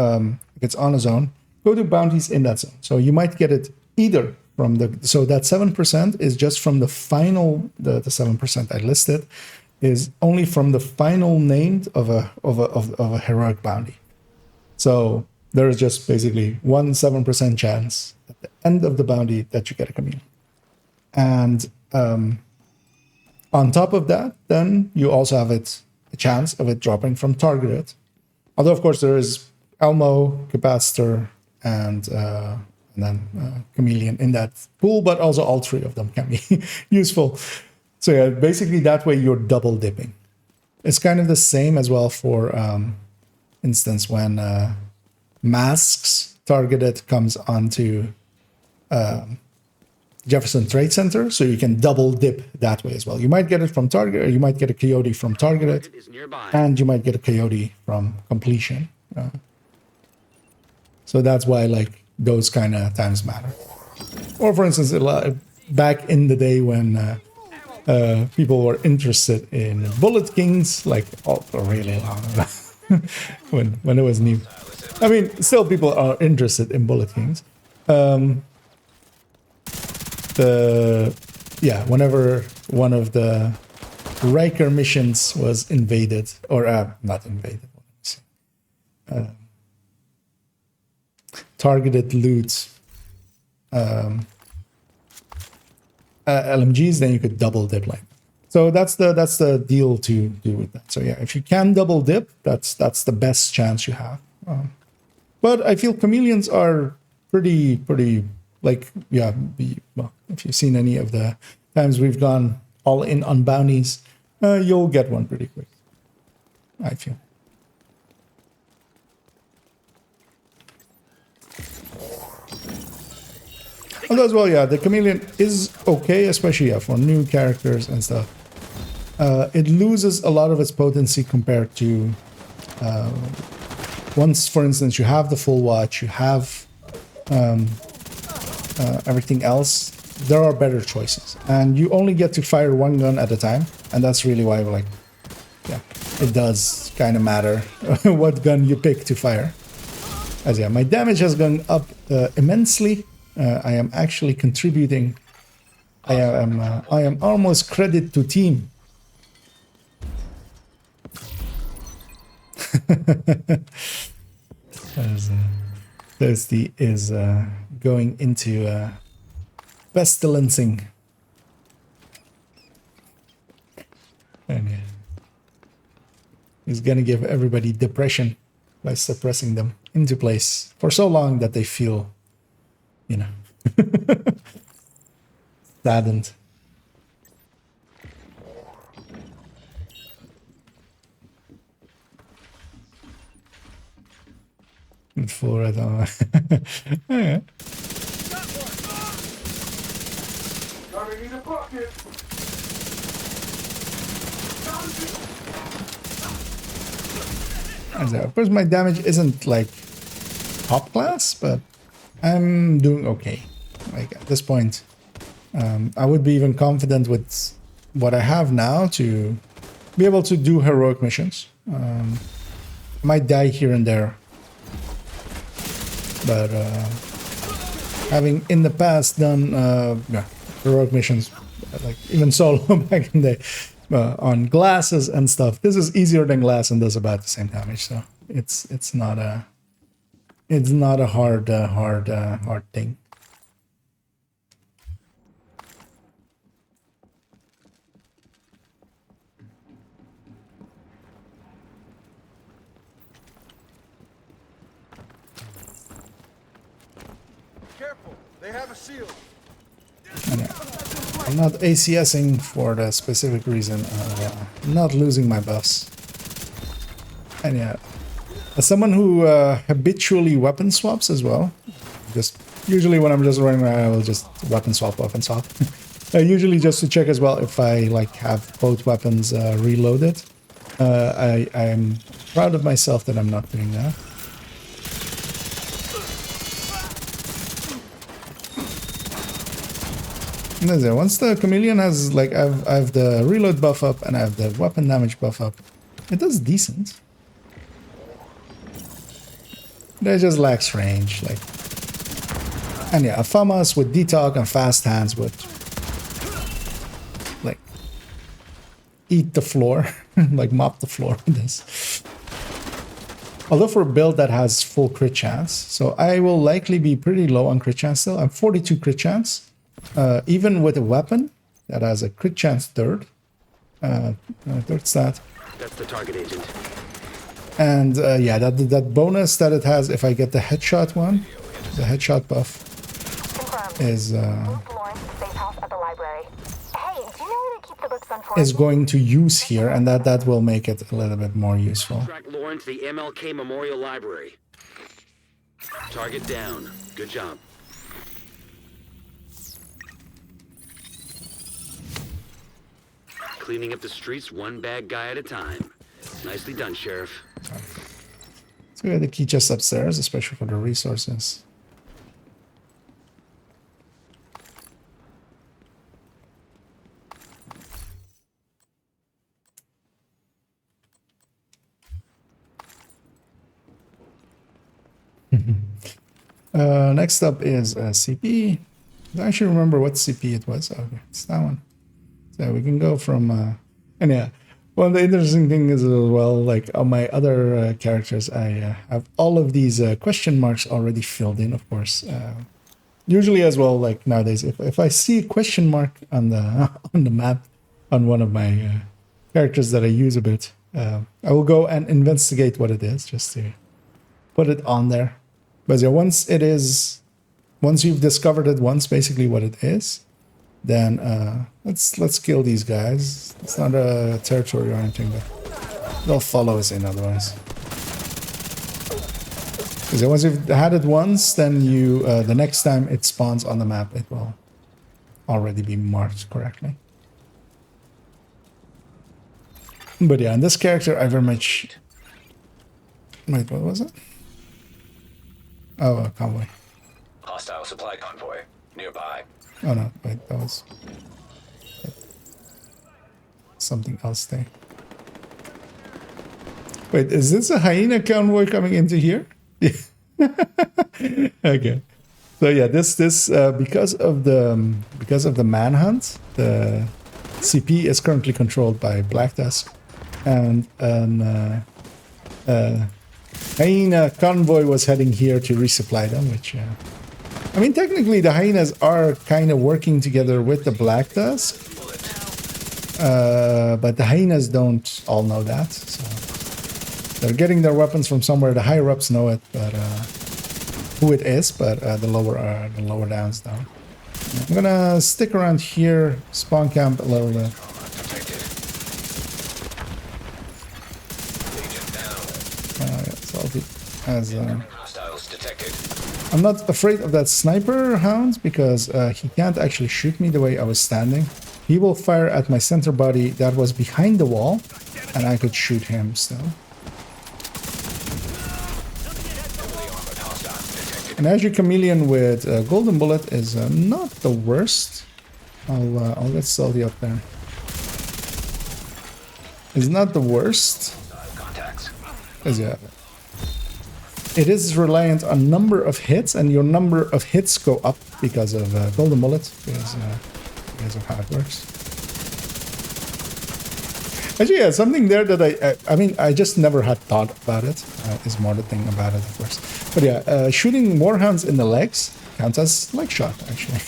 if it's on a zone, go to bounties in that zone. So you might get it either from the, so that 7% is just from the final, the 7% I listed is only from the final named of a heroic bounty. So there is just basically 7% chance at the end of the bounty that you get a chameleon. And on top of that, then you also have a chance of it dropping from targeted. Although, of course, there is Elmo, Capacitor, and then Chameleon in that pool, but also all three of them can be useful. So yeah, basically that way you're double dipping. It's kind of the same as well for instance when Masks targeted comes onto Jefferson Trade Center, so you can double dip that way as well. You might get it from target, or you might get a coyote from targeted, and you might get a coyote from completion. So that's why like those kind of times matter. Or for instance, back in the day when people were interested in Bullet Kings, like really long ago, when it was new. I mean, still people are interested in Bullet Kings. Whenever one of the Riker missions was invaded, or not invaded, targeted loot LMGs, then you could double dip like. So that's the deal to do with that. So yeah, if you can double dip, that's the best chance you have. But I feel chameleons are pretty like, yeah, well, if you've seen any of the times we've gone all in on bounties, you'll get one pretty quick, I feel. Although as well, yeah, the chameleon is okay, especially for new characters and stuff. It loses a lot of its potency compared to once, for instance, you have the full watch, you have everything else, there are better choices. And you only get to fire one gun at a time. And that's really why, like, yeah, it does kind of matter what gun you pick to fire. As yeah, my damage has gone up immensely. I am actually contributing. I am almost credit to team. Thirsty is going into pestilencing. And yeah, he's gonna give everybody depression by suppressing them into place for so long that they feel, you know, saddened. Full red on. Yeah. Of course, my damage isn't like top class, but I'm doing okay. Like at this point, I would be even confident with what I have now to be able to do heroic missions. I might die here and there, but having in the past done heroic missions, like even solo back in the day, on glasses and stuff, this is easier than glass and does about the same damage. So it's not a hard thing. Careful, they have a shield. I'm not ACSing for the specific reason of not losing my buffs. And yeah, as someone who habitually weapon swaps as well, just usually when I'm just running around, I will just weapon swap. Usually just to check as well if I like have both weapons reloaded. I'm proud of myself that I'm not doing that. And that's it. Once the chameleon has like I've the reload buff up and I have the weapon damage buff up, it does decent. It just lacks range, like, and yeah, a FAMAS with detox and fast hands would like eat the floor, like mop the floor with this. Although for a build that has full crit chance, so I will likely be pretty low on crit chance still. I'm 42 crit chance, even with a weapon that has a crit chance third stat. That's the target agent. And yeah, that bonus that it has if I get the headshot one, the headshot buff, is going to use here, and that will make it a little bit more useful. Track Lauren to the MLK Memorial Library. Target down. Good job. Cleaning up the streets one bad guy at a time. Nicely done, Sheriff. So we have the key chest upstairs, especially for the resources. Next up is CP. I actually remember what CP it was. Okay, it's that one. So we can go from... and yeah, one of the interesting things as well, like on my other characters, I have all of these question marks already filled in, of course. Usually as well, like nowadays, if I see a question mark on the on the map on one of my characters that I use a bit, I will go and investigate what it is, just to put it on there. But yeah, once you've discovered it once, basically what it is, then let's kill these guys. It's not a territory or anything, but they'll follow us in otherwise. Because once you've had it once, then you the next time it spawns on the map, it will already be marked correctly. But yeah, in this character, I very much... Wait, what was it? Oh, a convoy. Hostile supply convoy nearby. Oh no, wait, that was something else there. Wait, is this a hyena convoy coming into here? Okay. So yeah, this because of the manhunt, the CP is currently controlled by Black Tusk, and an hyena convoy was heading here to resupply them, which I mean, technically the hyenas are kind of working together with the Black Tusk, but the hyenas don't all know that, so they're getting their weapons from somewhere. The higher ups know it, but who it is, but the lower downs don't. I'm gonna stick around here, spawn camp a little bit. As I'm not afraid of that sniper hound because he can't actually shoot me the way I was standing. He will fire at my center body that was behind the wall, and I could shoot him still. And as your chameleon with golden bullet is not the worst. I'll get Salty up there. It's not the worst. As yeah. It is reliant on number of hits, and your number of hits go up because of golden bullet, because of how it works. Actually, yeah, something there that I mean, I just never had thought about it. Is more the thing about it, of course. But yeah, shooting warhounds in the legs counts as leg shot, actually.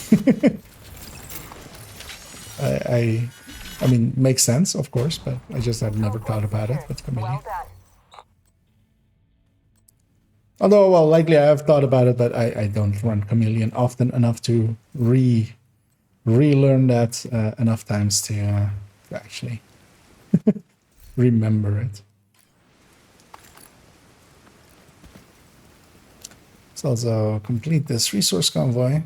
I mean, makes sense, of course, but I just have never thought about it with Chameleon. Although, well, likely I have thought about it, but I don't run Chameleon often enough to relearn that enough times to actually remember it. Let's also complete this resource convoy.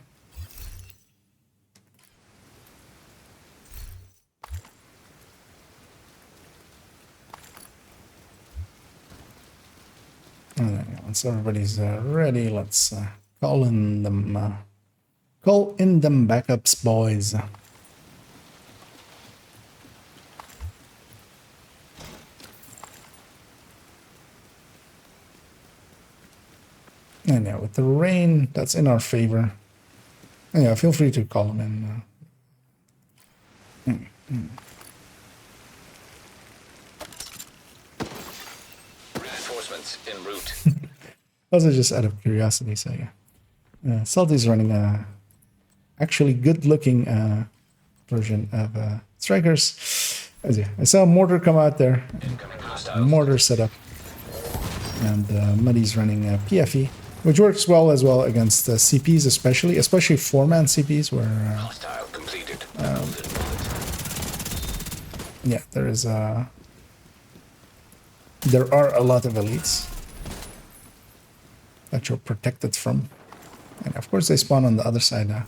Once everybody's ready, let's call in them backups, boys. And yeah, with the rain, that's in our favor. And yeah, feel free to call them in. Reinforcements en route. Also, just out of curiosity, so yeah. Salty's running a actually good-looking version of Strikers. As yeah, I saw a mortar come out there, a mortar setup, and Muddy's running PFE, which works well as well against CPs, especially 4-man CPs, where Hostile completed. yeah, there are a lot of elites that you're protected from, and of course they spawn on the other side now.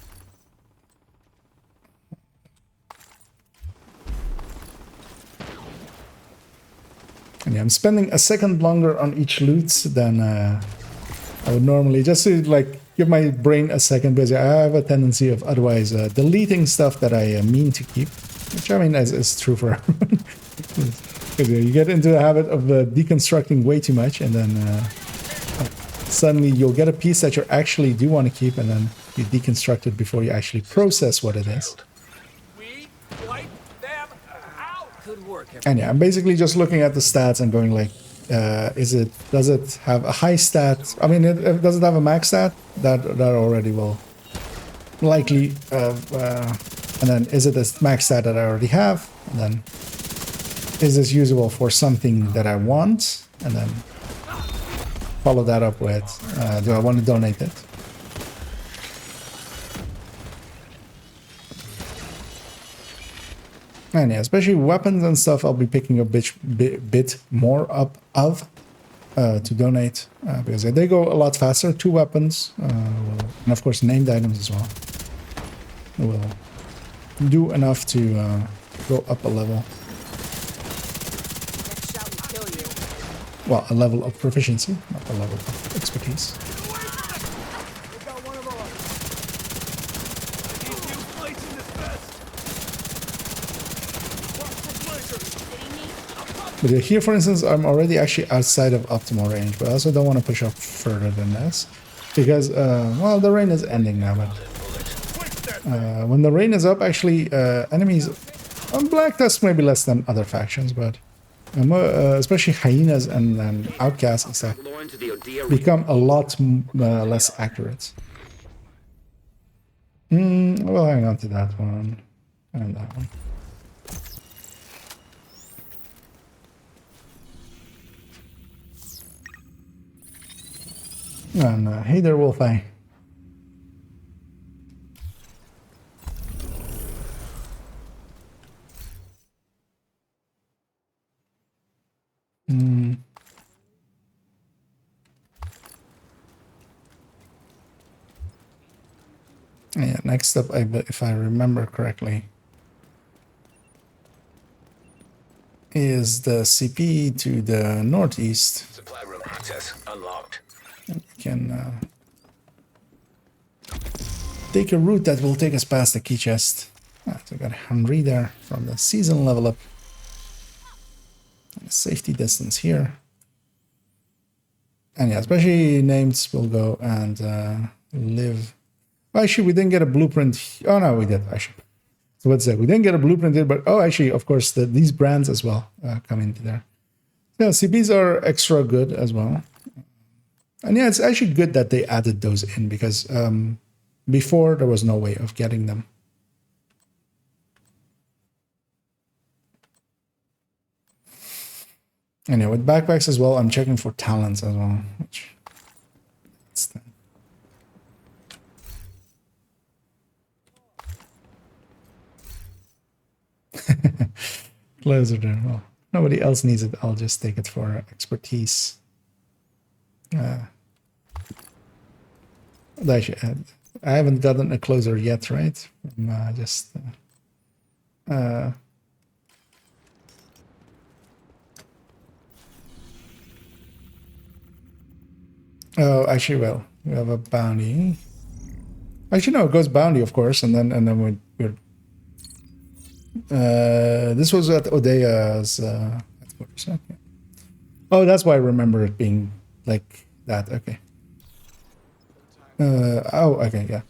And yeah, I'm spending a second longer on each loot than I would normally, just to like give my brain a second, because I have a tendency of otherwise deleting stuff that I mean to keep, which I mean is true for everyone. Because you get into the habit of deconstructing way too much, and then suddenly you'll get a piece that you actually do want to keep, and then you deconstruct it before you actually process what it is. Good work. And yeah, I'm basically just looking at the stats and going like, does it have a high stat? I mean, does it have a max stat? That already will likely, and then is it a max stat that I already have? And then is this usable for something that I want? And then follow that up with, do I want to donate it? And yeah, especially weapons and stuff, I'll be picking a bit more up of to donate, because they go a lot faster. 2 weapons, and of course named items as well, will do enough to go up a level. Well, a level of proficiency, not a level of expertise. But here, for instance, I'm already actually outside of optimal range, but I also don't want to push up further than this, because, well, the rain is ending now, but when the rain is up, actually, enemies on Black Tusk maybe less than other factions, but especially hyenas and outcasts and stuff become a lot less accurate. We'll hang on to that one and that one. And hey there, Wolfeye. Yeah, next up, if I remember correctly, is the CP to the northeast. Supply room access unlocked. We can take a route that will take us past the key chest. So I got Henry there from the season level up. And a safety distance here. And yeah, especially names will go and live. Well, actually, we didn't get a blueprint. Oh no, we did actually. So what's that? We didn't get a blueprint here, but oh, actually, of course, these brands as well come into there. Yeah, CPs are extra good as well. And yeah, it's actually good that they added those in, because before there was no way of getting them. And yeah, with backpacks as well, I'm checking for talents as well. Which, that's the, closer there. Well, nobody else needs it. I'll just take it for expertise. I haven't gotten a closer yet, right? Oh, actually, well, we have a bounty. Actually, no, it goes bounty, of course, and then we're. This was at Odea's headquarters. Okay. Oh, that's why I remember it being like that. Okay. Oh, okay, yeah.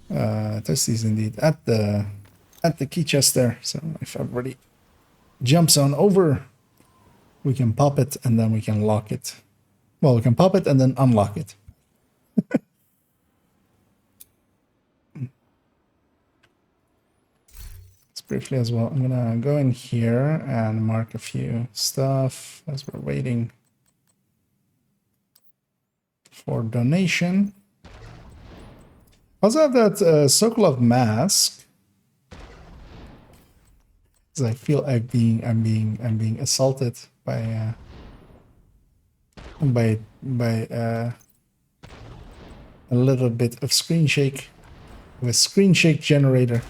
Toasties indeed at the key chest there. So if everybody jumps on over, we can pop it and then we can lock it. Well, we can pop it and then unlock it. Let's briefly as well. I'm gonna go in here and mark a few stuff as we're waiting for donation. Also have that Sokolov mask. Because I feel I'm being assaulted by a little bit of screen shake with screen shake generator.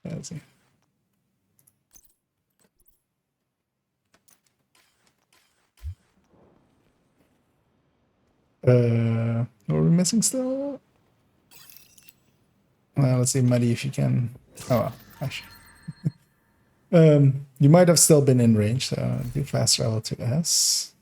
Let's see. What are we missing still? Well, let's see, Muddy, if you can. Oh, well, actually. You might have still been in range, so do fast travel to S.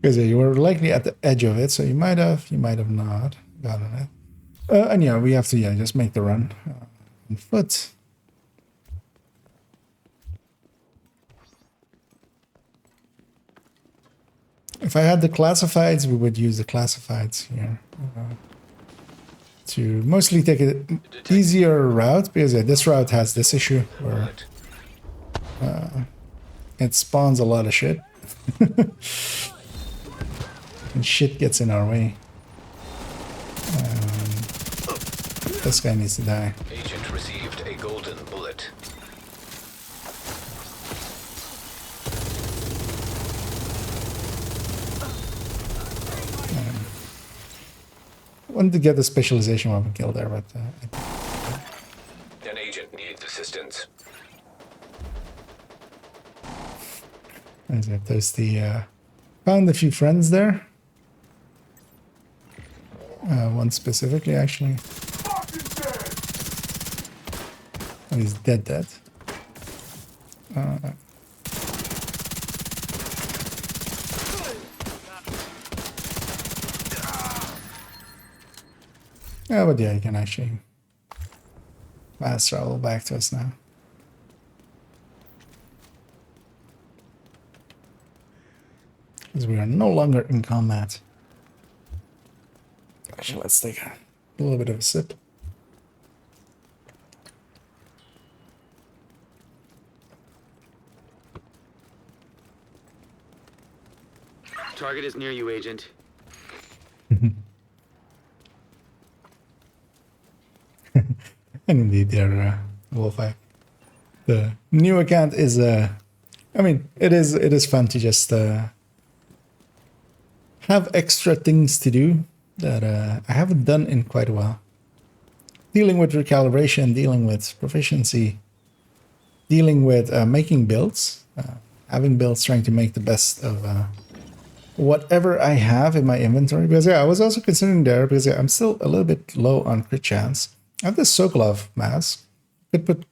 Because you were likely at the edge of it, so you might have not gotten it. And yeah, we have to just make the run on foot. If I had the classifieds, we would use the classifieds here to mostly take an easier route, because this route has this issue where it spawns a lot of shit. And shit gets in our way. This guy needs to die. Agent received a golden bullet. Wanted to get the specialization weapon kill there, but An agent needs assistance. there's the found a few friends there. One specifically, actually. Oh, he's dead. Yeah, but yeah, you can actually fast travel back to us now. Because we are no longer in combat. Actually, let's take a little bit of a sip. Target is near you, Agent. And indeed, they're Wolfeye. The new account is I mean, it is fun to just have extra things to do that I haven't done in quite a while. Dealing with recalibration, dealing with proficiency, dealing with making builds, having builds, trying to make the best of whatever I have in my inventory. Because yeah, I was also considering there, because yeah, I'm still a little bit low on crit chance. I have this Sokolov mask. I put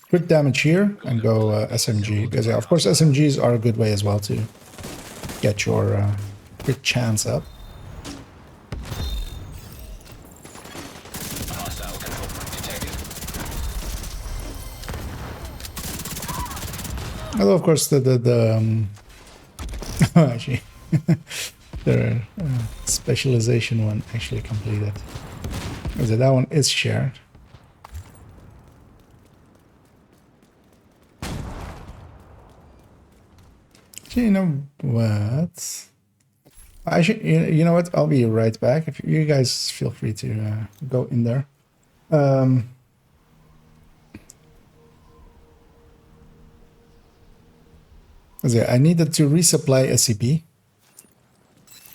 crit damage here and go SMG. Because yeah, of course SMGs are a good way as well to get your crit chance up. Hostile control point detected. Although of course the actually the specialization one actually completed. So that one is shared. Actually, you know what? You know what? I'll be right back. If you guys feel free to go in there. So I needed to resupply SCP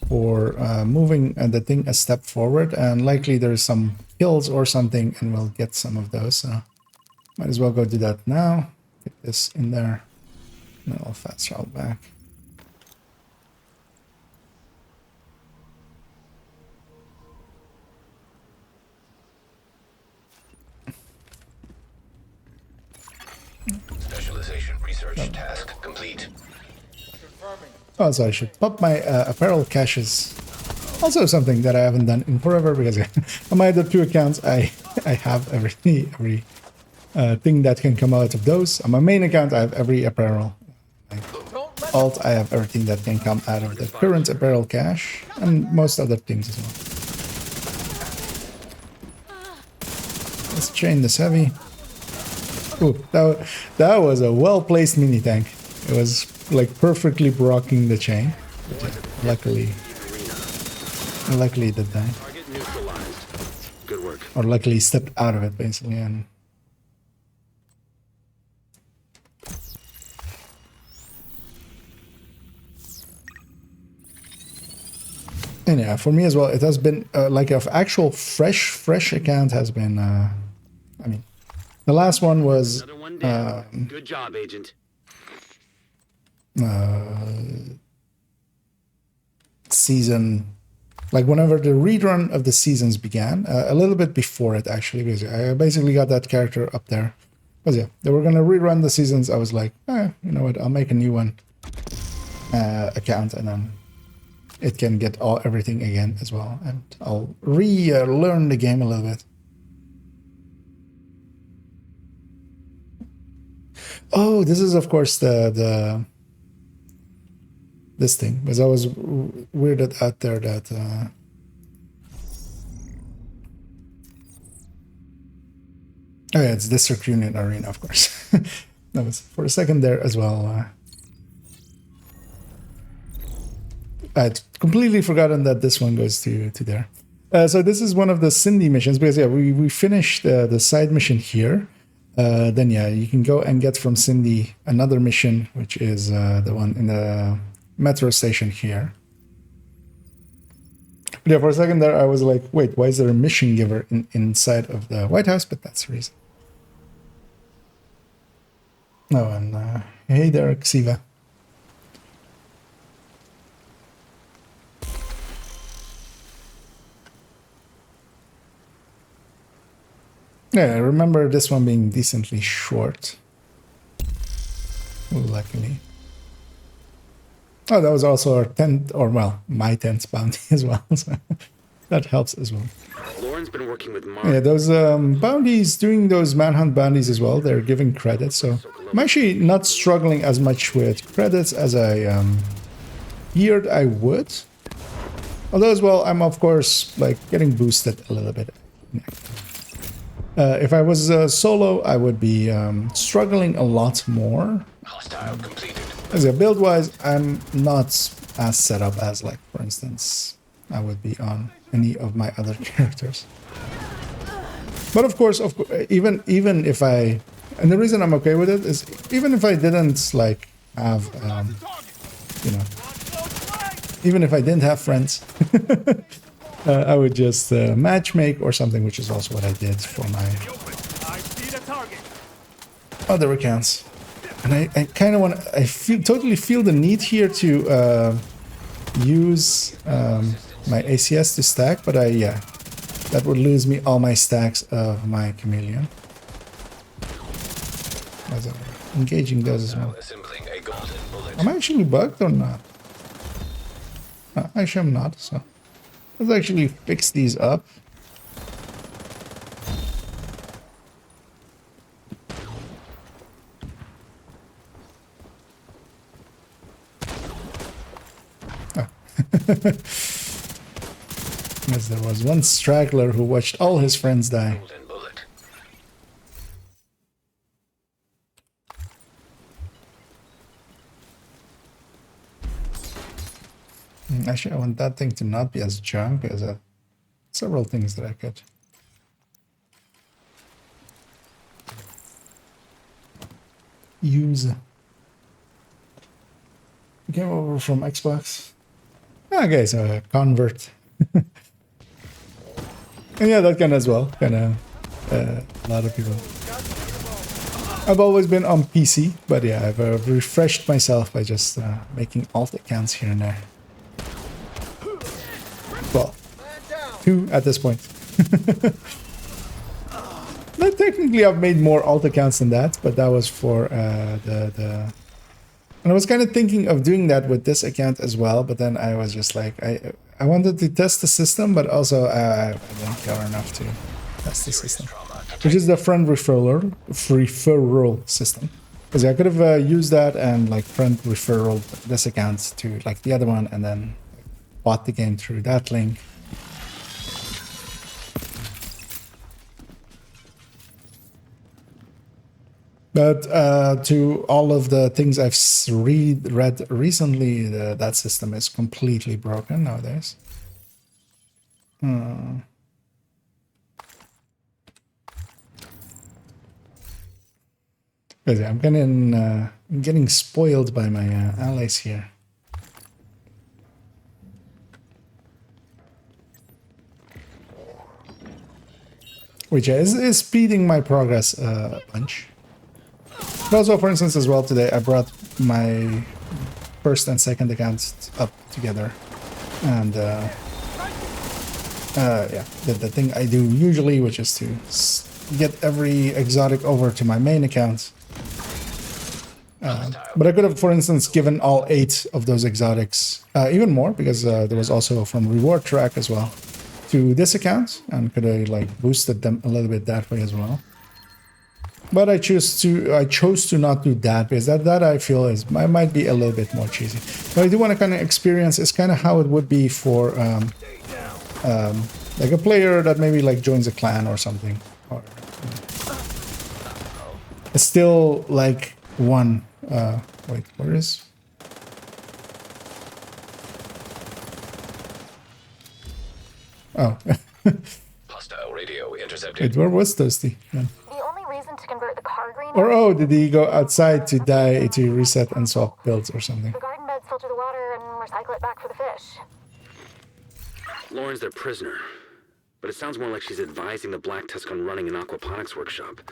for moving the thing a step forward, and likely there's some kills or something, and we'll get some of those. So might as well go do that now. Get this in there, and then I'll fast travel back. Specialization research task complete. complete. Also, I should pop my apparel caches. Also something that I haven't done in forever because on my other two accounts I have every thing that can come out of those. On my main account I have every apparel. Alt I have everything that can come out of the current apparel cache and most other things as well. Let's chain this heavy. Ooh, that was a well-placed mini tank. It was like perfectly blocking the chain. Luckily it did that. Target neutralized. Good work. Or luckily stepped out of it basically and yeah, for me as well, it has been like an actual fresh account has been. I mean, the last one was. Another one down. Good job, Agent. Season, like whenever the rerun of the seasons began, a little bit before it actually, because I basically got that character up there. But yeah, they were gonna rerun the seasons. I was like, you know what? I'll make a new one account and then. It can get everything again as well, and I'll relearn the game a little bit. Oh, this is of course this thing, because I was weirded out there that oh yeah, it's District Union Arena, of course. That was for a second there as well. I'd completely forgotten that this one goes to there. So this is one of the Cindy missions, because yeah, we finished the side mission here. Then yeah, you can go and get from Cindy another mission, which is the one in the metro station here. But yeah, for a second there, I was like, wait, why is there a mission giver inside of the White House? But that's the reason. Oh, and hey there, Xiva. Yeah, I remember this one being decently short. Luckily. Oh, that was also our 10th, or well, my 10th bounty as well. So that helps as well. Lauren's been working with Mark. Yeah, those bounties, doing those manhunt bounties as well, they're giving credits. So I'm actually not struggling as much with credits as I feared I would. Although as well, I'm of course like getting boosted a little bit. If I was solo, I would be struggling a lot more. Hostile completed. As a build-wise, I'm not as set up as, like, for instance, I would be on any of my other characters. But of course, even if I, and the reason I'm okay with it is even if I didn't like have, you know, even if I didn't have friends. I would just matchmake or something, which is also what I did for my other accounts. And I kind of want to, totally feel the need here to use my ACS to stack, but yeah, that would lose me all my stacks of my chameleon. As I'm engaging those as well. Am I actually bugged or not? No, actually I'm not, so. Let's actually fix these up. Oh. Yes, there was one straggler who watched all his friends die. Actually, I want that thing to not be as junk as several things that I could use. Came over from Xbox. Okay, so convert. And yeah, that can as well. Kind of a lot of people. I've always been on PC, but yeah, I've refreshed myself by just making alt accounts here and there. Well, 2 at this point. But technically, I've made more alt accounts than that, but that was for And I was kind of thinking of doing that with this account as well, but then I was just like, I wanted to test the system, but also I didn't care enough to test the system, which is the friend referral system. Because I could have used that and like friend referral this account to like the other one, and then bought the game through that link. But to all of the things I've read recently, that system is completely broken nowadays. I'm getting spoiled by my allies here. Which is speeding my progress a bunch. But also, for instance, as well today, I brought my first and second accounts up together. And yeah, the thing I do usually, which is to get every exotic over to my main account. But I could have, for instance, given all 8 of those exotics, even more, because there was also from reward track as well, to this account, and could have like boosted them a little bit that way as well. But I chose to not do that, because that I feel might be a little bit more cheesy. But I do want to kind of experience is kind of how it would be for like a player that maybe like joins a clan or something, or it's still like one. Wait, where is? Oh. Hostile radio intercepted. Wait, where was Toasty? Yeah. The only reason to convert the car green... Or oh, did he go outside to die, to reset and swap builds or something? The garden beds filter the water and recycle it back for the fish. Lauren's their prisoner, but it sounds more like she's advising the Black Tusk on running an aquaponics workshop.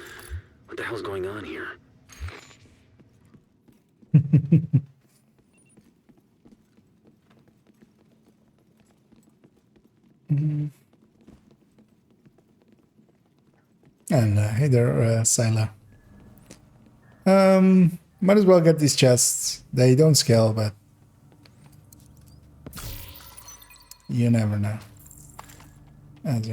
What the hell's going on here? And hey there, Sila. Might as well get these chests. They don't scale, but you never know. As,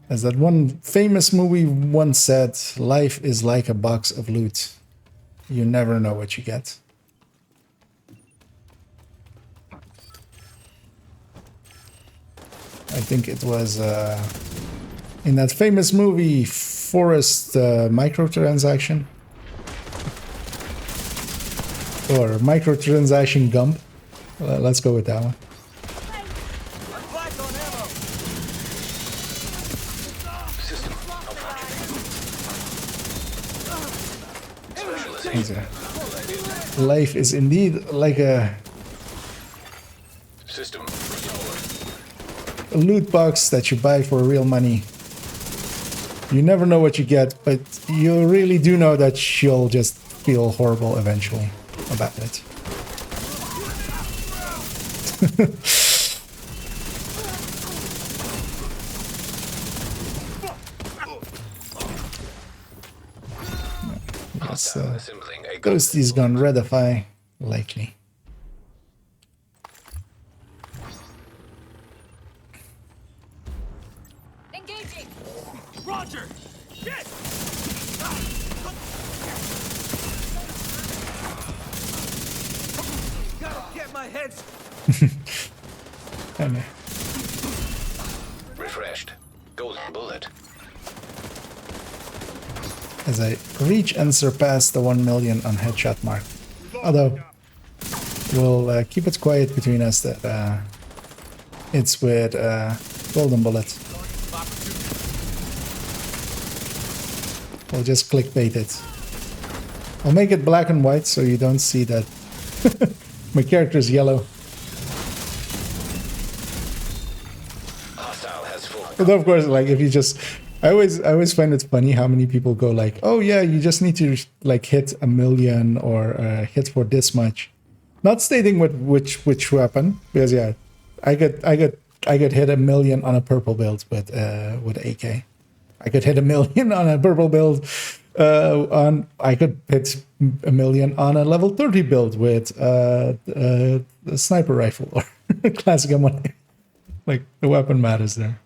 as that one famous movie once said, life is like a box of loot. You never know what you get. I think it was in that famous movie, Forest Microtransaction. Or Microtransaction Gump. Let's go with that one. Life is indeed like a loot box that you buy for real money. You never know what you get, but you really do know that you'll just feel horrible eventually about it. Yes, Ghosty's gone redify, likely. Engaging. Roger. Yes. Gotta get my head. Refreshed. Golden bullet. As I reach and surpass the 1 million on headshot mark. Although, we'll keep it quiet between us that it's with golden bullet. We'll just clickbait it. I'll make it black and white so you don't see that my character's yellow. Although of course, like if you just, I always find it funny how many people go like, oh yeah, you just need to like hit 1 million or hit for this much, not stating which weapon, because yeah, I get hit 1 million on a purple build with AK. I could hit 1 million on a purple build On I could hit a million on a level 30 build with a sniper rifle or classic M1. Like the weapon matters there.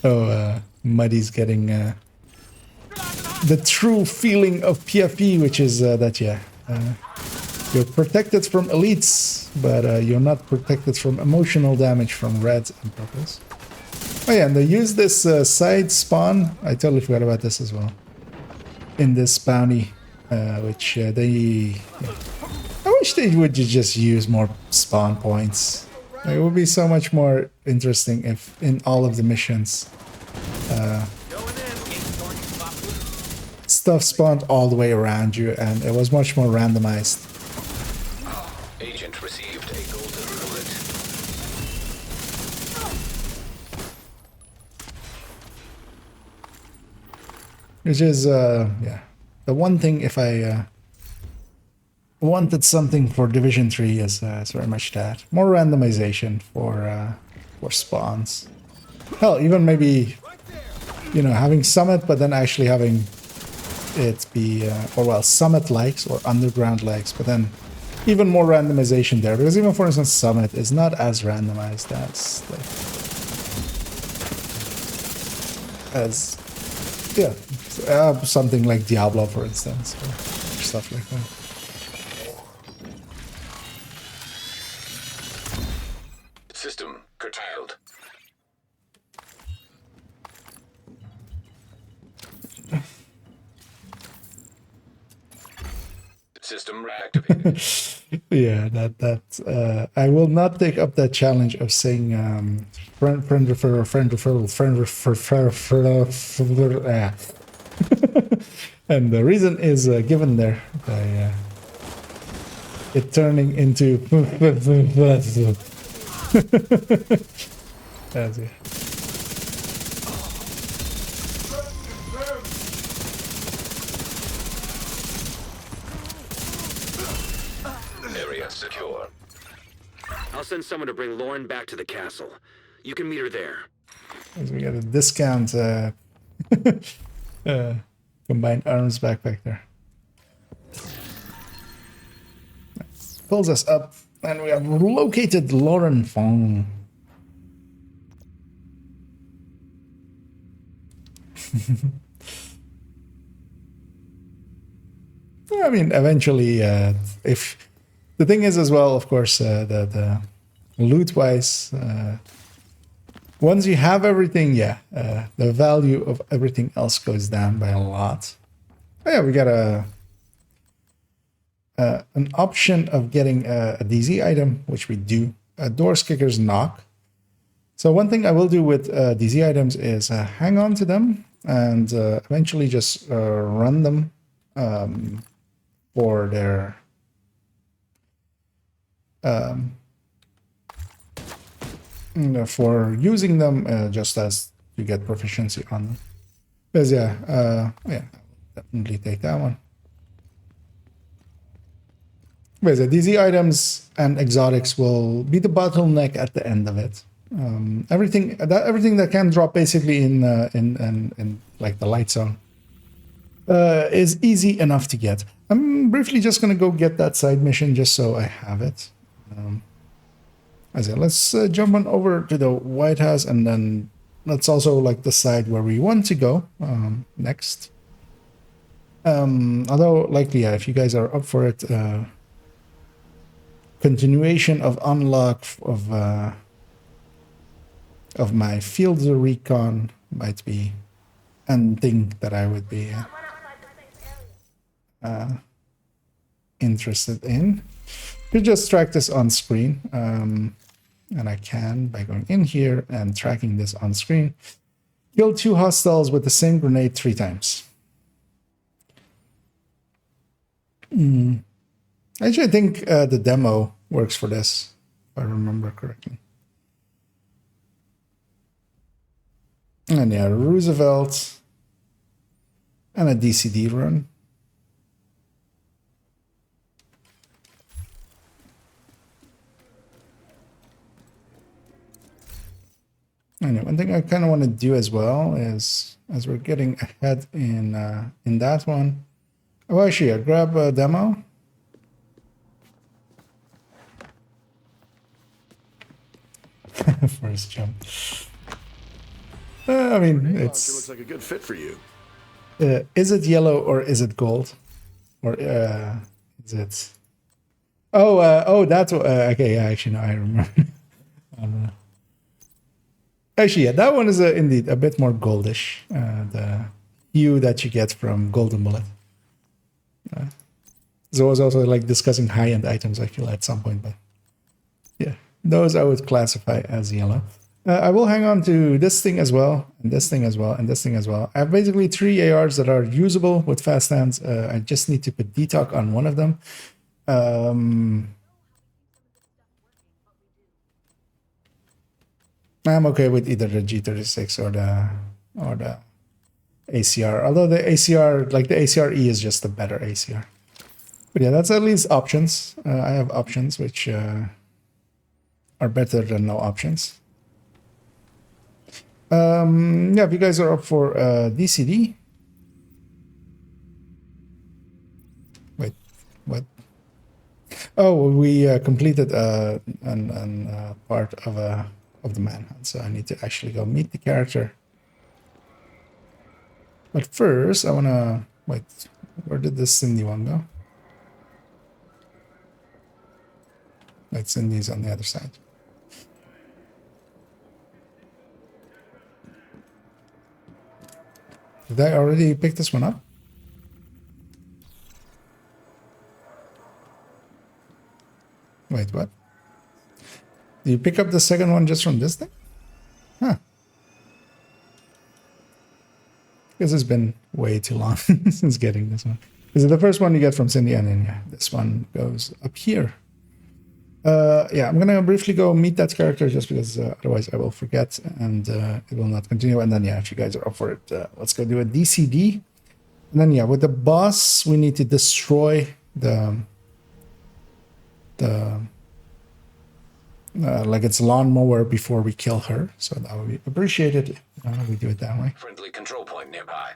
Oh, Muddy's getting the true feeling of PFP, which is that you're protected from elites, but you're not protected from emotional damage from reds and purples. Oh yeah, and they use this side spawn. I totally forgot about this as well. In this bounty, which they... I wish they would just use more spawn points. It would be so much more interesting if in all of the missions stuff spawned all the way around you and it was much more randomized. Agent received a golden bullet. Which is, yeah, the one thing if I wanted something for Division 3 is very much that. More randomization for spawns. Hell, even maybe, you know, having Summit, but then actually having it be, or well, Summit likes or Underground likes, but then even more randomization there. Because even, for instance, Summit is not as randomized as yeah, something like Diablo, for instance, or stuff like that. System curtailed. System reactivated. Yeah, I will not take up that challenge of saying friend referral, friend referral, friend referral. And the reason is given there by it turning into that's it. Area secure. I'll send someone to bring Lauren back to the castle. You can meet her there. As we got a discount combined arms backpack there. Pulls us up, and we have located Lauren Fong. I mean, eventually, if the thing is as well, of course, the loot-wise, once you have everything, yeah, the value of everything else goes down by a lot. Oh, yeah, we got an option of getting a DZ item, which we do. A Doors Kicker's Knock. So one thing I will do with DZ items is hang on to them and eventually just run them for their for using them just as you get proficiency on them. Because yeah, definitely take that one. Because the DZ items and exotics will be the bottleneck at the end of it. Everything that can drop basically in like the light zone is easy enough to get. I'm briefly just gonna go get that side mission just so I have it. As I said, let's jump on over to the White House, and then that's also like the side where we want to go next. Although, likely, yeah, if you guys are up for it, continuation of unlock of my field recon might be a thing that I would be interested in. You just track this on screen, and I can by going in here and tracking this on screen. Kill 2 hostiles with the same grenade 3 times. Actually, I think the demo works for this, if I remember correctly. And yeah, Roosevelt and a DCD run. Anyway, one thing I kind of want to do as well is, as we're getting ahead in that one. Oh, actually, grab a demo. First jump. I mean, it's looks like a good fit for you. Is it yellow or is it gold, or is it? Oh, that's okay. Yeah, actually, no, I remember. Actually, yeah, that one is indeed a bit more goldish. The hue that you get from Golden Bullet. So I was also like discussing high-end items, I feel, at some point, but yeah, those I would classify as yellow. I will hang on to this thing as well, and this thing as well, and this thing as well. I have basically 3 ARs that are usable with fast hands. I just need to put detox on one of them. I'm okay with either the G36 or the ACR. Although the ACR, like the ACR-E, is just a better ACR. But yeah, that's at least options. I have options which are better than no options. Yeah, if you guys are up for DCD. Wait, what? Oh, we completed an part of the manhunt, so I need to actually go meet the character. But first, I wanna wait. Where did this Cindy one go? Wait, Cindy's on the other side. Did I already pick this one up? Wait, what? Do you pick up the second one just from this thing? Huh. Because it's been way too long since getting this one. This is the first one you get from Cindy, and then yeah, this one goes up here. Yeah, I'm gonna briefly go meet that character just because otherwise I will forget and it will not continue. And then yeah, if you guys are up for it, let's go do a DCD. And then yeah, with the boss, we need to destroy the like its lawnmower before we kill her. So that would be appreciated if we do it that way. Friendly control point nearby.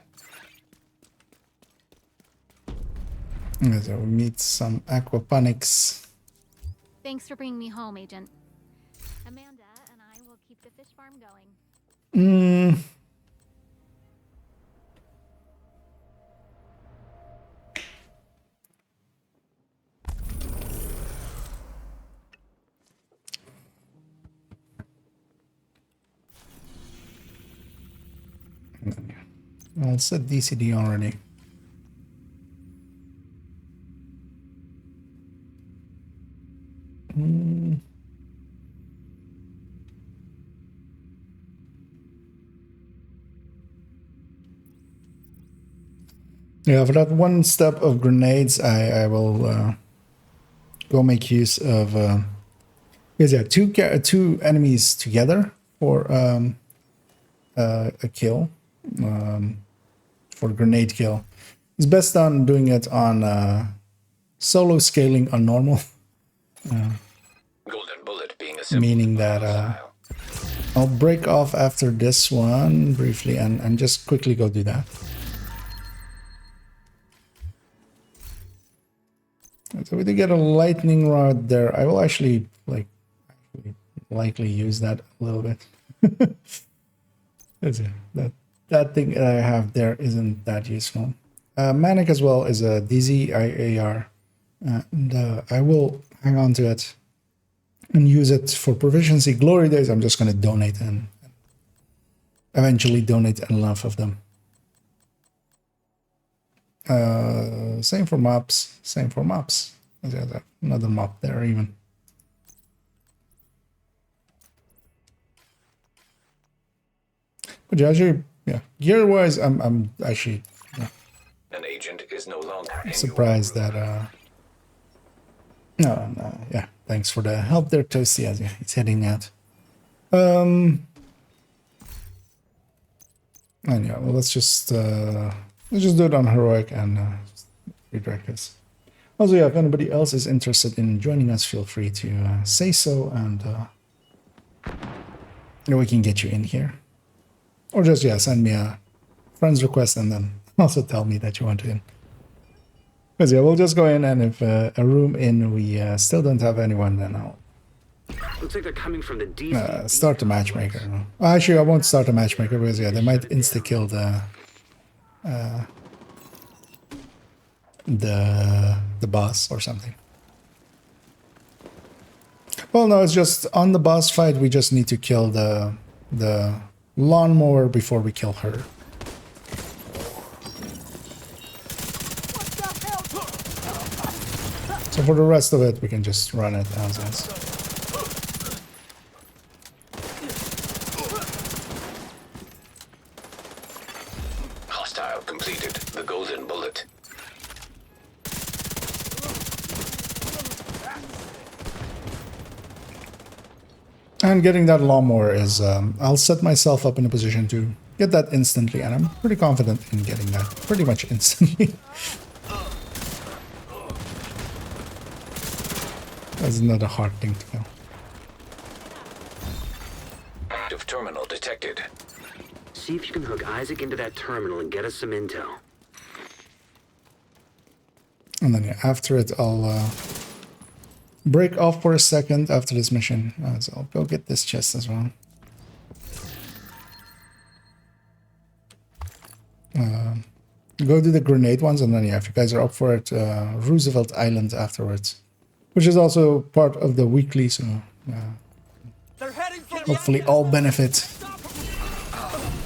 And so we meet some aquaponics. Thanks for bringing me home, Agent. Amanda and I will keep the fish farm going. I'll set DCD already. Yeah, for that one step of grenades, I will go make use of because yeah, two enemies together for a kill, for grenade kill. It's best done doing it on solo scaling on normal. Golden bullet being a Meaning that I'll break off after this one briefly and just quickly go do that. So we did get a lightning rod there. I will actually likely use that a little bit. that thing that I have there isn't that useful. Manic as well is a DZIAR, and I will hang on to it and use it for proficiency. Glory days, I'm just going to donate and eventually donate enough of them. Same for mops. Same for mops. There's another mop there even. But yeah, actually, yeah, gear-wise, I'm actually an agent is no longer surprised that no, yeah. Thanks for the help there, Toasty. As he's heading out. And yeah, well, let's just do it on heroic and redirect this. Also, yeah, if anybody else is interested in joining us, feel free to say so, and we can get you in here. Or just, yeah, send me a friend's request and then also tell me that you want to in. Because, yeah, we'll just go in, and if a room in we still don't have anyone, then I'll Looks like they're coming from the DC. start the matchmaker. Actually, I won't start the matchmaker because, yeah, they might insta-kill the boss or something. Well, no, it's just on the boss fight, we just need to kill the lawnmower before we kill her. So for the rest of it, we can just run it as is. Hostile completed. The golden bullet. And getting that lawnmower is, I'll set myself up in a position to get that instantly, and I'm pretty confident in getting that pretty much instantly. That's not a hard thing to kill. Active terminal detected. See if you can hook Isaac into that terminal and get us some intel. And then, yeah, after it, I'll break off for a second after this mission. So I'll go get this chest as well. Go do the grenade ones, and then, yeah, if you guys are up for it, Roosevelt Island afterwards, which is also part of the weekly, so hopefully all benefit.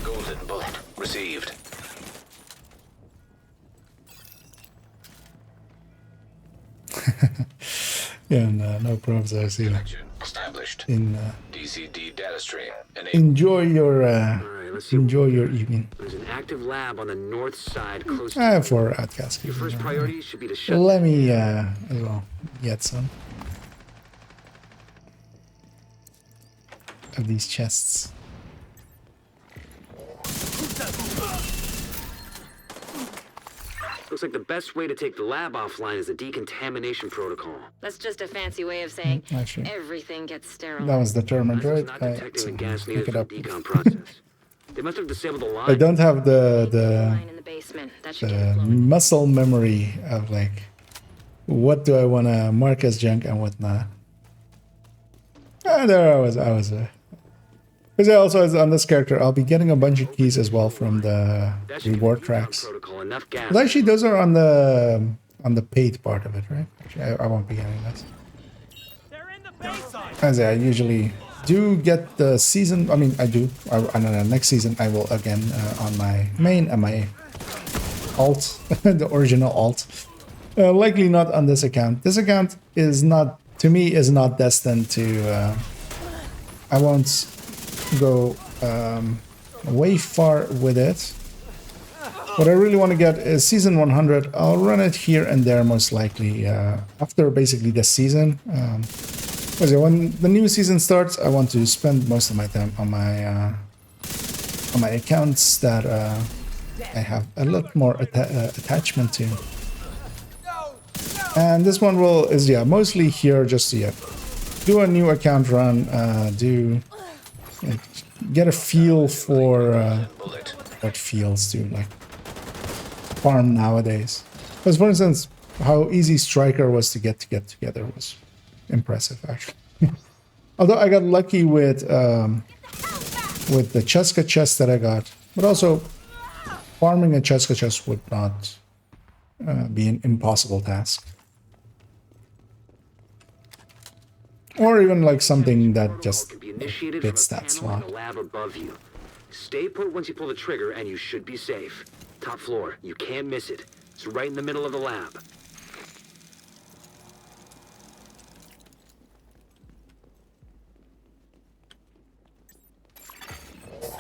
Golden bullet received. Yeah, and no problems I see. Established. In DCD data stream. enjoy your evening. There's an active lab on the north side close I have to 4 outcasts. Your first priority should be to shut. Let me as well get some of these chests. Looks like the best way to take the lab offline is the decontamination protocol. That's just a fancy way of saying Actually, everything gets sterilized. that was determined, right? Not detecting the gas Pick needed it for up. the decon process. They must have disabled the line. I don't have the Line in the basement. That should get it flowing. muscle memory of like what do I want to mark as junk and what not. There I was. Because also on this character, I'll be getting a bunch of keys as well from the reward tracks. But actually, those are on the paid part of it, right? Actually, I won't be getting this. As I usually do get the season. I mean, I do. And then next season, I will again on my main and my alt, the original alt. Likely not on this account. This account is not, to me, is not destined to. I won't go way far with it. What I really want to get is season 100. I'll run it here and there most likely after basically this season. Because when the new season starts, I want to spend most of my time on my accounts that I have a lot more attachment to. And this one is mostly here just to do a new account run, get a feel for what feels to like farm nowadays. Because for instance, how easy Striker was to get together was impressive actually. Although I got lucky with the Cheska chest that I got, but also farming a Cheska chest would not be an impossible task. Or even like something that just fits that slot. Lab above you. Stay put once you pull the trigger and you should be safe. Top floor, you can't miss it. It's right in the middle of the lab.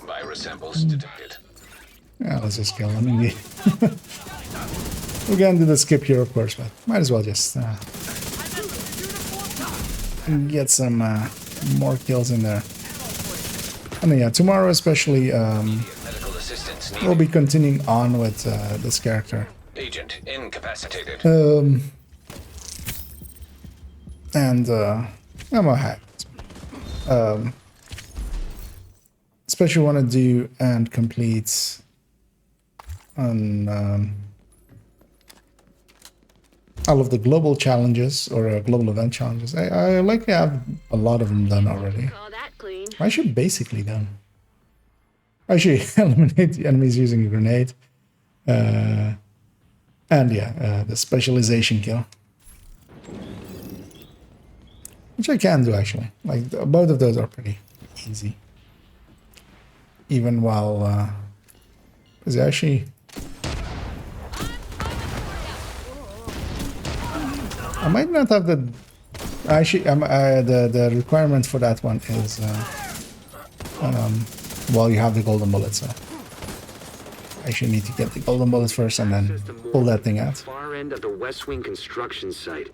Virus samples detected. Yeah, let's just kill him indeed. We're gonna do the skip here, of course, but might as well just get some more kills in there. And then, yeah, tomorrow especially, we'll be continuing on with this character. Agent incapacitated. And I'm a hack. especially want to do and complete on all of the global challenges or global event challenges. I likely have a lot of them done already. I should basically done. I should eliminate the enemies using a grenade. And yeah, the specialization kill. Which I can do actually. Like both of those are pretty easy. Even while because actually I might not have the actually the requirement for that one is well, you have the golden bullet, so I actually need to get the golden bullet first and then pull that thing out. Far end of the West Wing construction site.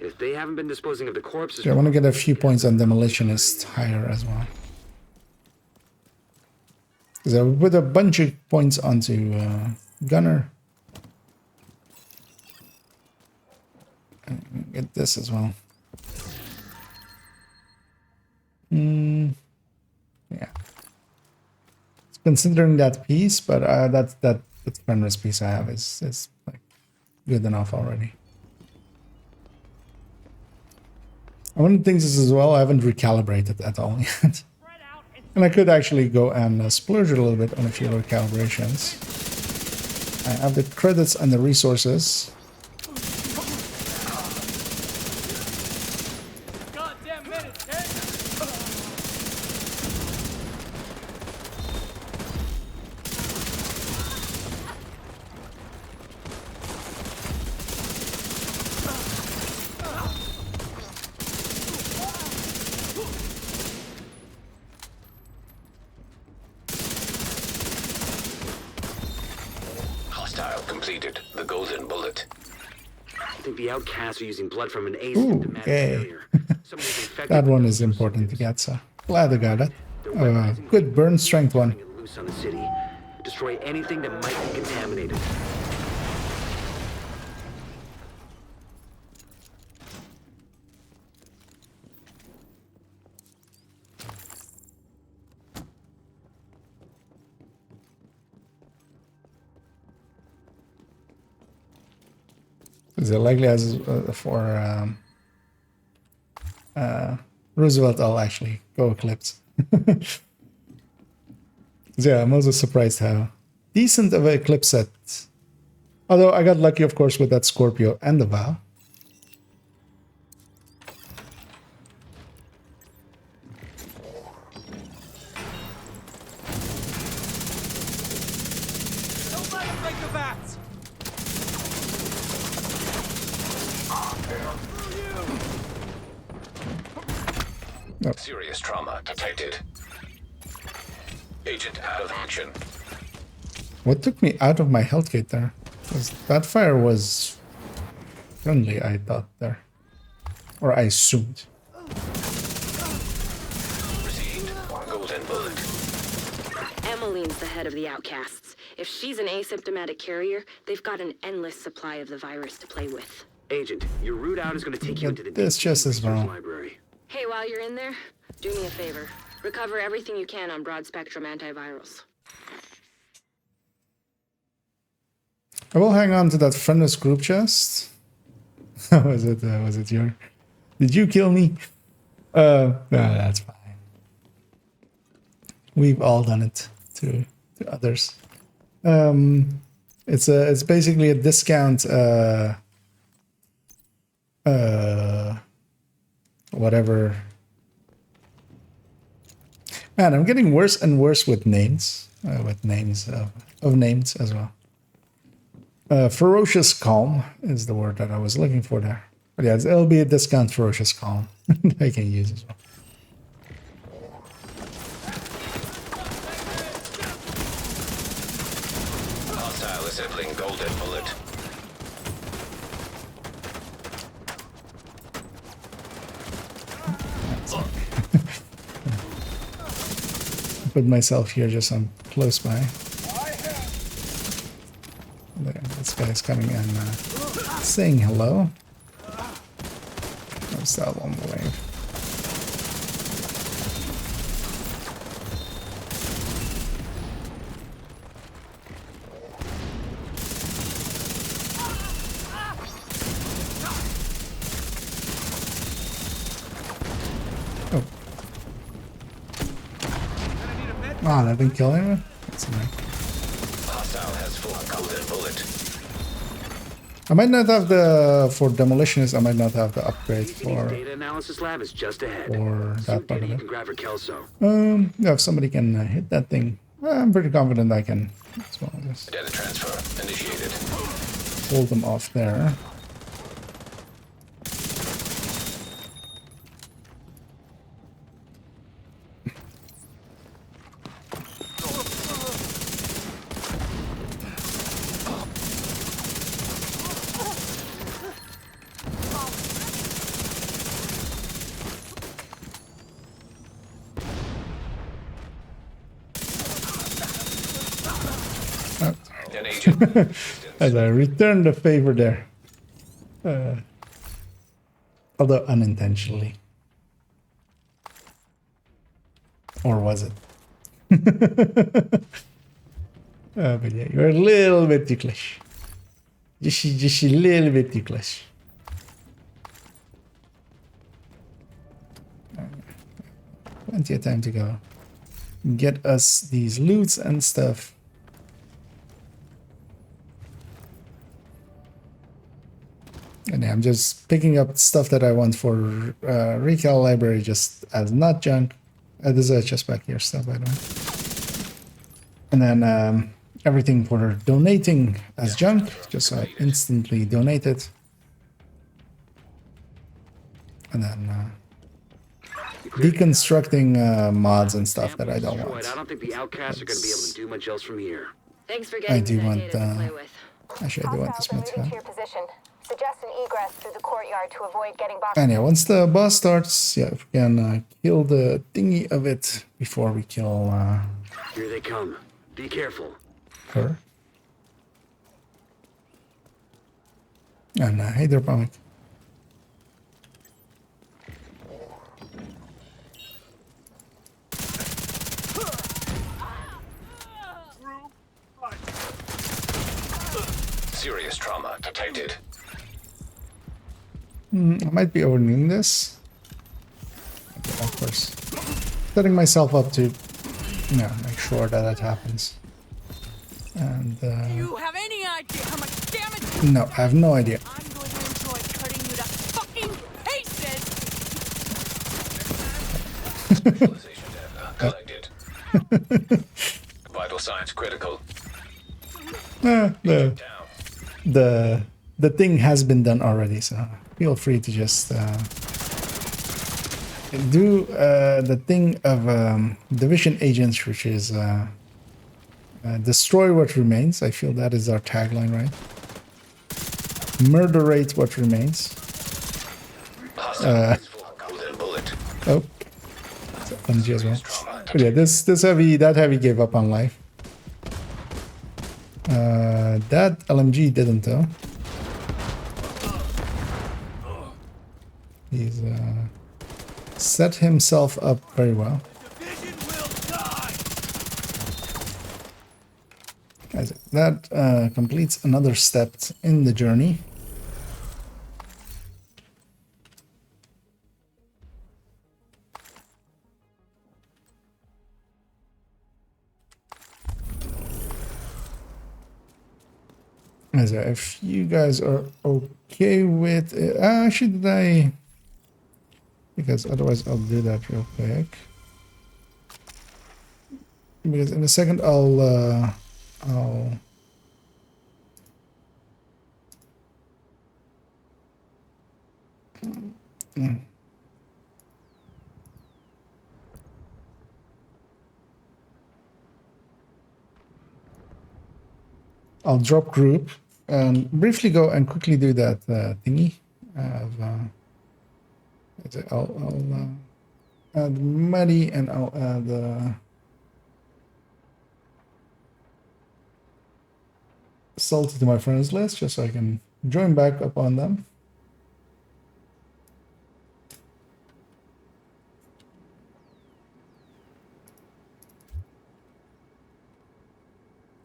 If they haven't been disposing of the corpses, So I want to get a few points on demolitionist higher as well. Because I would put a bunch of points onto gunner. And get this as well. Yeah. Considering that piece, but that friendless piece I have is like good enough already. One of the things is as well, I haven't recalibrated at all yet. And I could actually go and splurge a little bit on a few recalibrations. I have the credits and the resources. Completed the golden bullet. I think the outcasts are using blood from an asymptomatic carrier. That one is important to get, so glad I got it. Good burn strength one. Loose on the city. Destroy anything that might be contaminated. Is it likely as for Roosevelt? I'll actually go Eclipse. Yeah, I'm also surprised how decent of an Eclipse set. Although I got lucky, of course, with that Scorpio and the Vow. Don't let him break the bats! Oh. Serious trauma detected. Agent out of action. What took me out of my health gate there? Because that fire was friendly, I thought there. Or I assumed. Received golden bullet. Emmeline's the head of the outcasts. If she's an asymptomatic carrier, they've got an endless supply of the virus to play with. Agent, your route out is going to take you into the this just as well. library. Hey, while you're in there, do me a favor. Recover everything you can on broad-spectrum antivirals. I will hang on to that friendless group chest. Was it your? Did you kill me? No, that's fine. We've all done it to others. It's basically a discount. Whatever. Man, I'm getting worse and worse with names. With names of names as well. Ferocious Calm is the word that I was looking for there. But yeah, it'll be a discount Ferocious Calm I can use as well. Hostile assembling golden bullet. Put myself here just on close by. There, this guy's coming in saying hello. There's that one wave. Ah, that didn't kill anyone? That's nice. Hostile has full golden bullet. I might not have the, for demolitionists, I might not have the upgrade for Data analysis lab is just ahead. that part of You it. can grab for Kelso. Yeah, if somebody can hit that thing, I'm pretty confident I can. As well, just Data transfer initiated. hold them off there. An agent. As I return the favor there. Although unintentionally. Or was it? But yeah, you're a little bit ticklish. Just a little bit ticklish. Plenty of time to go. Get us these loots and stuff. And I'm just picking up stuff that I want for Recal Library just as not junk. There's a chest back here stuff, by the way. And then everything for donating as junk, just so I instantly donate it. And then deconstructing mods and stuff that I don't want. I don't think the outcasts are going to be able to do much else from here. Thanks for I getting do me that want, data to play with. actually I do want this Hostiles mod. are moving to your position. Suggest an egress through the courtyard to avoid getting boxed. And yeah, once the boss starts, yeah, if we can kill the thingy of it before we kill Here they come. Be careful. her. And hydroponic. Serious trauma detected. I might be overdoing this. Okay, of course. Setting myself up to, you know, make sure that that happens. And, Do you have any idea how much damage? no, I have no idea. I'm going to enjoy cutting you to fucking pieces. Visualization data collected. Vital signs critical. The thing has been done already, so feel free to just do the thing of division agents, which is destroy what remains. I feel that is our tagline, right? Murderate what remains. Oh, it's a PUBG as well. But yeah, that heavy gave up on life. That LMG didn't though. He's set himself up very well. As that completes another step in the journey. As if you guys are okay with it. Actually, did I? Because otherwise I'll do that real quick. Because in a second I'll I'll drop group and briefly go and quickly do that thingy. I'll add Muddy and I'll add Salty to my friends list just so I can join back up on them.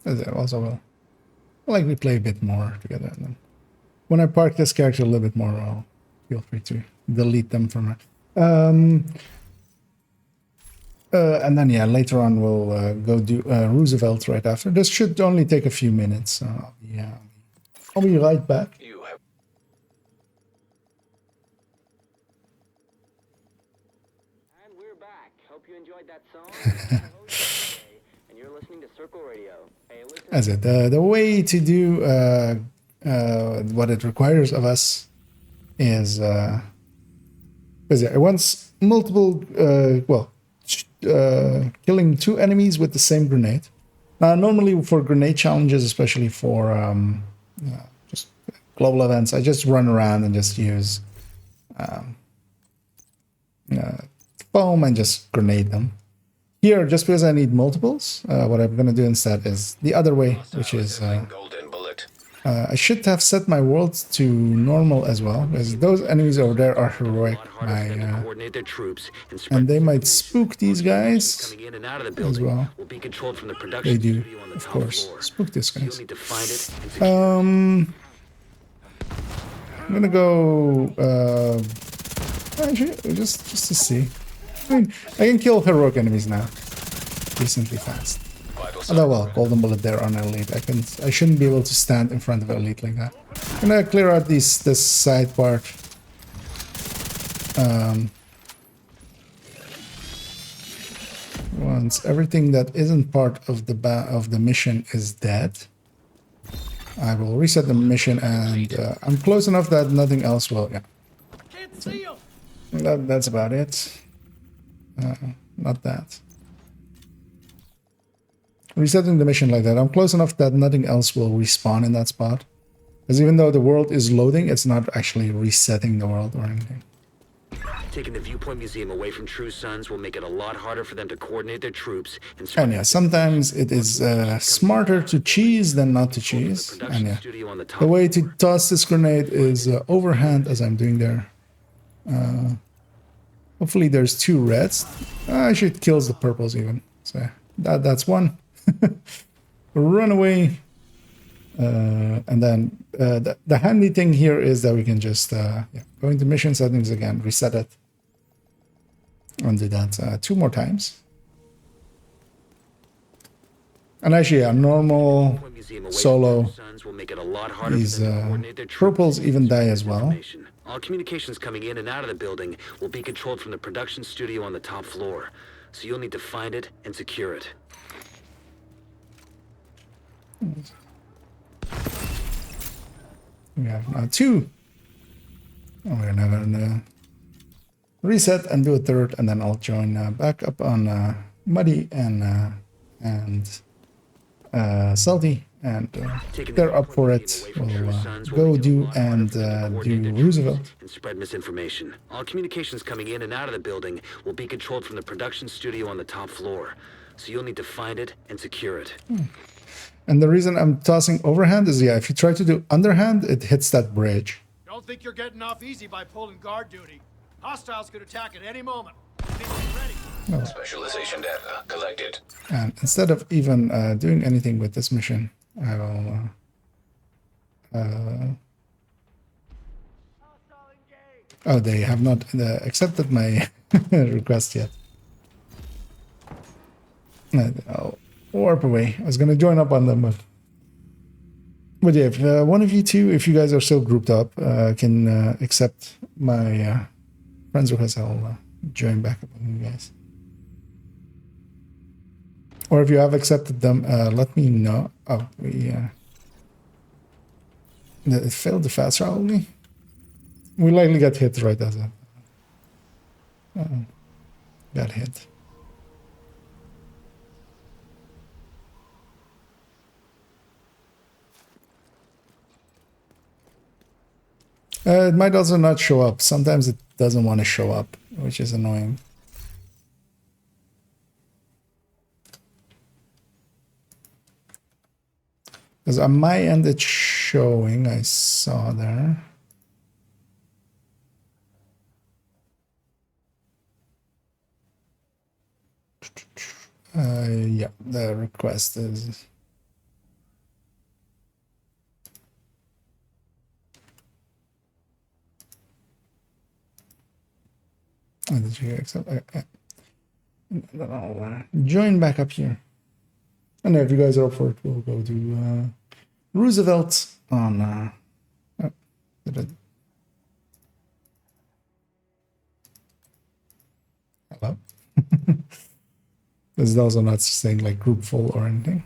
As I also will likely play a bit more together. And then when I park this character a little bit more, I'll feel free to delete them from it. And then, yeah, later on we'll go do Roosevelt right after. This should only take a few minutes. So I'll be right back. And we're back. Hope you enjoyed that song. And you're listening to Circle Radio. Hey, listen. As it the way to do what it requires of us is because it wants multiple killing 2 enemies with the same grenade. Normally for grenade challenges, especially for just global events, I just run around and just use foam and just grenade them. Here, just because I need multiples, what I'm going to do instead is the other way, which is I should have set my worlds to normal as well, because those enemies over there are heroic. And they might spook these guys as well. They do, of course, spook these guys. I'm gonna go actually just to see. I mean, I can kill heroic enemies now decently fast. Although, well, golden bullet there on elite. I shouldn't be able to stand in front of elite like that. I'm gonna clear out this side part. Once everything that isn't part of the mission is dead, I will reset the mission, and I'm close enough that nothing else will. Yeah, so that's about it. Not that. Resetting the mission like that, I'm close enough that nothing else will respawn in that spot. Because even though the world is loading, it's not actually resetting the world or anything. Taking the Viewpoint Museum away from True Sons will make it a lot harder for them to coordinate their troops. And yeah, sometimes it is smarter to cheese than not to cheese. And yeah, the way to toss this grenade is overhand, as I'm doing there. Hopefully there's 2 reds. Actually, it kills the purples even. So that's one. Run away. And then the handy thing here is that we can just go into mission settings again, reset it, and do that 2 more times. And actually, yeah, normal, solo, these purples even die as well. All communications coming in and out of the building will be controlled from the production studio on the top floor, so you'll need to find it and secure it. We have now 2. We're now going to reset and do a 3rd, and then I'll join back up on Muddy and Salty, and they're up for it. We'll go do Roosevelt. And spread misinformation. All communications coming in and out of the building will be controlled from the production studio on the top floor, so you'll need to find it and secure it. And the reason I'm tossing overhand is, yeah, if you try to do underhand, it hits that bridge. Don't think you're getting off easy by pulling guard duty. Hostiles could attack at any moment. Oh. Specialization data collected. And instead of even doing anything with this mission, I will oh, they have not accepted my request yet. I'll warp away. I was going to join up on them, but yeah, if one of you two, if you guys are still grouped up, can accept my friends request, I'll join back up with you guys. Or if you have accepted them, let me know. Oh, it failed the fast travel. We likely got hit right as it. Got hit. It might also not show up. Sometimes it doesn't want to show up, which is annoying. Because on my end it's showing, I saw there. Yeah, the request is... Oh, did you accept? And then I'll join back up here. And if you guys are up for it, we'll go to Roosevelt on... oh, did it... Hello? This is also not saying like group full or anything.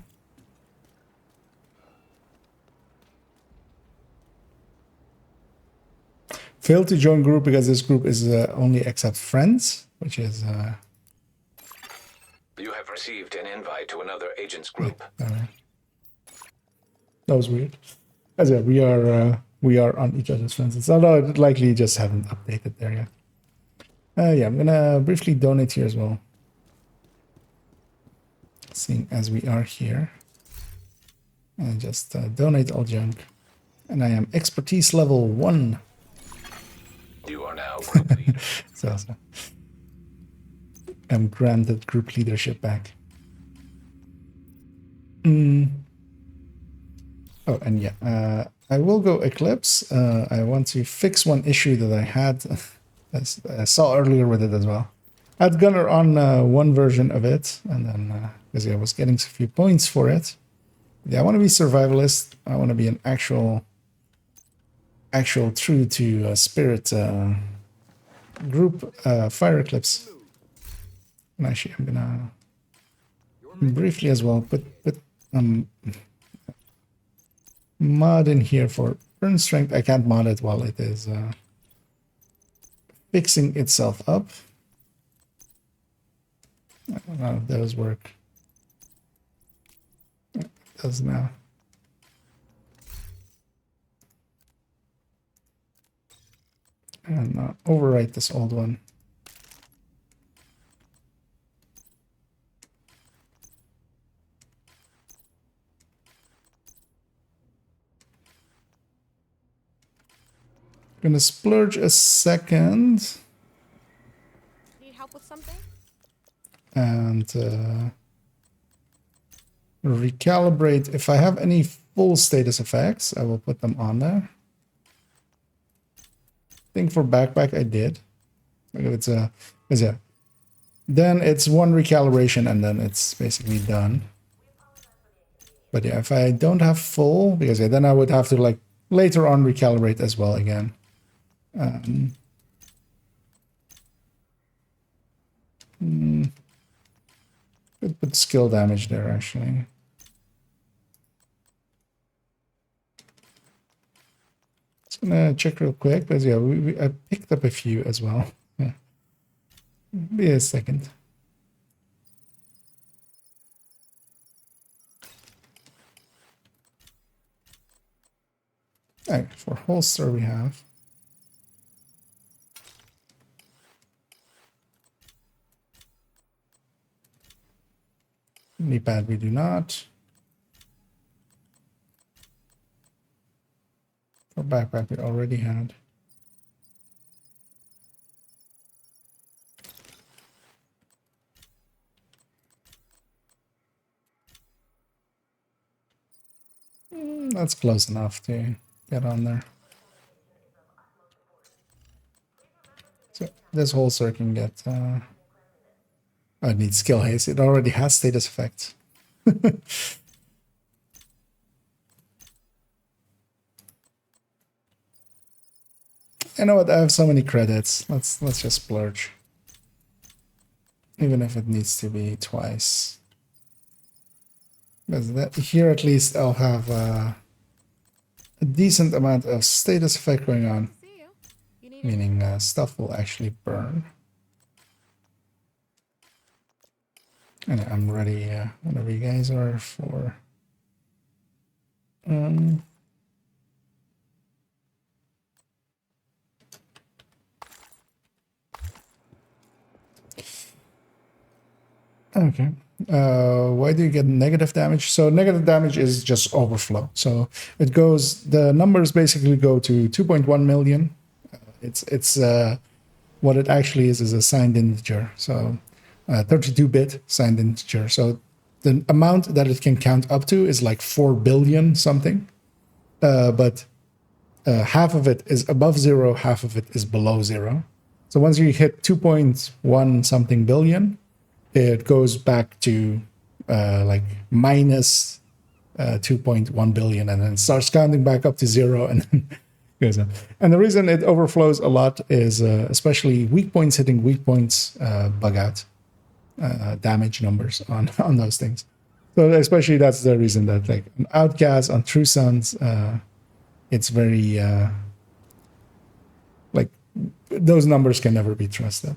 Failed to join group because this group is only accept friends, which is... You have received an invite to another agent's group. that was weird. As yeah, we are on each other's friends. It's not likely just haven't updated there yet. Yeah, I'm gonna briefly donate here as well. Seeing as we are here. And just donate all junk. And I am expertise level 1. You are now group leader. So I'm granted group leadership back. Oh, and yeah, I will go Eclipse. I want to fix one issue that I had. As I saw earlier with it as well. I had Gunner on one version of it, and then because I was getting a few points for it. Yeah, I want to be survivalist. I want to be an actual true to spirit group Fire Eclipse. And actually, I'm gonna briefly as well put mod in here for burn strength. I can't mod it while it is fixing itself up. I don't know if those work. It does now. And overwrite this old one. Gonna splurge a second. Need help with something? And recalibrate. If I have any full status effects, I will put them on there. I think for backpack I did. It's yeah. Then it's one recalibration and then it's basically done. But yeah, if I don't have full, because yeah, then I would have to like later on recalibrate as well again. Could put skill damage there actually. Just gonna check real quick, but yeah, I picked up a few as well. Yeah. Be a second. Alright, for holster we have. Knee pad we do not. For backpack we already had. That's close enough to get on there. So this holster can get I need skill haste. It already has status effects. You know what? I have so many credits. Let's just splurge. Even if it needs to be twice. Because that here at least I'll have a decent amount of status effect going on. Meaning stuff will actually burn. And I'm ready whenever you guys are for okay. Why do you get negative damage? So negative damage is just overflow. So it goes, the numbers basically go to 2.1 million. It's what it actually is a signed integer. So 32-bit signed integer. So the amount that it can count up to is like 4 billion something. But half of it is above 0, half of it is below 0. So once you hit 2.1 something billion, it goes back to like minus 2.1 billion, and then it starts counting back up to 0, and then goes on. And the reason it overflows a lot is especially weak points hitting weak points bug out damage numbers on those things. So especially that's the reason that like on Outcast, on True Sons, it's very like those numbers can never be trusted.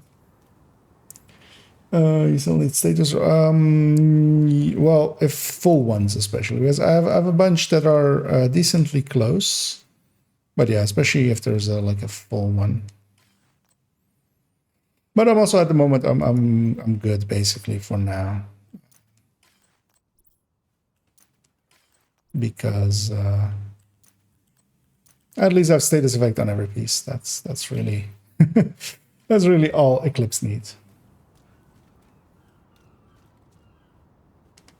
You still need status. Well, if full ones especially, because I have a bunch that are decently close. But yeah, especially if there's like a full one. But I'm also at the moment I'm good basically for now. Because at least I have status effect on every piece. That's really that's really all Eclipse needs.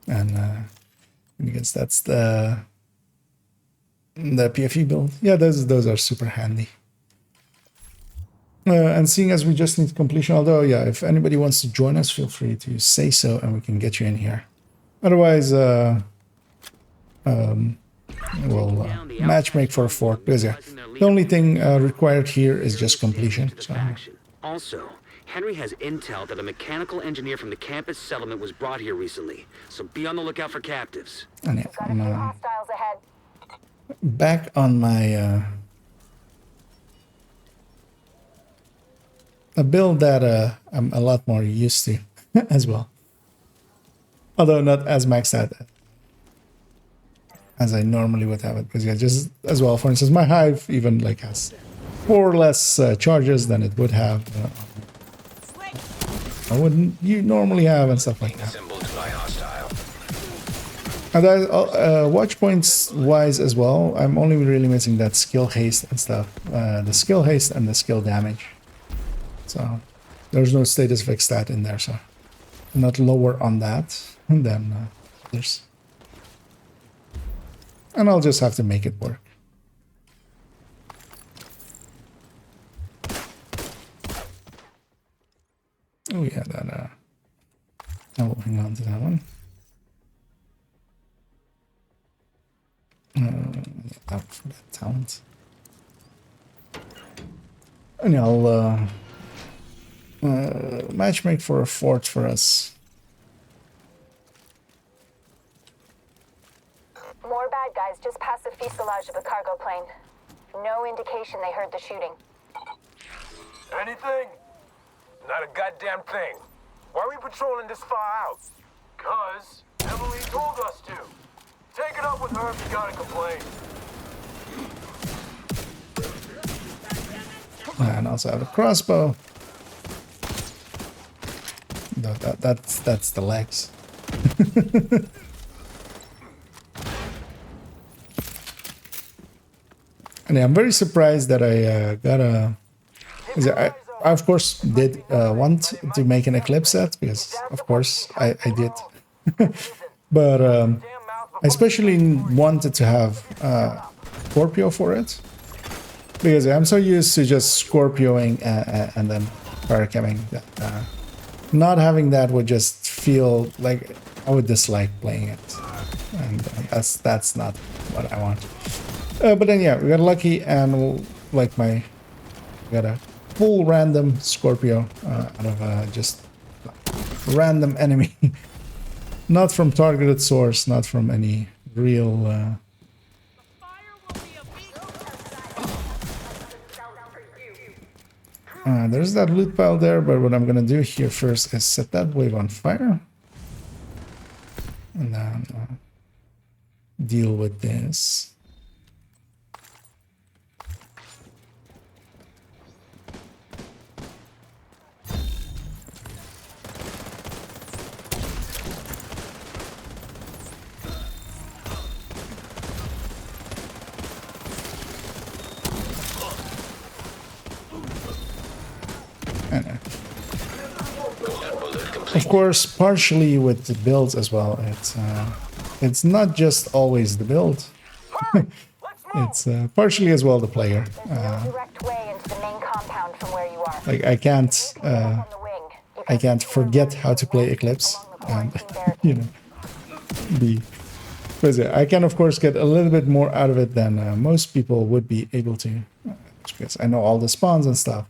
And I guess that's the PFE build. Yeah, those are super handy. And seeing as we just need completion, although yeah, if anybody wants to join us, feel free to say so and we can get you in here. Otherwise, we'll matchmake for a fort, because yeah, the only thing required here is just completion. So. Also, Henry has intel that a mechanical engineer from the campus settlement was brought here recently, so be on the lookout for captives. And yeah, Got a few hostiles ahead. back on my a build that I'm a lot more used to as well, although not as maxed out as I normally would have it, because yeah, just as well, for instance, my Hive even like has 4 less charges than it would have I wouldn't you normally have and stuff like that. And watch points wise as well, I'm only really missing that skill haste and stuff, the skill haste and the skill damage. So there's no status effect stat in there, so I'm not lower on that than others. And I'll just have to make it work. Oh yeah, that I will hang on to that one. That talent. And yeah, I'll matchmake for a fort for us. More bad guys just past the fuselage of the cargo plane. No indication they heard the shooting. Anything? Not a goddamn thing. Why are we patrolling this far out? 'Cause Emily told us to. Take it up with her if you gotta complain. And also have a crossbow. No, that's the legs. And yeah, I'm very surprised that I got a. I of course did want to make an Eclipse set, because of course I did. But I especially wanted to have Scorpio for it, because I'm so used to just Scorpioing and then paracamming that not having that would just feel like I would dislike playing it, and that's not what I want. But then yeah, we got lucky, and like we got a full random Scorpio out of just random enemy. Not from targeted source, not from any real there's that loot pile there, but what I'm gonna do here first is set that wave on fire. And then deal with this. Of course, partially with the builds as well. It's not just always the build. It's partially as well the player. Direct way into the main compound from where you are. Like I can't. On the wing. You I can't forget how to play Eclipse and you know be. But yeah, I can of course get a little bit more out of it than most people would be able to, because I know all the spawns and stuff.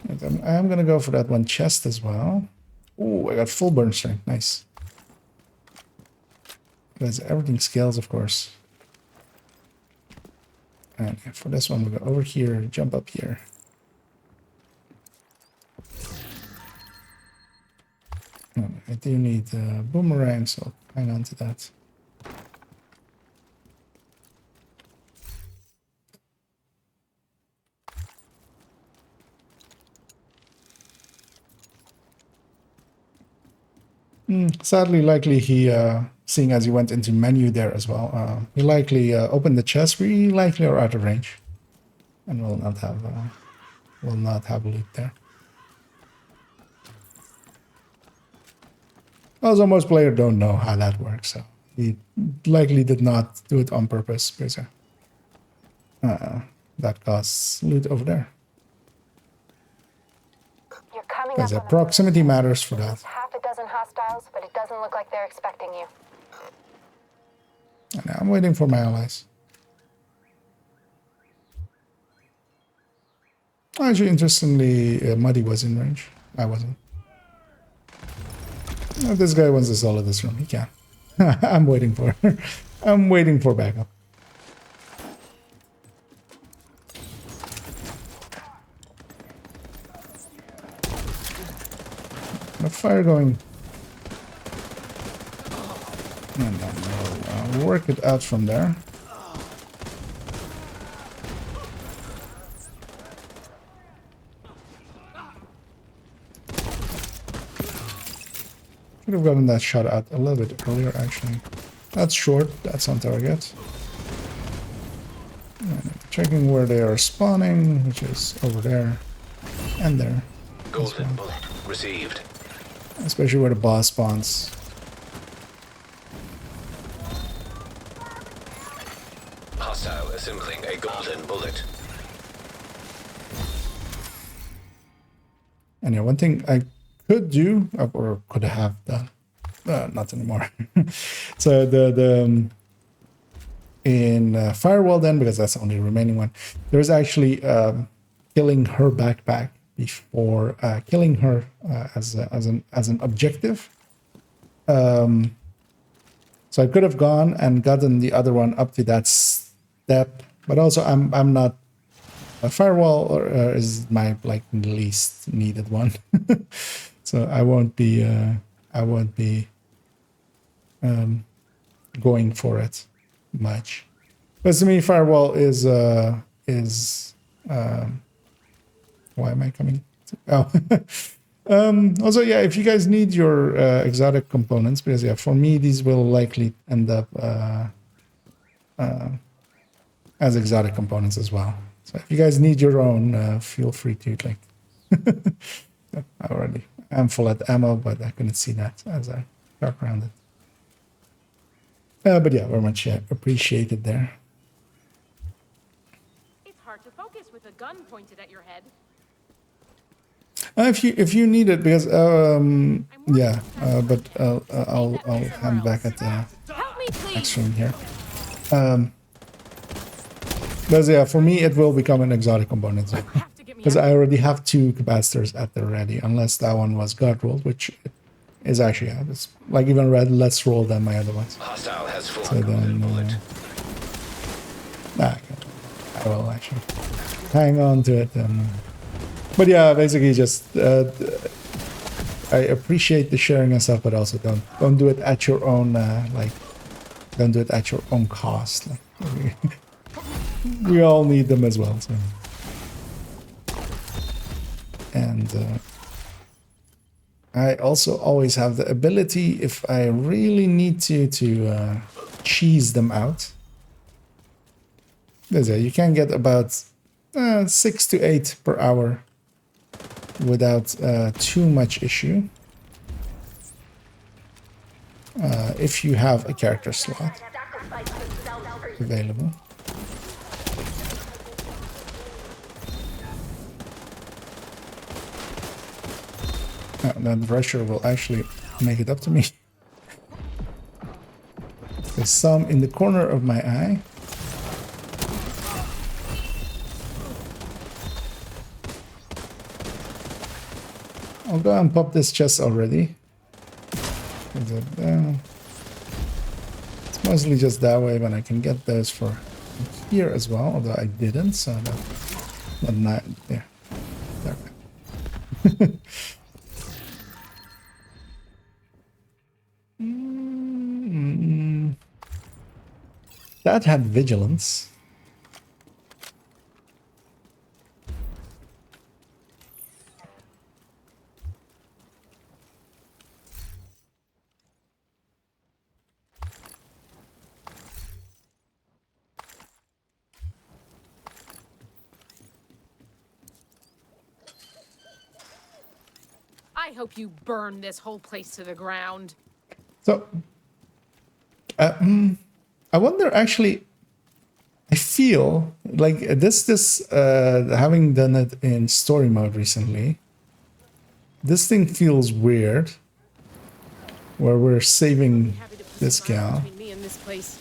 And I'm gonna go for that one chest as well. Oh, I got full burn strength, nice. Because everything scales, of course. And for this one, we'll go over here, jump up here. I do need a boomerang, so hang on to that. Sadly, likely he, seeing as he went into menu there as well, he likely opened the chest really likely or out of range, and will not have loot there. Also, most players don't know how that works, so he likely did not do it on purpose, because that costs loot over there. You're coming Because up on proximity matters for that. half a dozen hostiles, but it doesn't look like they're expecting you. And I'm waiting for my allies. Actually, interestingly, Muddy was in range. I wasn't. If this guy wants to solo this room, he can. I'm waiting for I'm waiting for backup. The fire going. I'll work it out from there. Could have gotten that shot out a little bit earlier, actually. That's short. That's on target. And checking where they are spawning, which is over there and there. Golden bullet received. Especially where the boss spawns. Hostile assembling a golden bullet. And yeah, one thing I could do, or could have done, not anymore. So in Firewall then, because that's the only remaining one, there's actually killing her backpack before killing her as an objective. So I could have gone and gotten the other one up to that step, but also I'm not. A Firewall is my least needed one, so I won't be going for it much. But to me, Firewall is why am I coming? Oh, also, yeah, if you guys need your exotic components, because yeah, for me these will likely end up as exotic components as well. So if you guys need your own, feel free to I'm full at ammo, but I couldn't see that as I got around it. But yeah, very much appreciated there. It's hard to focus with a gun pointed at your head. If you need it, because yeah, but I'll hand back at the next room here. But yeah, for me it will become an exotic component because I already have 2 capacitors at the ready, unless that one was god rolled, which is actually it's like even red less roll than my other ones. Hostile has full So then, I will actually hang on to it. But yeah, basically just I appreciate the sharing and stuff, but also don't do it at your own don't do it at your own cost. We all need them as well. So. And I also always have the ability, if I really need to cheese them out. You can get about 6 to 8 per hour without too much issue. If you have a character slot available. That Rusher will actually make it up to me. There's some in the corner of my eye. I'll go and pop this chest already. Is it down? It's mostly just that way, but I can get those for here as well, although I didn't, so that not there. There. That had vigilance. I hope you burn this whole place to the ground. So, I wonder actually, I feel like this having done it in story mode recently, this thing feels weird, where we're saving this gal. Me and this place.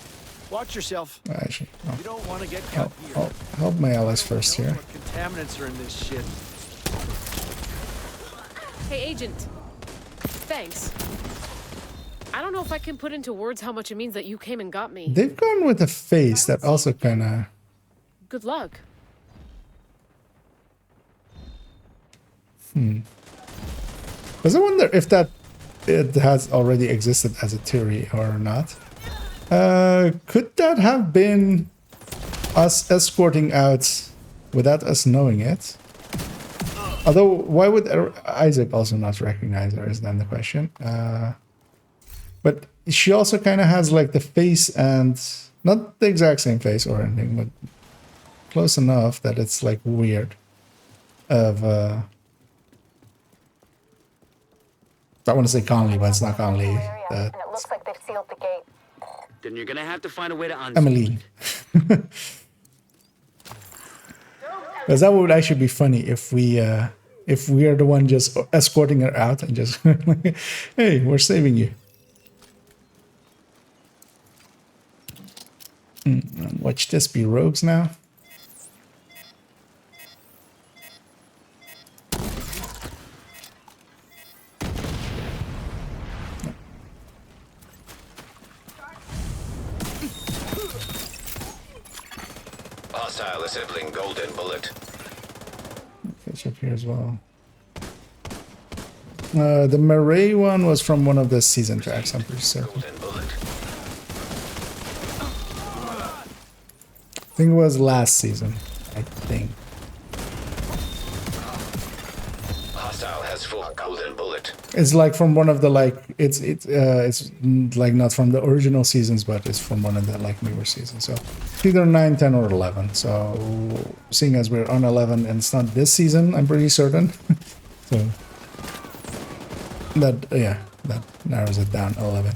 Watch yourself. Actually, You don't want to get caught here. I'll help my allies first here. What contaminants are in this shit? Hey, Agent. Thanks. I don't know if I can put into words how much it means that you came and got me. They've gone with a face that also kind of... Good luck. Because I wonder if it has already existed as a theory or not. Could that have been us escorting out without us knowing it? Although, why would Isaac also not recognize her is then the question. But she also kind of has like the face and... Not the exact same face or anything, but close enough that it's like weird. I want to say Conley, but it's not Conley. And it looks like they've sealed the gate. Then you're gonna have to find a way to unsee Emily. it. Because that would actually be funny if we are the one just escorting her out and just like, hey, we're saving you. Watch this be rogues now. Hostile assembling golden bullet. Catch up here as well. The Murray one was from one of the season tracks, I'm pretty certain. I think it was last season, I think. Hostile has full golden bullet. It's like from one of the like it's like not from the original seasons, but it's from one of the like newer seasons. So it's either 9, 10, or 11. So seeing as we're on 11 and it's not this season, I'm pretty certain. So that narrows it down 11.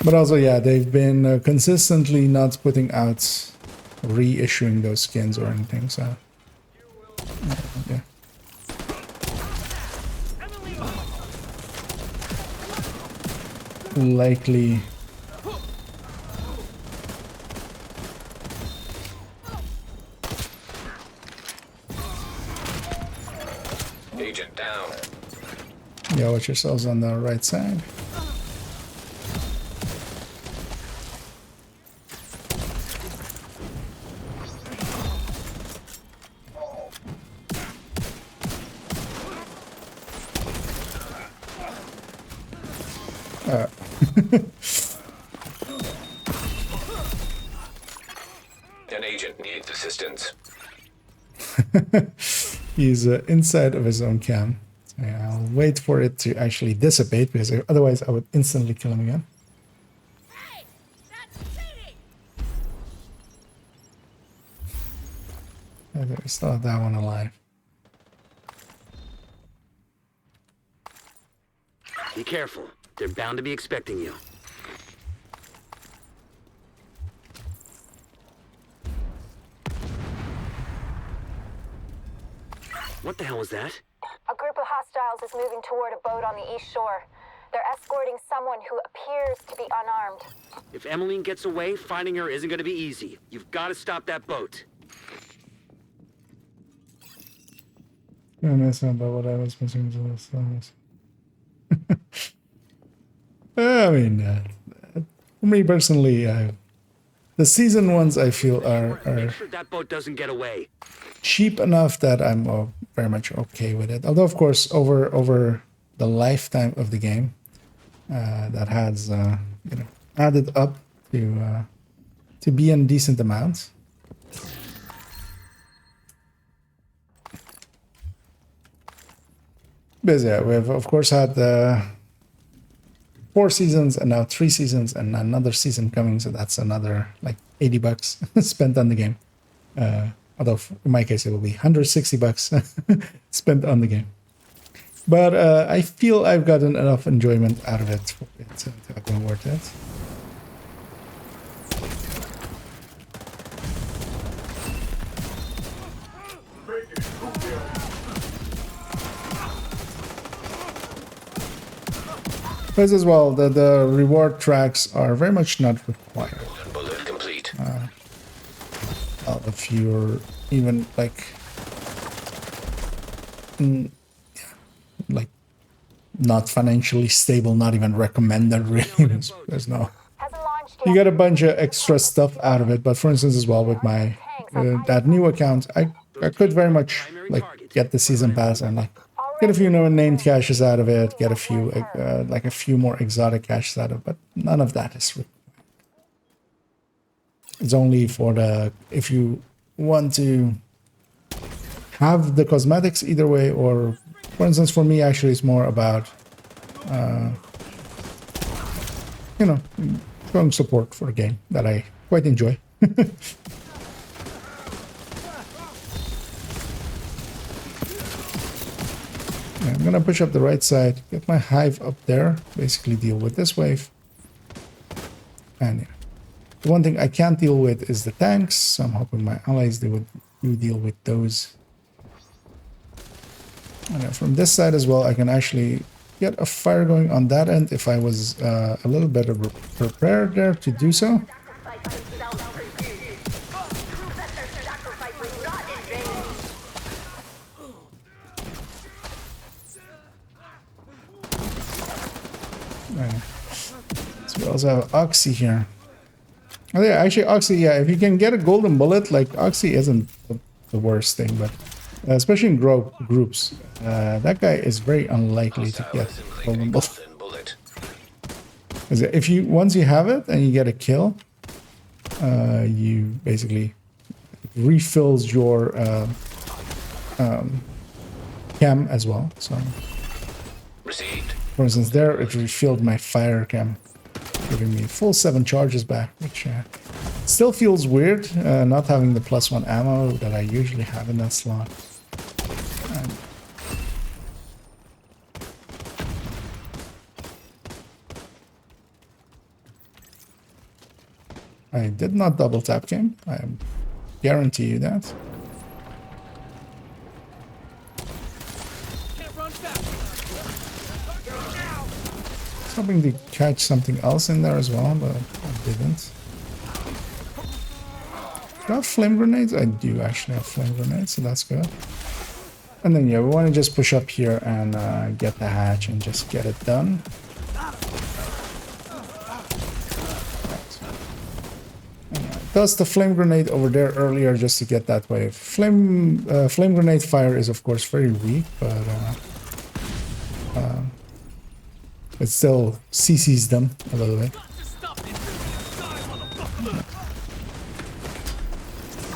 But also, yeah, they've been consistently not putting out reissuing those skins or anything. So yeah. Likely. Agent down. Yeah, watch yourselves on the right side. An agent needs assistance. He's inside of his own cam. So yeah, I'll wait for it to actually dissipate because otherwise I would instantly kill him again. Okay, we still have that one alive. Be careful. They're bound to be expecting you. What the hell was that? A group of hostiles hostiles is moving toward a boat on the east shore. They're escorting someone who appears to be unarmed. If Emmeline gets away, finding her isn't going to be easy. You've got to stop that boat. About what I was missing. I mean, for me personally, the season ones I feel are Make sure that boat doesn't get away. cheap enough that I'm very much okay with it. Although, of course, over the lifetime of the game, that has added up to be a decent amount. But yeah, we've of course had 4 seasons and now 3 seasons and another season coming, so that's another like $80 spent on the game. Although in my case it will be $160 spent on the game. But I feel I've gotten enough enjoyment out of it for it to have been worth it. But as well, the reward tracks are very much not required. Bullet complete. If you're even like not financially stable, not even recommended really. There's no. You get a bunch of extra stuff out of it, but for instance, as well with my that new account, I could very much like get the season pass and like get a few named caches out of it, get a few like a few more exotic caches out of it, but none of that is required. It's only for the if you want to have the cosmetics either way, or for instance for me actually it's more about showing support for a game that I quite enjoy. I'm gonna push up the right side, get my hive up there, basically deal with this wave. And yeah. The one thing I can't deal with is the tanks, so I'm hoping my allies do deal with those. And from this side as well, I can actually get a fire going on that end if I was a little better prepared there to do so. So we also have Oxy here. Oh yeah, actually Oxy, yeah, if you can get a golden bullet, like Oxy isn't the worst thing, but especially in groups, that guy is very unlikely to get golden bullet. If you once you have it and you get a kill, you basically refills your cam as well. So, for instance, there it refilled my fire cam, giving me full 7 charges back, which still feels weird, not having the +1 ammo that I usually have in that slot. I did not double tap game, I guarantee you that. Hoping to catch something else in there as well, but I didn't. Do I have flame grenades? I do actually have flame grenades, so that's good. And then yeah, we want to just push up here and get the hatch and just get it done. Right. Tossed the flame grenade over there earlier just to get that wave. Flame grenade fire is of course very weak, but it still CCs them a little bit.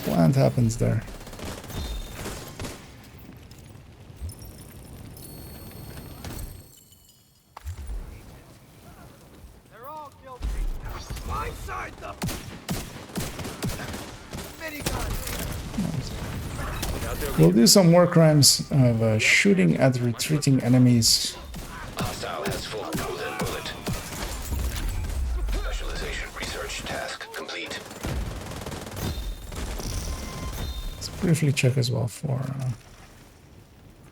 What happens there? They're all guilty. Blindside them. We'll do some war crimes of shooting at retreating enemies. Hostile has full golden bullet. Specialization research task complete. Let's briefly check as well for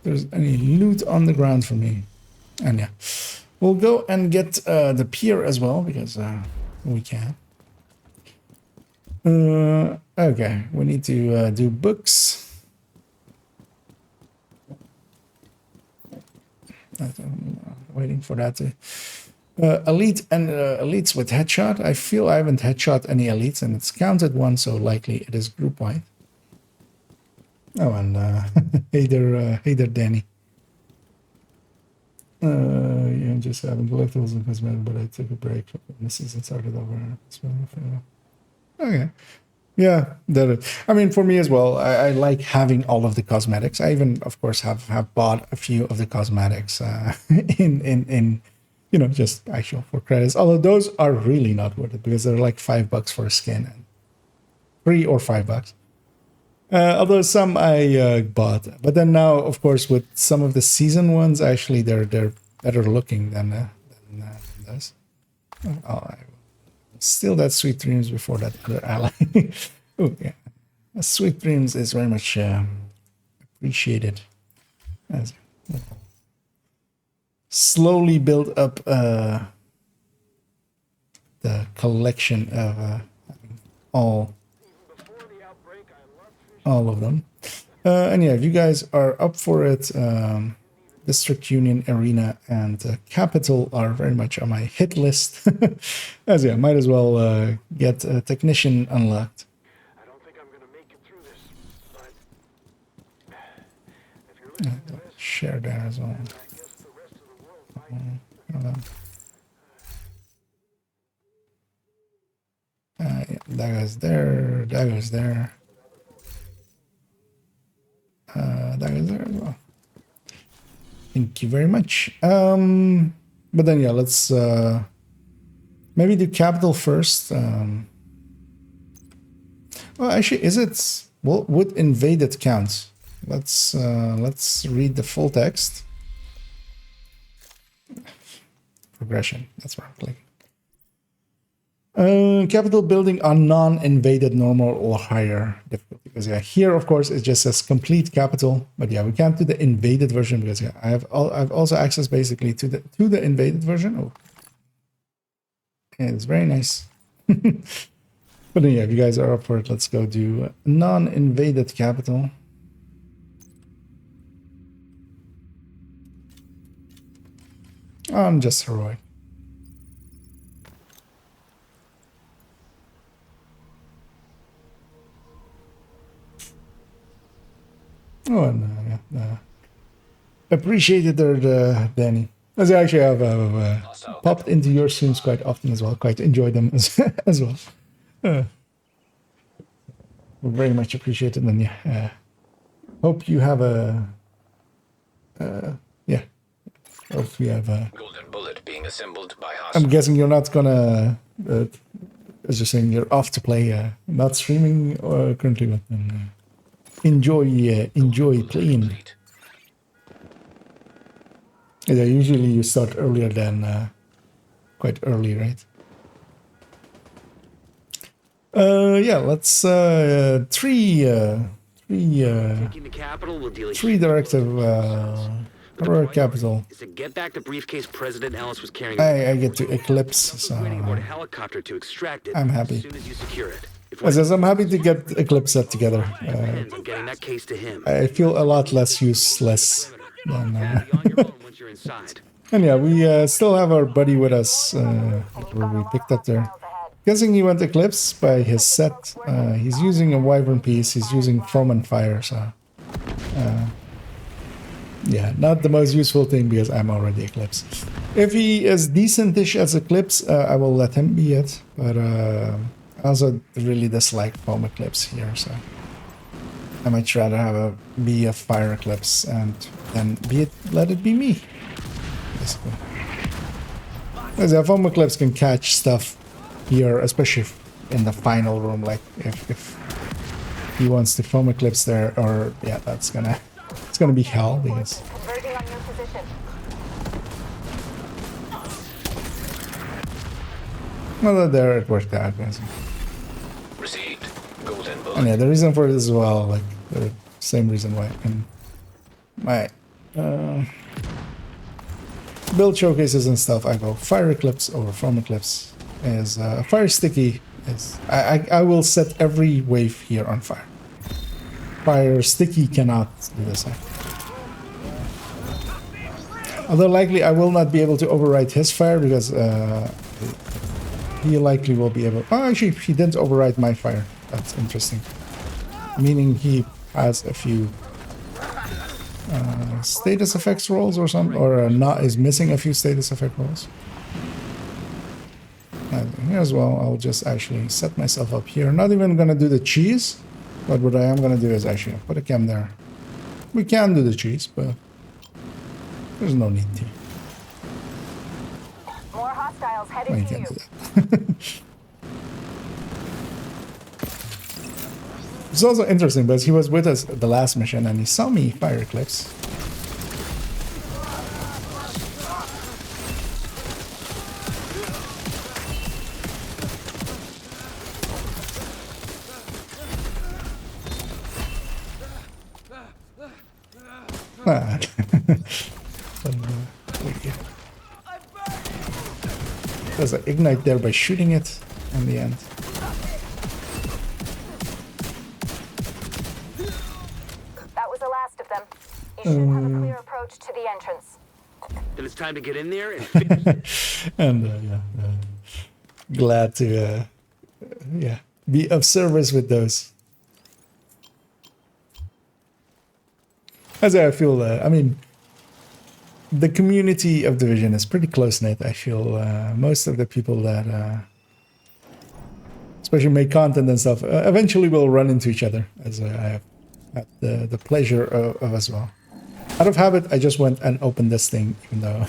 there's any loot on the ground for me. And yeah, we'll go and get the pier as well because we can. Okay, we need to do books. Waiting for that to elite and elites with headshot. I feel I haven't headshot any elites, and it's counted one, so likely it is group wide. Oh, and hey there, Danny. Yeah, I'm just having collectibles and cosmetics, but I took a break from this and started over. Okay. Yeah, I mean, for me as well, I like having all of the cosmetics. I even, of course, have bought a few of the cosmetics in you know, just actual for credits. Although those are really not worth it because they're like $5 for a skin, and $3 or $5. Although some I bought, but then now, of course, with some of the season ones, actually they're better looking than those. Oh, I steal that Sweet Dreams before that other ally. Oh yeah, Sweet Dreams is very much appreciated. As slowly build up the collection of all of them. And yeah, if you guys are up for it, District Union, Arena, and Capital are very much on my hit list. As yeah, might as well get a Technician unlocked. I don't think I'm gonna make it through this, but if you're listening to this, Share there as well. I guess the rest of the world might. Yeah, that goes there, that goes there. That goes there as well. Thank you very much. But then yeah, let's maybe do Capital first. Well, actually, is it? Well, would invaded count? Let's read the full text. Progression. That's where I'm clicking. Capital building on non-invaded normal or higher difficulty. Because yeah, here of course it just says complete capital, but yeah, we can't do the invaded version because yeah, I've also access basically to the invaded version. Oh, yeah, it's very nice. But then, yeah, if you guys are up for it, let's go do non-invaded capital. I'm just heroic. Oh, and appreciated there, Danny. As I actually have popped into your streams quite often as well. Quite enjoy them as well. Very much appreciated, and yeah, hope you have a yeah. Hope you have a golden bullet being assembled by I'm guessing you're not gonna, as you're saying, you're off to play, not streaming currently, but enjoy playing. Yeah, usually you start earlier than quite early, right? Yeah, let's three directive or capital. Get back the briefcase President Ellis was carrying. I get to Eclipse, so helicopter to extract it I'm happy. as soon as you secure it. I'm happy to get Eclipse set together. Getting that case to him. I feel a lot less useless than. And yeah, we still have our buddy with us. Where we picked up there. Guessing he went Eclipse by his set. He's using a Wyvern piece. He's using Foam and Fire. So, yeah, not the most useful thing because I'm already Eclipse. If he is decentish as Eclipse, I will let him be it. But I also really dislike Foam Eclipse here, so I might rather have be a Fire Eclipse and then let it be me. Basically. As a Foam Eclipse can catch stuff here, especially in the final room. Like if he wants to Foam Eclipse there, or yeah, it's gonna be hell because. Well, there it worked out. Received. Golden bullet. And yeah, the reason for it as well, like the same reason why Build showcases and stuff, I go fire eclipse over foam eclipse. As fire sticky is, I will set every wave here on fire. Fire sticky cannot do this. Although likely I will not be able to override his fire because he likely will be able. Oh, actually, he didn't override my fire. That's interesting. Meaning he has a few status effects rolls or something, or not is missing a few status effect rolls. Here as well, I'll just actually set myself up here. Not even gonna do the cheese, but what I am gonna do is actually put a cam there. We can do the cheese, but there's no need to. More hostiles headed to you. It's also interesting because he was with us at the last mission and he saw me fire eclipse. Does I ignite there by shooting it in the end? That was the last of them. You should have a clear approach to the entrance. Then it's time to get in there and finish it. And glad to be of service with those. As I feel, I mean, the community of Division is pretty close-knit. I feel most of the people that especially make content and stuff eventually will run into each other, as I have had the pleasure of as well. Out of habit, I just went and opened this thing, even though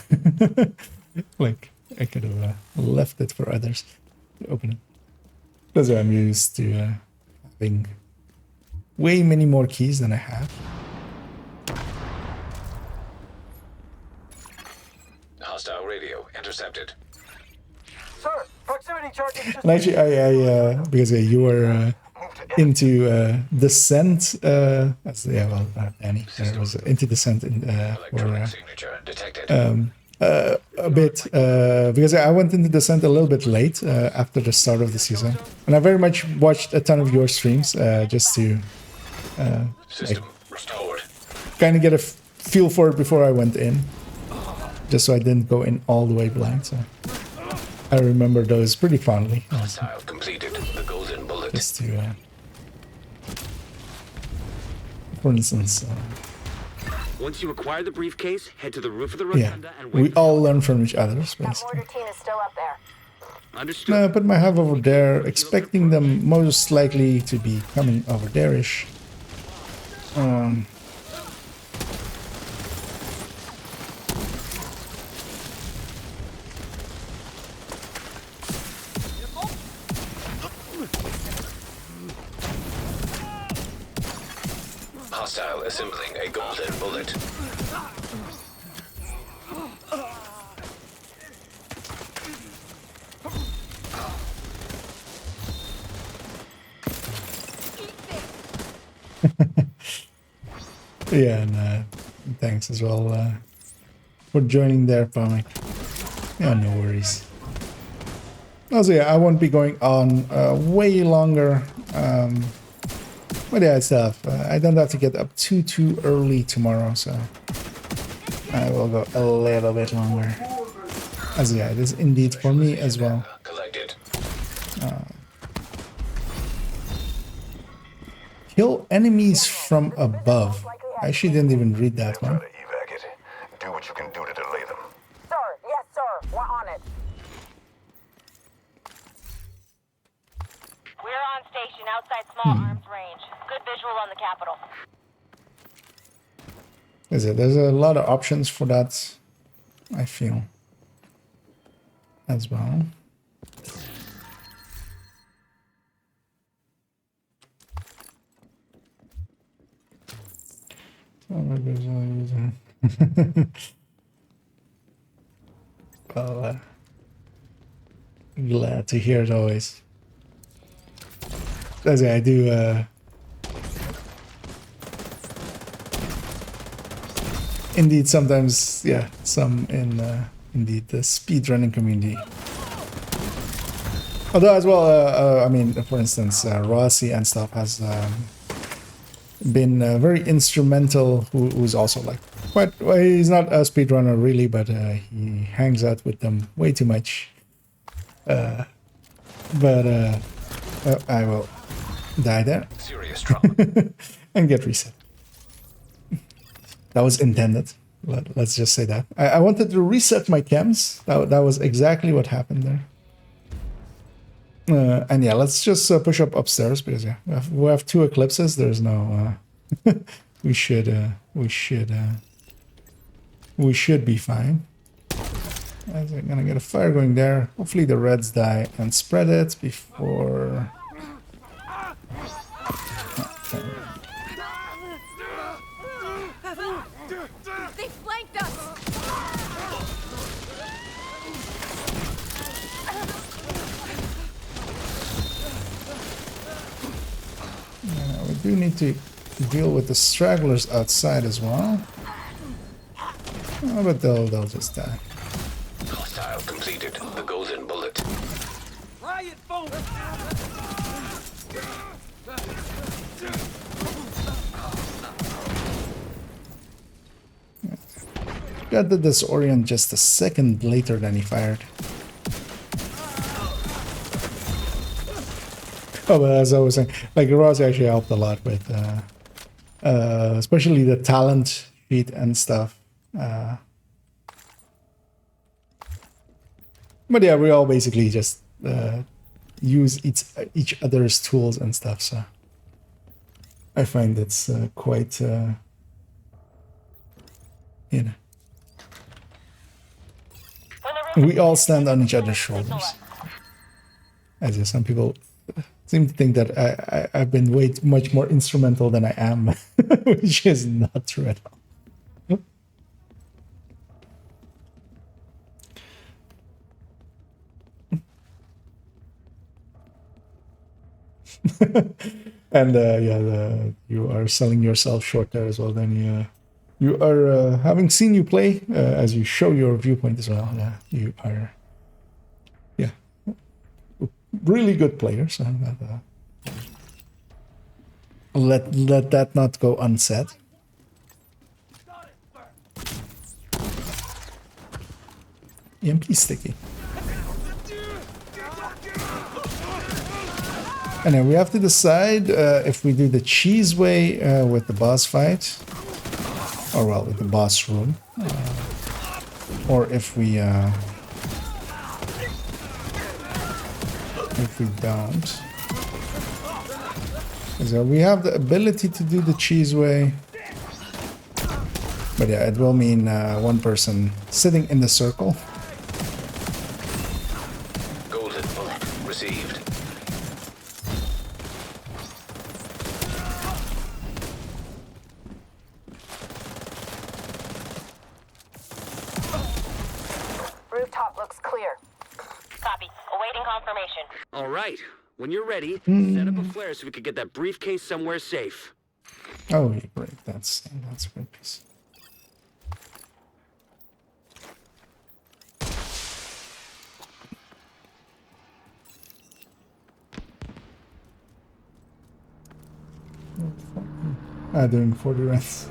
like I could have left it for others to open it. Because I'm used to having way many more keys than I have. Hostile radio intercepted. Sir, proximity charges just... And actually, I because you were into Descent, Danny was into Descent a bit, because I went into Descent a little bit late after the start of the season, and I very much watched a ton of your streams just to kind of get a feel for it before I went in, just so I didn't go in all the way blind. So I remember those pretty fondly. Hostile completed the golden bullet. Just to, for instance. Once you acquire the briefcase, head to the roof of the rotunda and wait. We all learn from each other, basically. That mortar team is still up there. Understood. I put my half over there, expecting them most likely to be coming over there-ish. Hostile assembling a golden bullet. Yeah, and thanks as well for joining there, Pamic. Yeah, no worries. Also, yeah, I won't be going on way longer. But yeah, stuff. I don't have to get up too early tomorrow, so I will go a little bit longer. As yeah, it is indeed for me as well. Kill enemies from above. I actually didn't even read that one. Do what you can do to delay them. Sir, yes, sir. We're on it. We're on station outside small arms range. Good visual on the capital. Is it? There's a lot of options for that, I feel, as well. Well, glad to hear it always. As I do indeed, sometimes, yeah, some in indeed the speedrunning community. Although as well, I mean, for instance, Rossi and stuff has been very instrumental. Who's also like quite. Well, he's not a speedrunner really, but he hangs out with them way too much. But I will die there. Serious trouble. And get reset. That was intended. Let's just say that. I wanted to reset my chems. That was exactly what happened there. And yeah, let's just push up upstairs because yeah, we have 2 eclipses. There's no. we should be fine. As I'm gonna get a fire going there. Hopefully the reds die and spread it before. They flanked us! We do need to deal with the stragglers outside as well. Oh, but they'll just die. Hostile completed. The golden bullet. Riot phone! Got the disorient just a second later than he fired. Oh, but as I was saying, like Ross actually helped a lot with, especially the talent sheet and stuff. But yeah, we all basically just use each other's tools and stuff. So I find it's quite, you know, we all stand on each other's shoulders. As if some people seem to think that I've been way much more instrumental than I am, which is not true at all. And yeah, you are selling yourself short there as well. Then you are having seen you play as you show your viewpoint as well. Yeah, you are. Yeah, really good player. So let that not go unsaid. EMP sticky. And then we have to decide if we do the cheese way with the boss fight, or well, with the boss room, or if we don't. So we have the ability to do the cheese way, but yeah, it will mean one person sitting in the circle. Golden bullet received. Rooftop looks clear. Copy. Awaiting confirmation. All right. When you're ready, set up a flare so we can get that briefcase somewhere safe. Oh, yeah, great. That's a good piece. Doing 40 runs.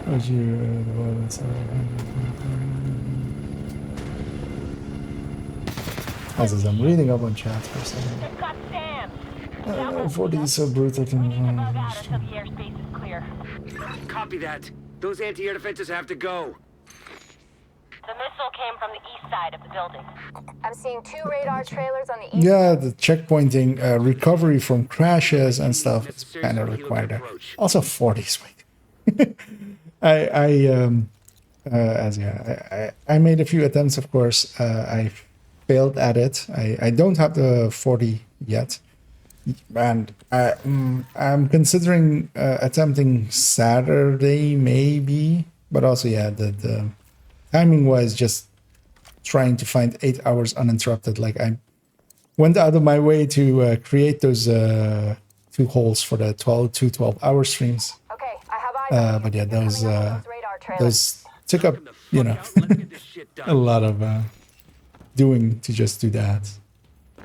As you as I'm reading up on chat for a second. 40 is so brutal to me. Copy that. Those anti-air defenses have to go. The missile came from the east side of the building. I'm seeing 2 radar trailers on the east. Yeah, the checkpointing, recovery from crashes and stuff is kind of required there. Also 40s, wait. I made a few attempts, of course. I failed at it. I don't have the 40 yet. And I'm considering attempting Saturday, maybe. But also, yeah, the timing was just trying to find 8 hours uninterrupted. Like, I went out of my way to create those 2 holes for the 12-hour streams. Okay, I have eyes. But yeah, those trailer. those took up, you know, a lot of doing to just do that.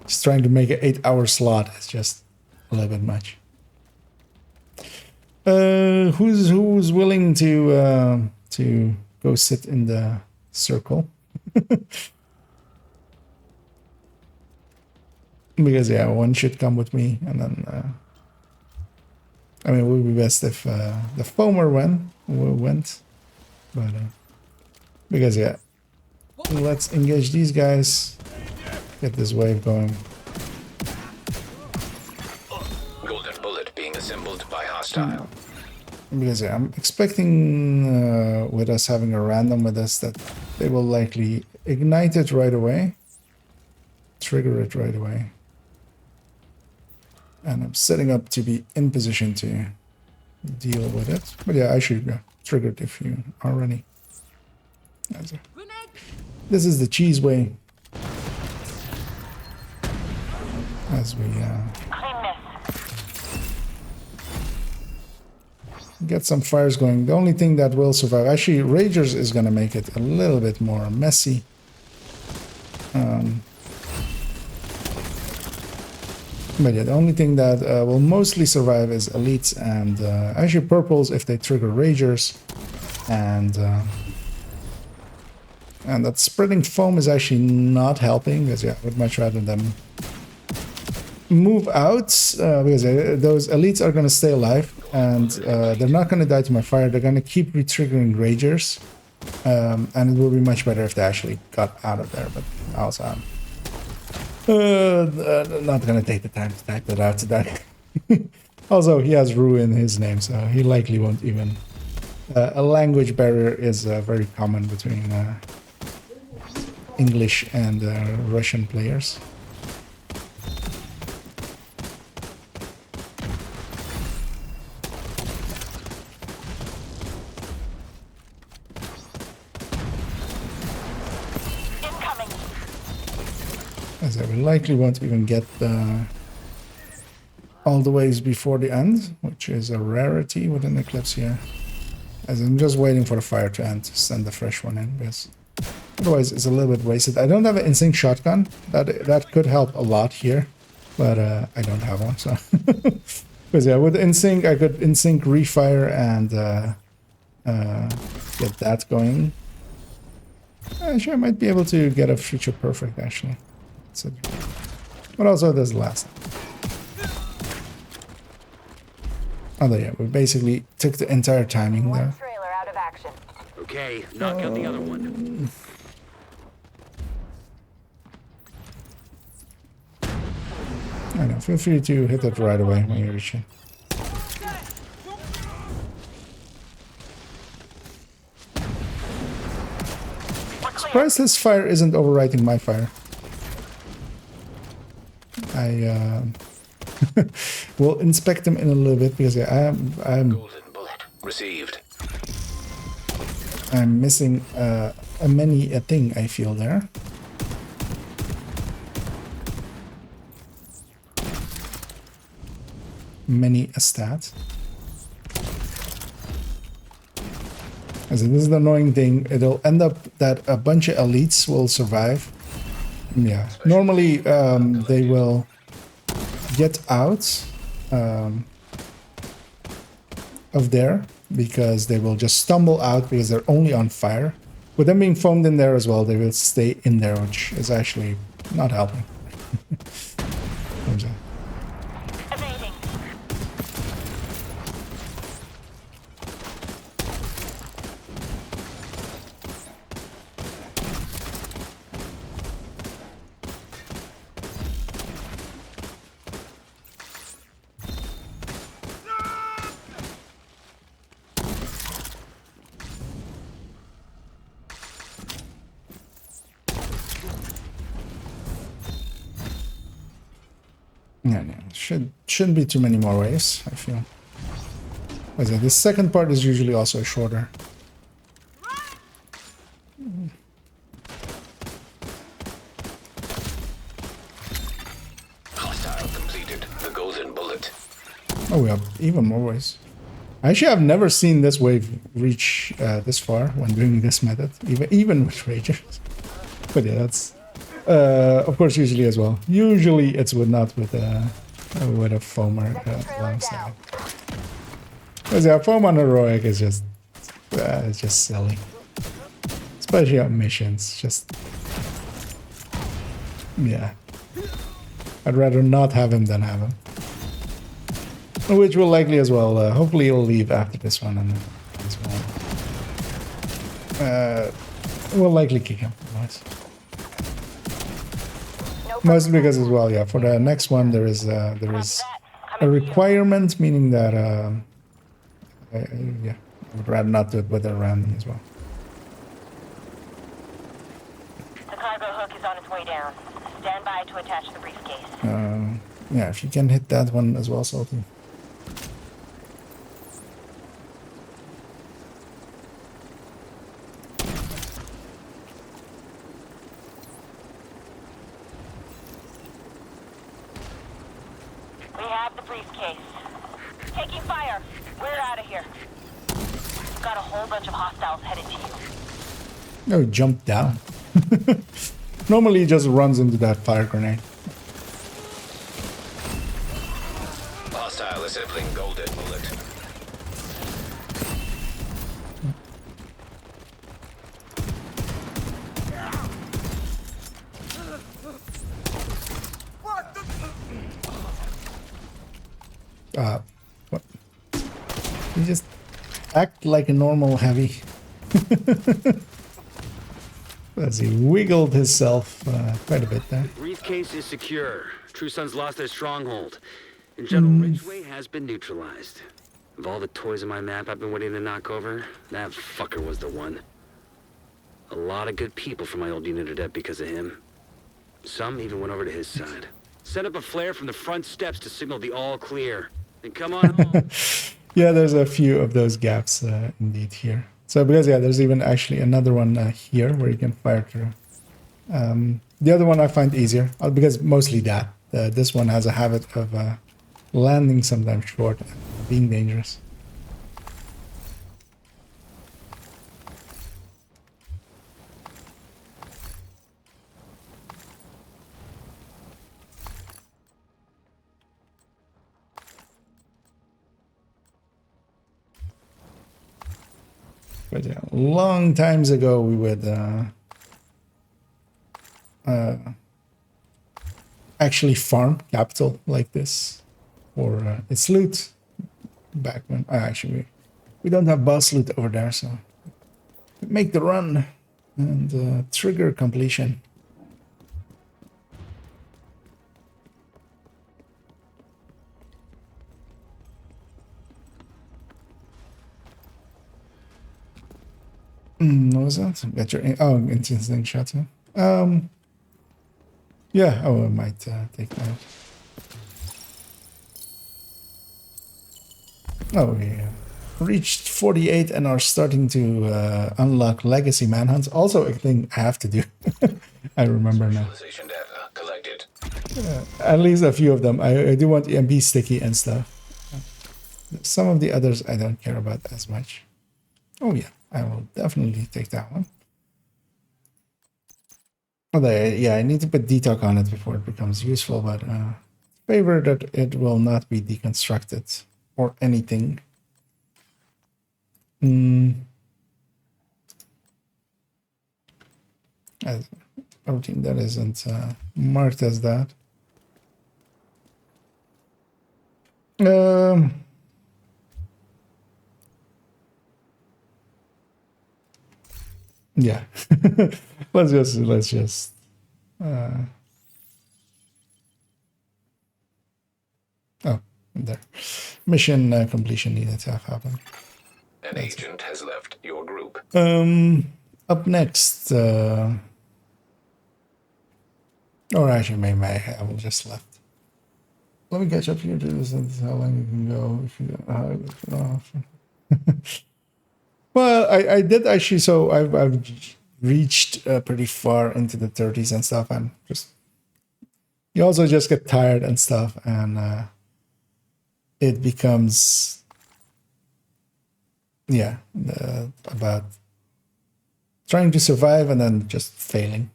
Just trying to make an 8-hour slot is just a little bit much. Who's willing to go sit in the circle? Because yeah, one should come with me, and then I mean, it would be best if the foamer went, but because yeah, let's engage these guys, get this wave going. Golden bullet being assembled by hostile. Because yeah, I'm expecting with us having a random with us that they will likely ignite it right away, trigger it right away. And I'm setting up to be in position to deal with it. But yeah, I should trigger it if you are ready. This is the cheese way. As we get some fires going. The only thing that will survive, actually, Ragers is going to make it a little bit more messy. But yeah, the only thing that will mostly survive is elites and actually purples if they trigger Ragers, and that spreading foam is actually not helping, because yeah, I would much rather them move out, because those elites are going to stay alive, and they're not going to die to my fire. They're going to keep re-triggering Ragers, and it will be much better if they actually got out of there. But also not gonna take the time to type that out today. Also, he has Ru in his name, so he likely won't even. A language barrier is very common between English and Russian players. As I will likely won't even get all the waves before the end, which is a rarity with an Eclipse here. As I'm just waiting for the fire to end to send the fresh one in, because otherwise it's a little bit wasted. I don't have an in-sync shotgun. That could help a lot here, but I don't have one, so. Because yeah, with in-sync I could in-sync refire and get that going. Actually, I might be able to get a future perfect actually. But also does last. Oh yeah, we basically took the entire timing there. Trailer out of action. Okay, knock out the other one. I know, feel free to hit it right away when you reach it. Surprised this fire isn't overwriting my fire. I will inspect them in a little bit, because I'm Golden bullet received. I'm missing a thing I feel there. Many a stat. As this is the annoying thing, it'll end up that a bunch of elites will survive. Yeah, normally they will get out of there, because they will just stumble out because they're only on fire. With them being foamed in there as well, they will stay in there, which is actually not helping. Yeah, shouldn't be too many more waves, I feel. The second part is usually also shorter. Hostile completed the golden bullet. Oh, we have even more waves. Actually, I've never seen this wave reach this far when doing this method, even with Ragers. But yeah, that's of course usually as well. Usually it's not with a foamer alongside. Because yeah, foam on heroic is just it's just silly, especially on missions. Just yeah, I'd rather not have him than have him. Which will likely as well. Hopefully he'll leave after this one, and as well. We'll likely kick him. Nice. Mostly because as well, yeah. For the next one, there is a requirement, meaning that yeah, I would rather not do it with a random as well. The cargo hook is on its way down. Stand by to attach the briefcase. Yeah, if you can hit that one as well, Salty. We have the briefcase. Taking fire. We're out of here. We've got a whole bunch of hostiles headed to you. Oh, jump down. Normally he just runs into that fire grenade. Hostile assembling golden bullet. What? You just act like a normal heavy. As he wiggled himself quite a bit there. Briefcase is secure. True Sons lost their stronghold. And General Ridgway has been neutralized. Of all the toys on my map I've been waiting to knock over, that fucker was the one. A lot of good people from my old unit are dead because of him. Some even went over to his side. Set up a flare from the front steps to signal the all clear. And come on home. Yeah, there's a few of those gaps indeed here. So because yeah, there's even actually another one here where you can fire through. The other one I find easier because mostly that. This one has a habit of landing sometimes short and being dangerous. But yeah, long times ago we would actually farm capital like this for its loot. Back when actually we don't have boss loot over there, so make the run and trigger completion. What was that? Get your instant shot too. Yeah, I might take that. Oh, we reached 48 and are starting to unlock legacy manhunts. Also a thing I have to do. I remember now. Data collected. At least a few of them. I do want EMP sticky and stuff. Some of the others I don't care about as much. Oh yeah, I will definitely take that one. Although, yeah, I need to put detox on it before it becomes useful, but favor that it will not be deconstructed or anything. Everything that isn't marked as that. Yeah, let's just oh, there. Mission completion needed to have happened. An agent has left your group. Up next, or actually, maybe I will just left. Let me catch up here to this and how long you can go if you Well, I did actually. So I've reached pretty far into the 30s and stuff, and just you also just get tired and stuff, and it becomes yeah, about trying to survive and then just failing.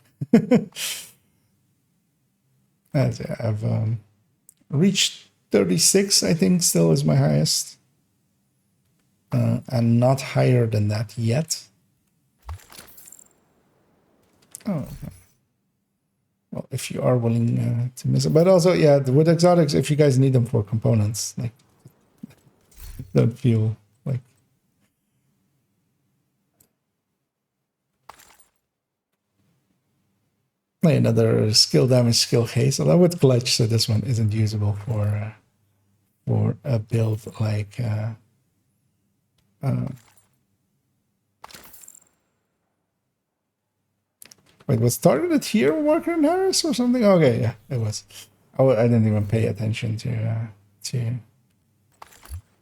I've reached 36, I think, still is my highest. And not higher than that yet. Oh, well, if you are willing to miss it. But also, yeah, with exotics, if you guys need them for components, like, don't feel like... Another skill damage, skill haste. Although with clutch, so this one isn't usable for a build like... wait, was targeted here Walker and Harris or something? Okay, yeah, it was. I didn't even pay attention to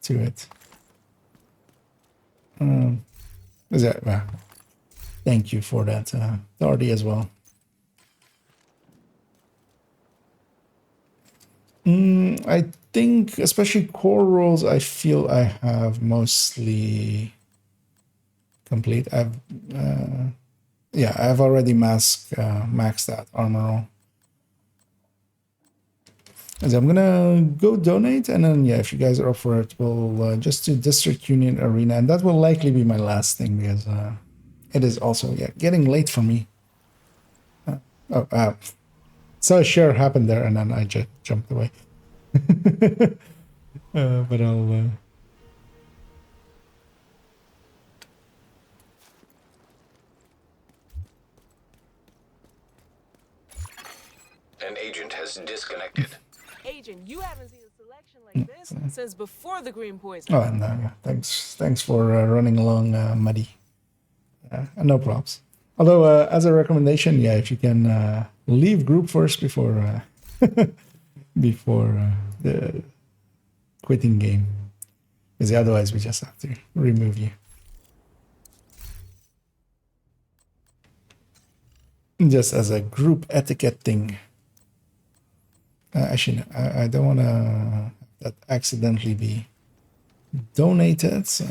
it. Is that? Well, thank you for that, Dardy, as well. I think, especially core roles, I feel I have mostly complete. Yeah, I've already maxed that armor roll. So I'm gonna go donate, and then yeah, if you guys are up for it, we'll just do District Union Arena, and that will likely be my last thing because it is also getting late for me. So a share happened there, and then I just jumped away. But I'll. An agent has disconnected. Agent, you haven't seen a selection like this since before the green poison. Oh, and yeah, thanks for running along, Muddy. No props. Although, as a recommendation, yeah, if you can leave group first before before the quitting game, because otherwise we just have to remove you. Just as a group etiquette thing. Actually, I don't want to that accidentally be donated. So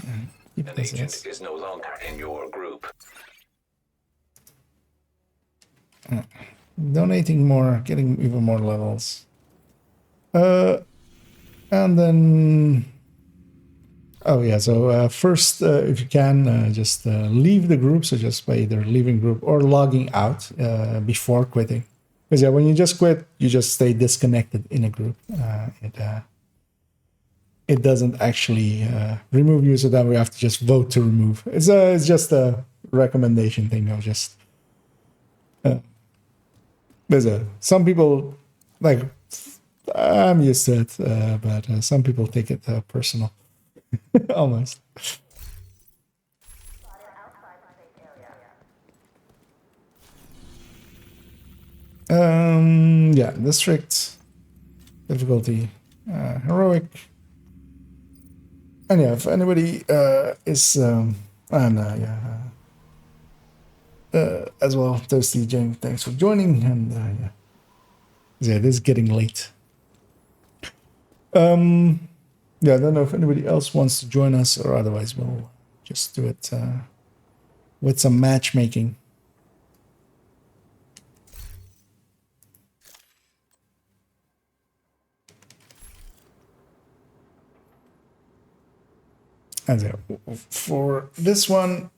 An agent is no longer in your group. Donating more, getting even more levels. And then... Oh yeah, so first, if you can, just leave the group. So just by either leaving group or logging out before quitting. Because yeah, when you just quit, you just stay disconnected in a group. It doesn't actually remove you, so then we have to just vote to remove. It's just a recommendation thing of just... some people, like, I'm used to it, but some people take it personal. Almost. Yeah, district difficulty, heroic. And yeah, if anybody is as well, Toasty Jane, thanks for joining, and yeah, it is getting late. Yeah, I don't know if anybody else wants to join us, or otherwise we'll just do it with some matchmaking. And for this one,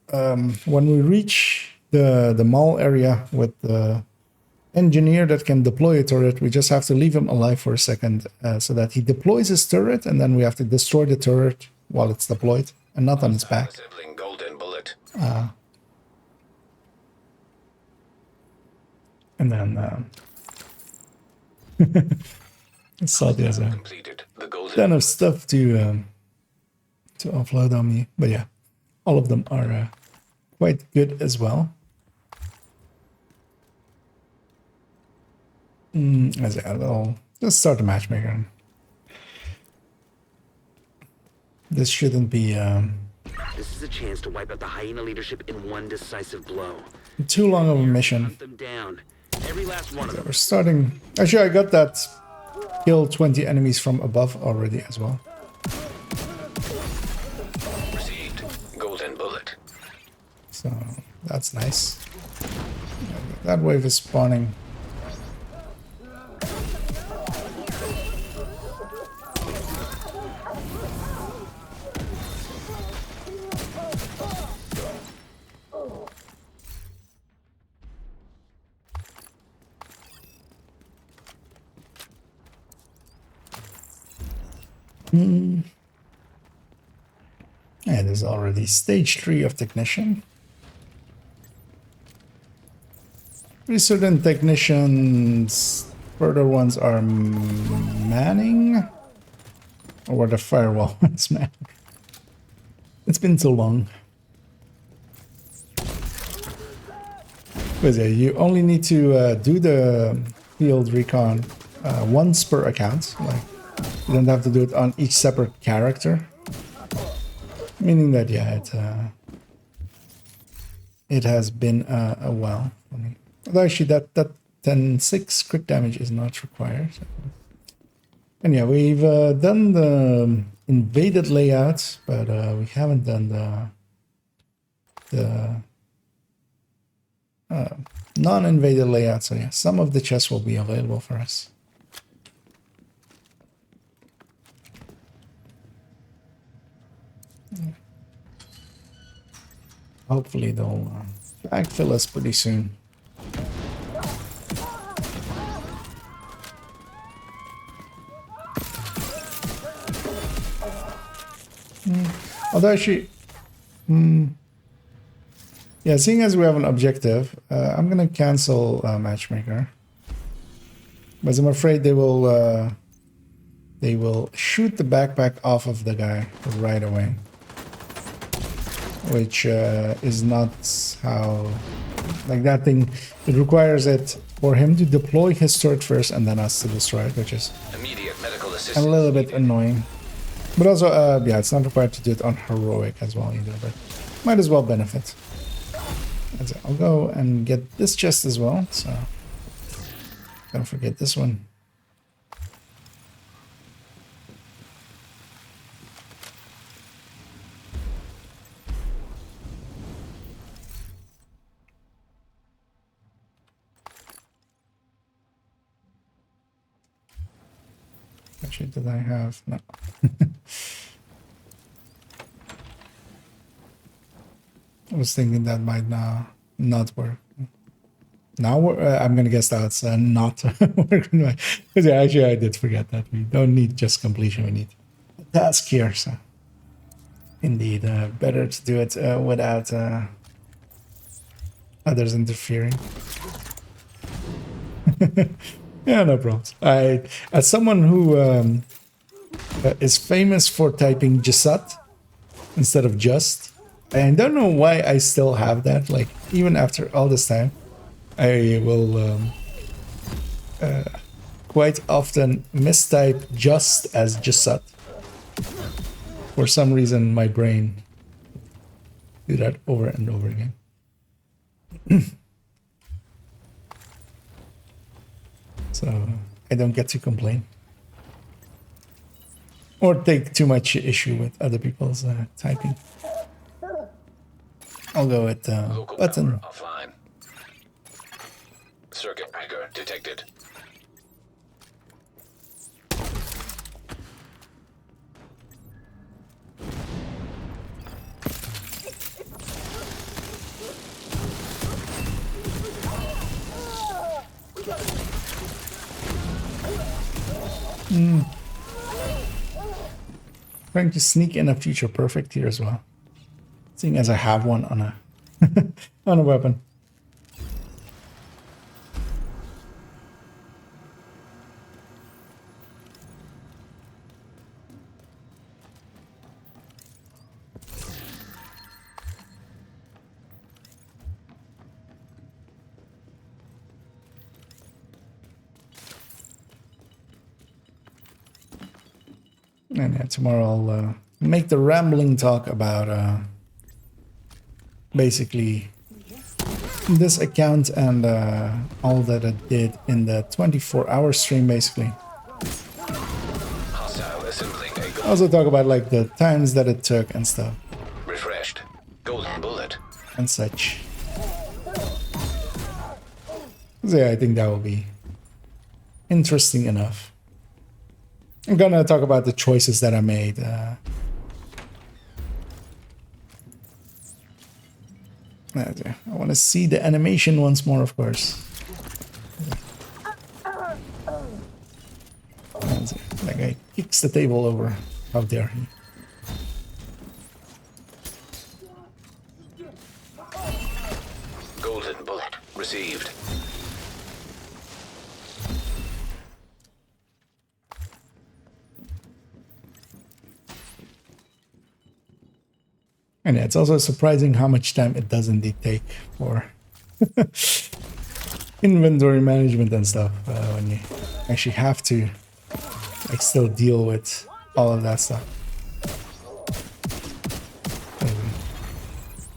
when we reach the mall area with the engineer that can deploy a turret, we just have to leave him alive for a second so that he deploys his turret, and then we have to destroy the turret while it's deployed and not on its back. Golden bullet. And then so there's a ton of stuff to offload on me, but yeah, all of them are quite good as well. I'll just start the matchmaker. This shouldn't be This is a chance to wipe out the hyena leadership in one decisive blow. too long of a mission. Hunt them down. Every last one of them. We're starting. Actually, I got that kill 20 enemies from above already as well. Received. One bullet. So that's nice. That wave is spawning. And there's already stage 3 of technician. Certain technicians, further ones are manning, or the firewall ones manning. It's been so long. But yeah, you only need to do the field recon once per account. Like, you don't have to do it on each separate character. Meaning that, yeah, it has been a while for me. Although actually that 10-6 crit damage is not required. So. And yeah, we've done the invaded layout, but we haven't done the non-invaded layout. So yeah, some of the chests will be available for us. Hopefully they'll backfill us pretty soon. Although actually, yeah, seeing as we have an objective, I'm gonna cancel matchmaker, but I'm afraid they will shoot the backpack off of the guy right away, which is not how, like that thing, it requires it for him to deploy his turret first and then us to destroy it, which is Immediate medical a assistance. little bit annoying. But also, yeah, it's not required to do it on heroic as well either, but might as well benefit. So I'll go and get this chest as well, so don't forget this one. Actually, did I have? No. I was thinking that might not work. Now I'm gonna guess that's not working. Because yeah, actually I did forget that we don't need just completion. We need a task here. So indeed, better to do it without others interfering. Yeah, no problems. As someone who is famous for typing Jasat instead of just, and don't know why I still have that. Like even after all this time, I will quite often mistype just as Jasat. For some reason, my brain do that over and over again. So I don't get to complain or take too much issue with other people's typing. I'll go with button. Offline. Circuit breaker detected. Trying to sneak in a future perfect here as well. Seeing as I have one on a on a weapon. And yeah, tomorrow I'll make the rambling talk about basically this account and all that it did in the 24-hour stream, basically. Hostile assembling a Also talk about like the times that it took and stuff. refreshed. Golden bullet. and such. So yeah, I think that will be interesting enough. I'm gonna talk about the choices that I made. I want to see the animation once more, of course. That guy kicks the table over. How dare he? Golden bullet received. And yeah, it's also surprising how much time it does indeed take for inventory management and stuff when you actually have to like still deal with all of that stuff.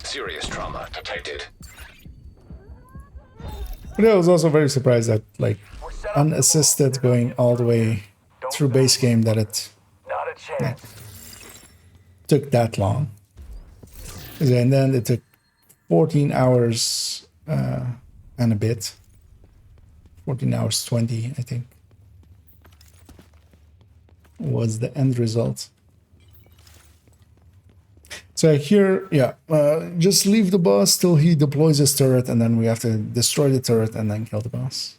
Serious trauma detected. But I was also very surprised that like unassisted going all the way through base game that it like, took that long. And then it took 14 hours and a bit. 14 hours 20, I think, was the end result. So here, yeah, just leave the boss till he deploys his turret, and then we have to destroy the turret and then kill the boss.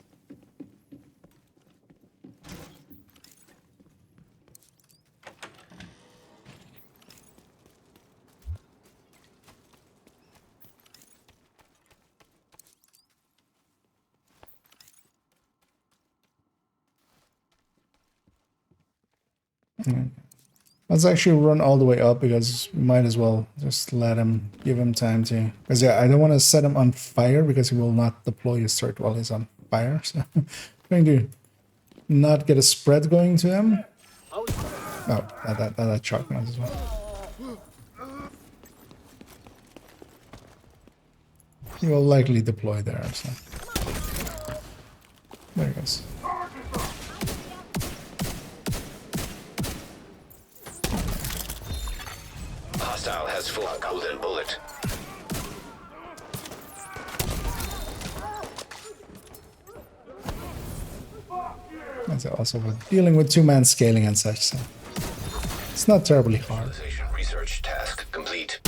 Let's actually run all the way up because we might as well just let him, give him time to, because yeah, I don't want to set him on fire because he will not deploy his turret while he's on fire. So I'm going to not get a spread going to him. Oh, that shock noise as well. He will likely deploy there. So there he goes. Hostile has full golden bullet. That's also dealing with two-man scaling and such, so it's not terribly hard. Research task complete.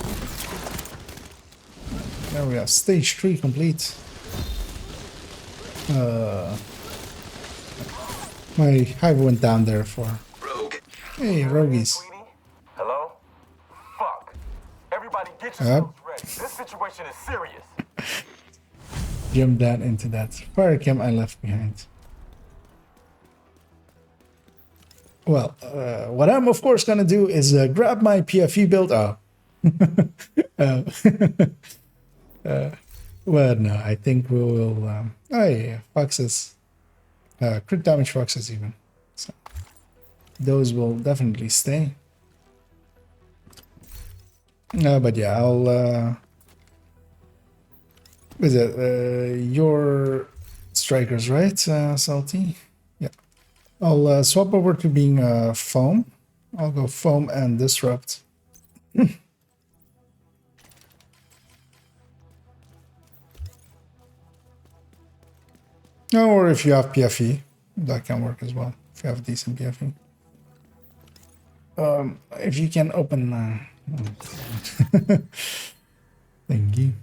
There we are, stage 3 complete. My hive went down there for... Rogue. Hey, roguies. Hello? Fuck. Everybody get yourselves ready. This situation is serious. Jump down into that fire cam I left behind. Well, what I'm of course gonna do is grab my PFE build. Well, no, I think we will. Oh yeah, foxes, crit damage foxes even. So those will definitely stay. But yeah, I'll. Is it your strikers, right, Salty? Yeah. I'll swap over to being foam. I'll go foam and disrupt. Or if you have PFE, that can work as well. If you have a decent PFE. If you can open... Thank you.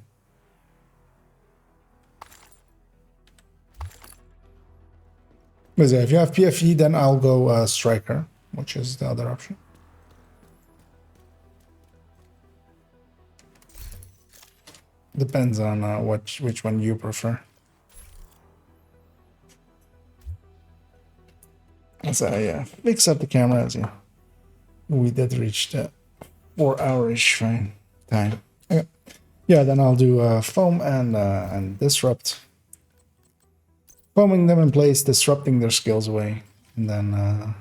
But if you have PFE, then I'll go Striker, which is the other option. Depends on which one you prefer. So yeah, fix up the camera as yeah. We did reach the 4-hour-ish time. Okay. Yeah, then I'll do foam and disrupt. Foaming them in place, disrupting their skills away, and then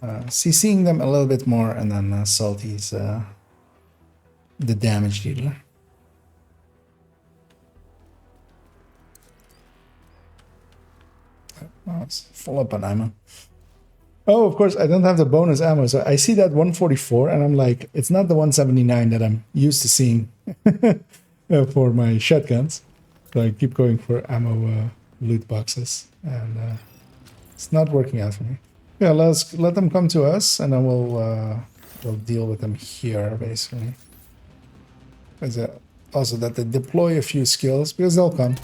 CCing them a little bit more, and then Salty's the damage dealer. Oh, it's full up on ammo. Oh, of course, I don't have the bonus ammo. So I see that 144 and I'm like, it's not the 179 that I'm used to seeing for my shotguns. So I keep going for ammo loot boxes. And it's not working out for me. Yeah, let them come to us and then we'll deal with them here, basically. Also that they deploy a few skills, because they'll come.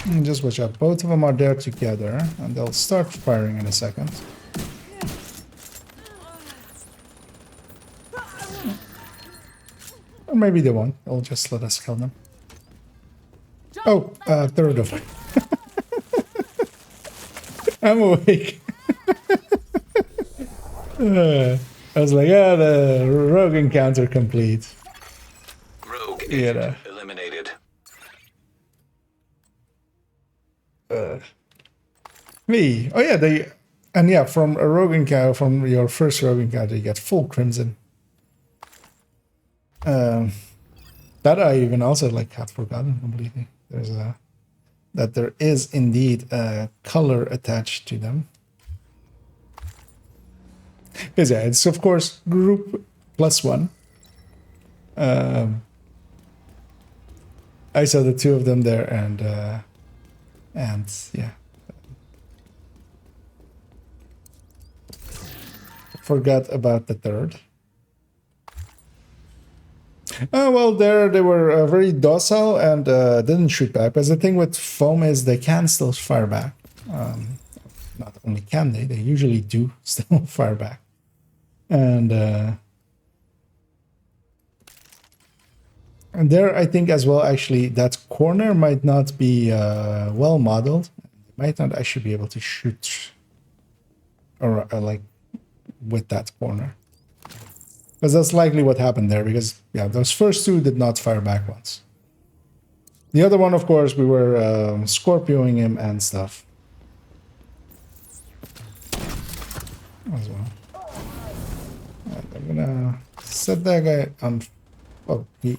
And just watch out. Both of them are there together, and they'll start firing in a second. Or maybe they won't. They'll just let us kill them. Oh, third of them. I'm awake. I was like, yeah, the rogue encounter complete. Rogue agent eliminated. Me. Oh yeah, and yeah, from a rogue encounter, from your first rogue encounter, you get full crimson. That I even also like had forgotten completely. There's that there is indeed a color attached to them. Because yeah, it's of course group +1. I saw the two of them there, and yeah, forgot about the third. Well, there they were very docile and didn't shoot back. Because the thing with foam is they can still fire back. Not only can they usually do still fire back. And there, I think as well, actually, that corner might not be well modeled. They might not actually be able to shoot or like with that corner. Because that's likely what happened there, because, yeah, those first two did not fire back once. The other one, of course, we were Scorpioing him and stuff. As well. And I'm gonna set that guy on... Oh, he...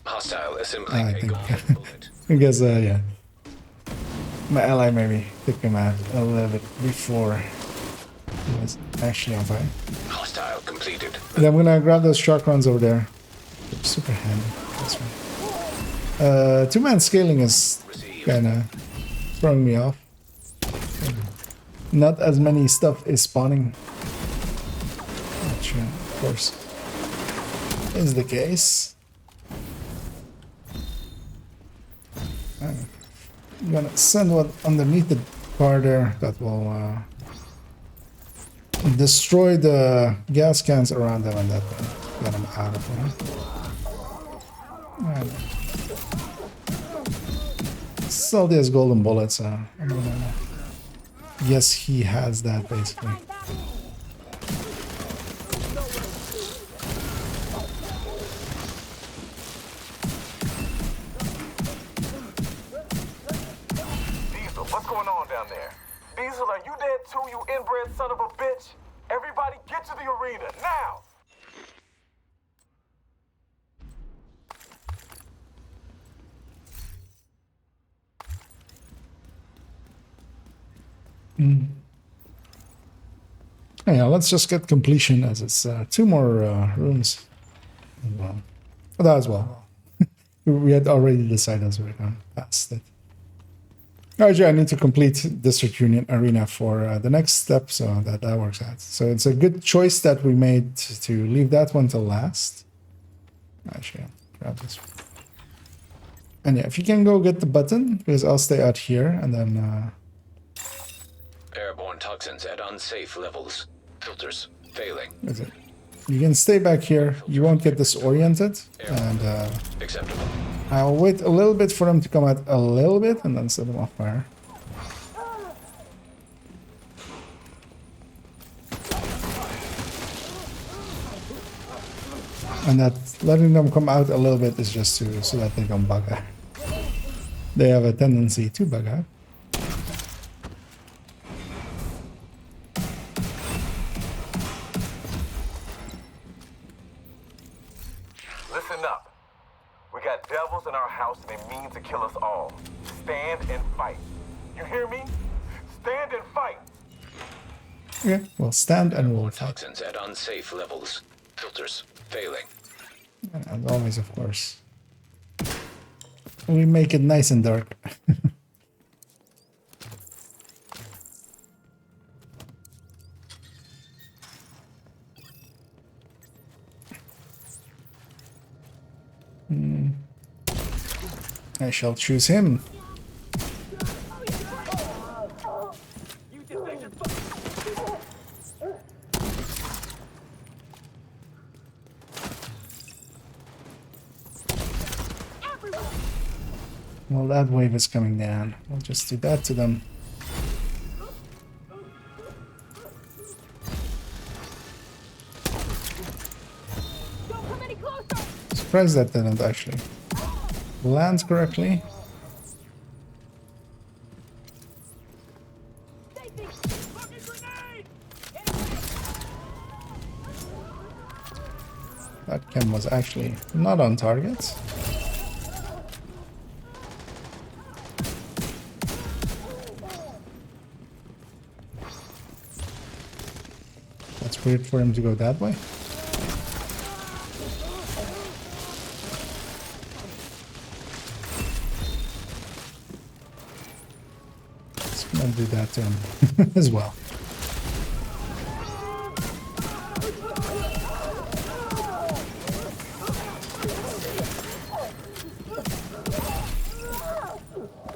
Hostile assembling I think... I guess, yeah. My ally maybe took him out a little bit before he was actually on fire. Hostile completed. And I'm gonna grab those shotguns over there. They're super handy. That's right. Two-man scaling is kinda throwing me off. Not as many stuff is spawning. Which, of course, is the case. I'm gonna send one underneath the car there that will destroy the gas cans around them and that get them out of there. And Salty has golden bullets, so I'm gonna guess he has that basically. Diesel, what's going on down there? Diesel, are you dead too, you inbred son of a bitch? Everybody get to the arena, now! Yeah, let's just get completion as it's two more rooms. Well, that as well. We had already decided as we're going past it. Actually, I need to complete District Union Arena for the next step, so that works out. So it's a good choice that we made to leave that one till last. Actually, I'll grab this one. And yeah, if you can go get the button, because I'll stay out here, and then... Airborne toxins at unsafe levels. Filters failing. That's it. You can stay back here. You won't get disoriented. And acceptable. I'll wait a little bit for them to come out a little bit and then set them off fire. And that letting them come out a little bit is just so that they don't bug out. They have a tendency to bug out. devils in our house and they mean to kill us all. Stand and fight. You hear me? Stand and fight. Okay, we'll stand and we'll fight. Toxins at unsafe levels. Filters failing. As always, of course. We make it nice and dark. I shall choose him. Well, that wave is coming down. We'll just do that to them. Surprised that didn't actually land correctly. That chem was actually not on target. That's weird for him to go that way. Just gonna do that to him as well.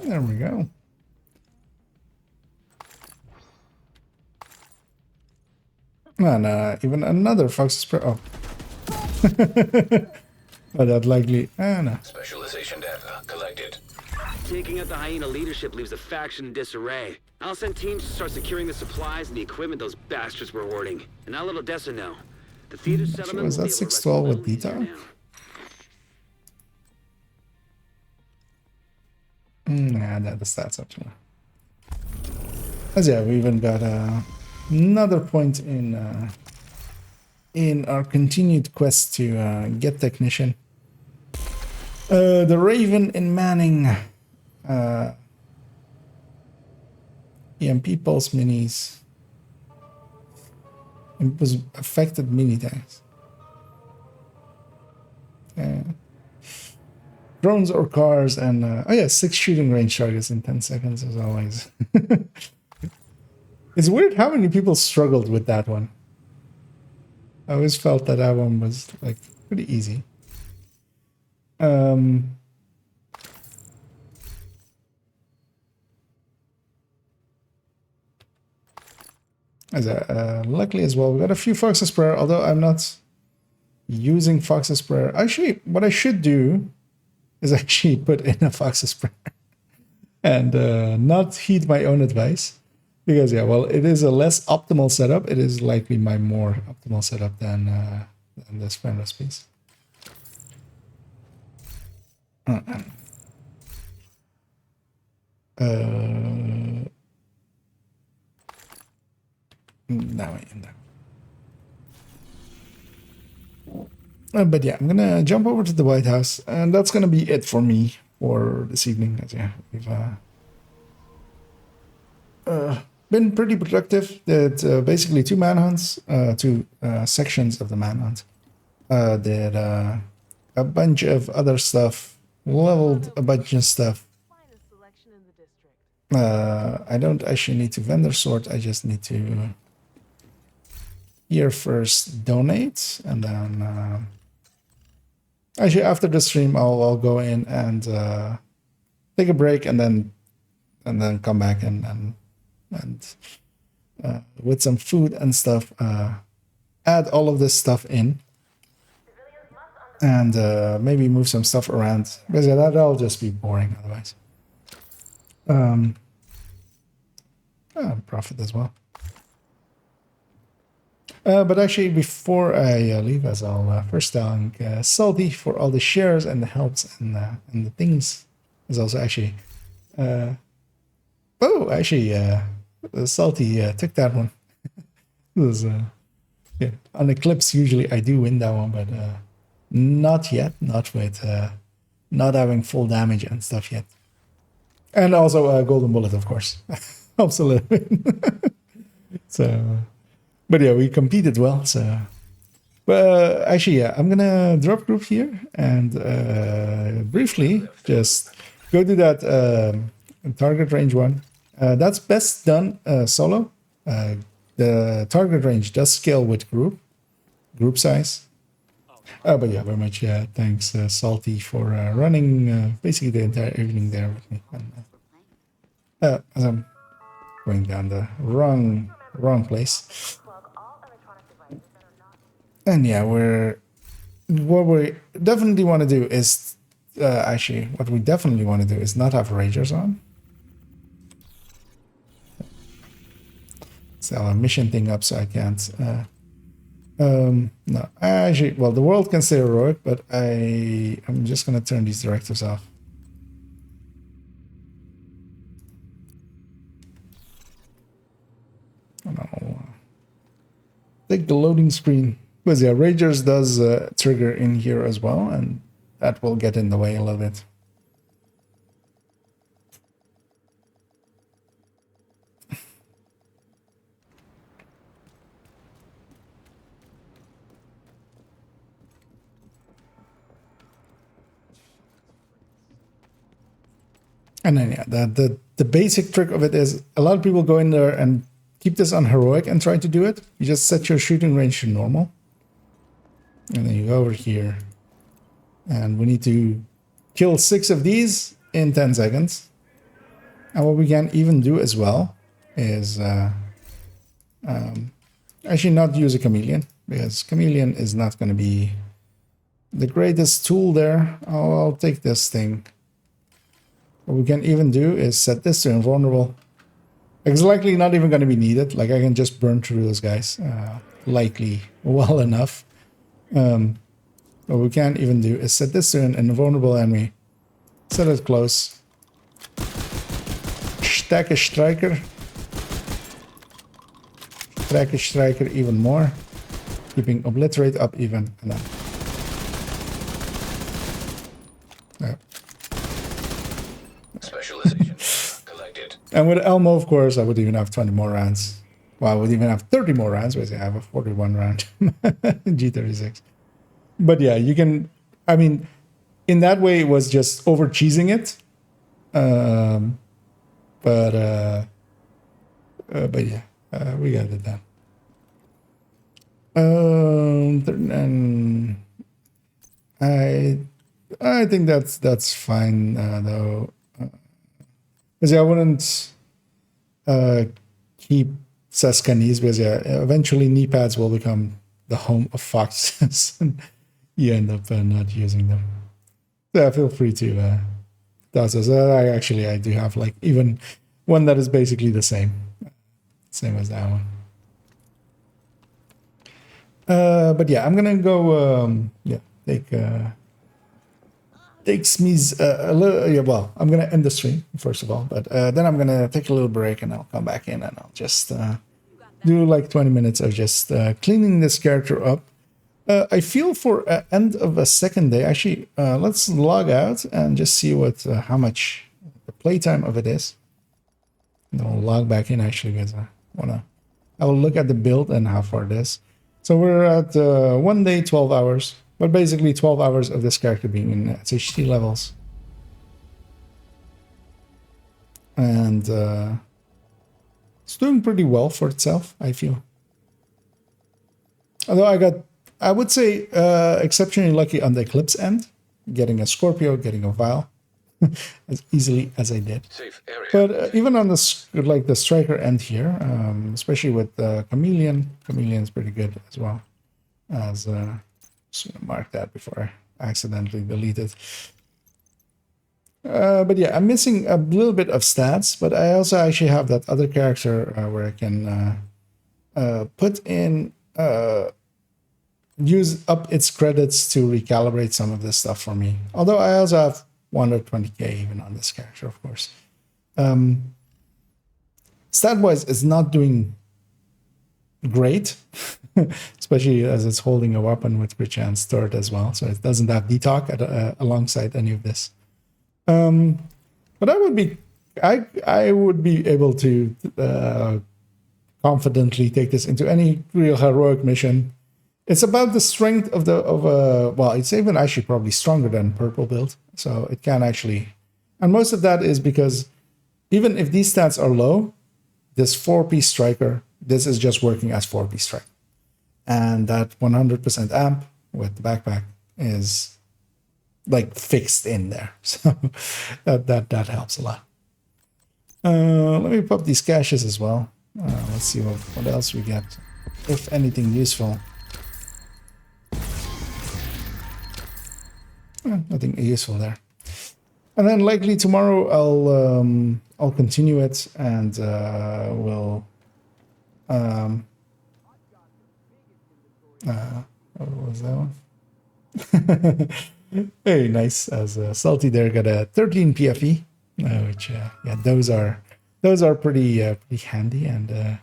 There we go. And even another fox spray. Oh. But that likely. No. Specialization data collected. Taking out the hyena leadership leaves the faction in disarray. I'll send teams to start securing the supplies and the equipment those bastards were hoarding. And I'll let Odessa know. The theater settlement. Was that 612 with Dita? Nah, that the stats actually. As yeah, we even got another point in our continued quest to get technician. The Raven in Manning. EMP pulse minis. It was affected mini tanks. Drones or cars and oh yeah, 6 shooting range targets in 10 seconds as always. It's weird how many people struggled with that one. I always felt that that one was like pretty easy. Luckily as well, we got a few Fox's Prayer, although I'm not using Fox's Prayer. Actually, what I should do is actually put in a Fox's Prayer and not heed my own advice. Because, yeah, well, it is a less optimal setup. It is likely my more optimal setup than the Spam recipes. That way in there. But yeah, I'm gonna jump over to the White House, and that's gonna be it for me for this evening. As yeah, we've been pretty productive. Did basically 2 manhunts, 2 sections of the manhunt. Did a bunch of other stuff, leveled a bunch of stuff. I don't actually need to vendor sort. I just need to here first donate, and then actually after the stream I'll go in and take a break, and then come back and with some food and stuff add all of this stuff in, and maybe move some stuff around, because that'll just be boring otherwise. Profit as well. But actually, before I leave, as I'll first thank Salty for all the shares and the helps and the things. There's also actually, Salty took that one. It was yeah, on Eclipse. Usually I do win that one, but not yet. Not with not having full damage and stuff yet. And also golden bullet, of course, helps a little bit. So, but yeah, we competed well. So, but actually, yeah, I'm gonna drop group here and briefly just go to that target range one. That's best done solo. The target range does scale with group size. But yeah, very much. Yeah, thanks, Salty, for running basically the entire evening there with me. And, as I'm going down the wrong place. And yeah, what we definitely want to do is what we definitely want to do is not have ragers on. So a mission thing up, so I can't. No, actually, well, the world can stay heroic, but I'm just gonna turn these directives off. No. Take the loading screen. Because yeah, Ragers does trigger in here as well, and that will get in the way a little bit. And then yeah, the basic trick of it is a lot of people go in there and keep this on heroic and try to do it. You just set your shooting range to normal. And then you go over here. And we need to kill 6 of these in 10 seconds. And what we can even do as well is actually not use a chameleon, because chameleon is not going to be the greatest tool there. Oh, I'll take this thing. What we can even do is set this to invulnerable. It's likely not even going to be needed. Like, I can just burn through those guys likely well enough. What we can even do is set this to an invulnerable enemy. Set it close. Stack a striker. Stack a striker even more. Keeping obliterate up even. And then. Yeah. Specialization collected. And with Elmo, of course, I would even have 20 more rounds. Well, I would even have 30 more rounds, because I have a 41 round G36. But yeah, you can, I mean, in that way, it was just over cheesing it. But yeah, we got it done. And I think that's fine though. Because I wouldn't keep Seska knees, because yeah, eventually knee pads will become the home of foxes, and you end up not using them. Yeah, feel free to toss us. I do have like even one that is basically the same as that one. But yeah, I'm gonna go. Takes me a little. Yeah, well, I'm gonna end the stream first of all, but then I'm gonna take a little break and I'll come back in and I'll just do like 20 minutes of just cleaning this character up. I feel for end of a second day. Actually, let's log out and just see what how much the playtime of it is. And I'll log back in actually, because I will look at the build and how far it is. So we're at 1 day, 12 hours. But basically 12 hours of this character being in HT levels. And it's doing pretty well for itself, I feel. Although I would say, exceptionally lucky on the Eclipse end. Getting a Scorpio, getting a Vial. As easily as I did. Safe area. But even on the Striker end here, especially with Chameleon. Chameleon's pretty good as well. As... just gonna mark that before I accidentally delete it. But yeah, I'm missing a little bit of stats, but I also actually have that other character where I can put in, use up its credits to recalibrate some of this stuff for me. Although I also have 120k even on this character, of course. Stat-wise, it's not doing great. especially as it's holding a weapon with perchance turret as well, so it doesn't have detalk alongside any of this. But I would be able to confidently take this into any real heroic mission. It's about the strength of well, it's even actually probably stronger than purple build, so it can actually, and most of that is because even if these stats are low, this 4-piece striker, this is just working as 4-piece striker, and that 100% amp with the backpack is like fixed in there, so that helps a lot. Let me pop these caches as well. Let's see what else we get, if anything useful. Nothing useful there. And then likely tomorrow I'll continue it, and we'll what was that one? Very nice. As Salty there got a 13 PFE, which yeah, those are pretty handy, and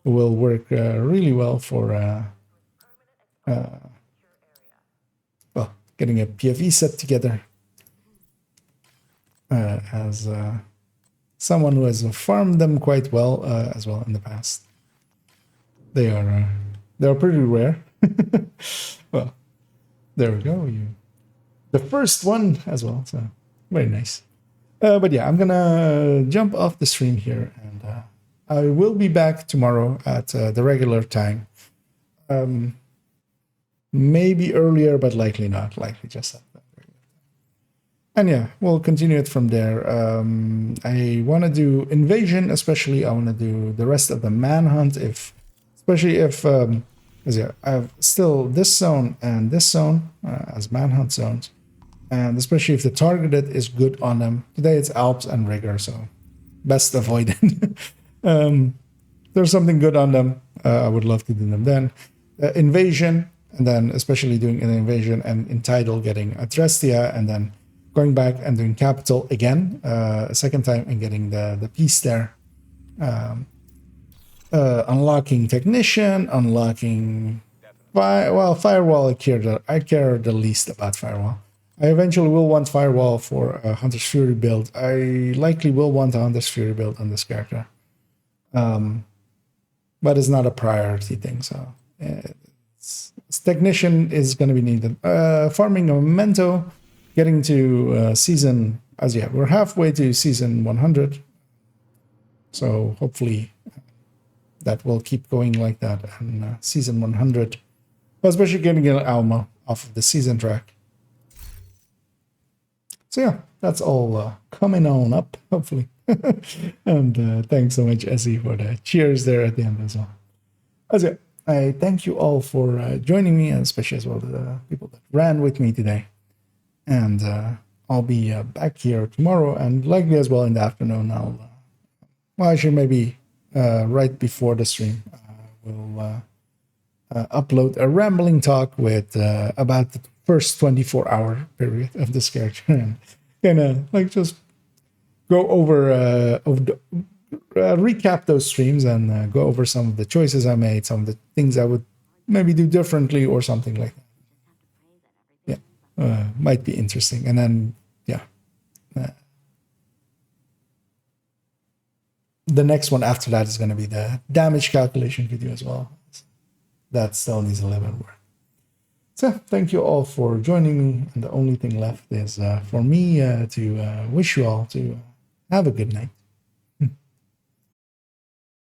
will work really well for well, getting a PFE set together. As someone who has farmed them quite well as well in the past, they are pretty rare. Well, there we go. The first one as well, so very nice. But yeah, I'm gonna jump off the stream here, and I will be back tomorrow at the regular time. Maybe earlier, but likely not. Likely just at that. And yeah, we'll continue it from there. I want to do invasion, especially. I want to do the rest of the manhunt, especially if yeah, I have still this zone and this zone as manhunt zones, and especially if the targeted is good on them. Today it's Alps and Rigor, so best avoid it. There's something good on them. I would love to do them then. Invasion, and then especially doing an invasion and in title getting Adrestia, and then going back and doing capital again a second time and getting the piece there. Unlocking technician, unlocking firewall. I care the least about firewall. I eventually will want firewall for a Hunter's Fury build. I likely will want a Hunter's Fury build on this character, but it's not a priority thing. So technician is going to be needed. Farming a memento, getting to season, as yeah, we're halfway to season 100. So hopefully that will keep going like that. And season 100, especially getting an Alma off of the season track. So yeah, that's all coming on up, hopefully. And thanks so much, Essie, for the cheers there at the end as well. As yeah, I thank you all for joining me, and especially as well the people that ran with me today. And I'll be back here tomorrow, and likely as well in the afternoon. Well, actually maybe right before the stream, we'll upload a rambling talk with about the first 24-hour period of this character, and kind of like just go over, recap those streams, and go over some of the choices I made, some of the things I would maybe do differently or something like that. Yeah, might be interesting. And then yeah, the next one after that is going to be the damage calculation video as well. That still needs a little bit of work. So thank you all for joining me, and the only thing left is for me to wish you all to have a good night.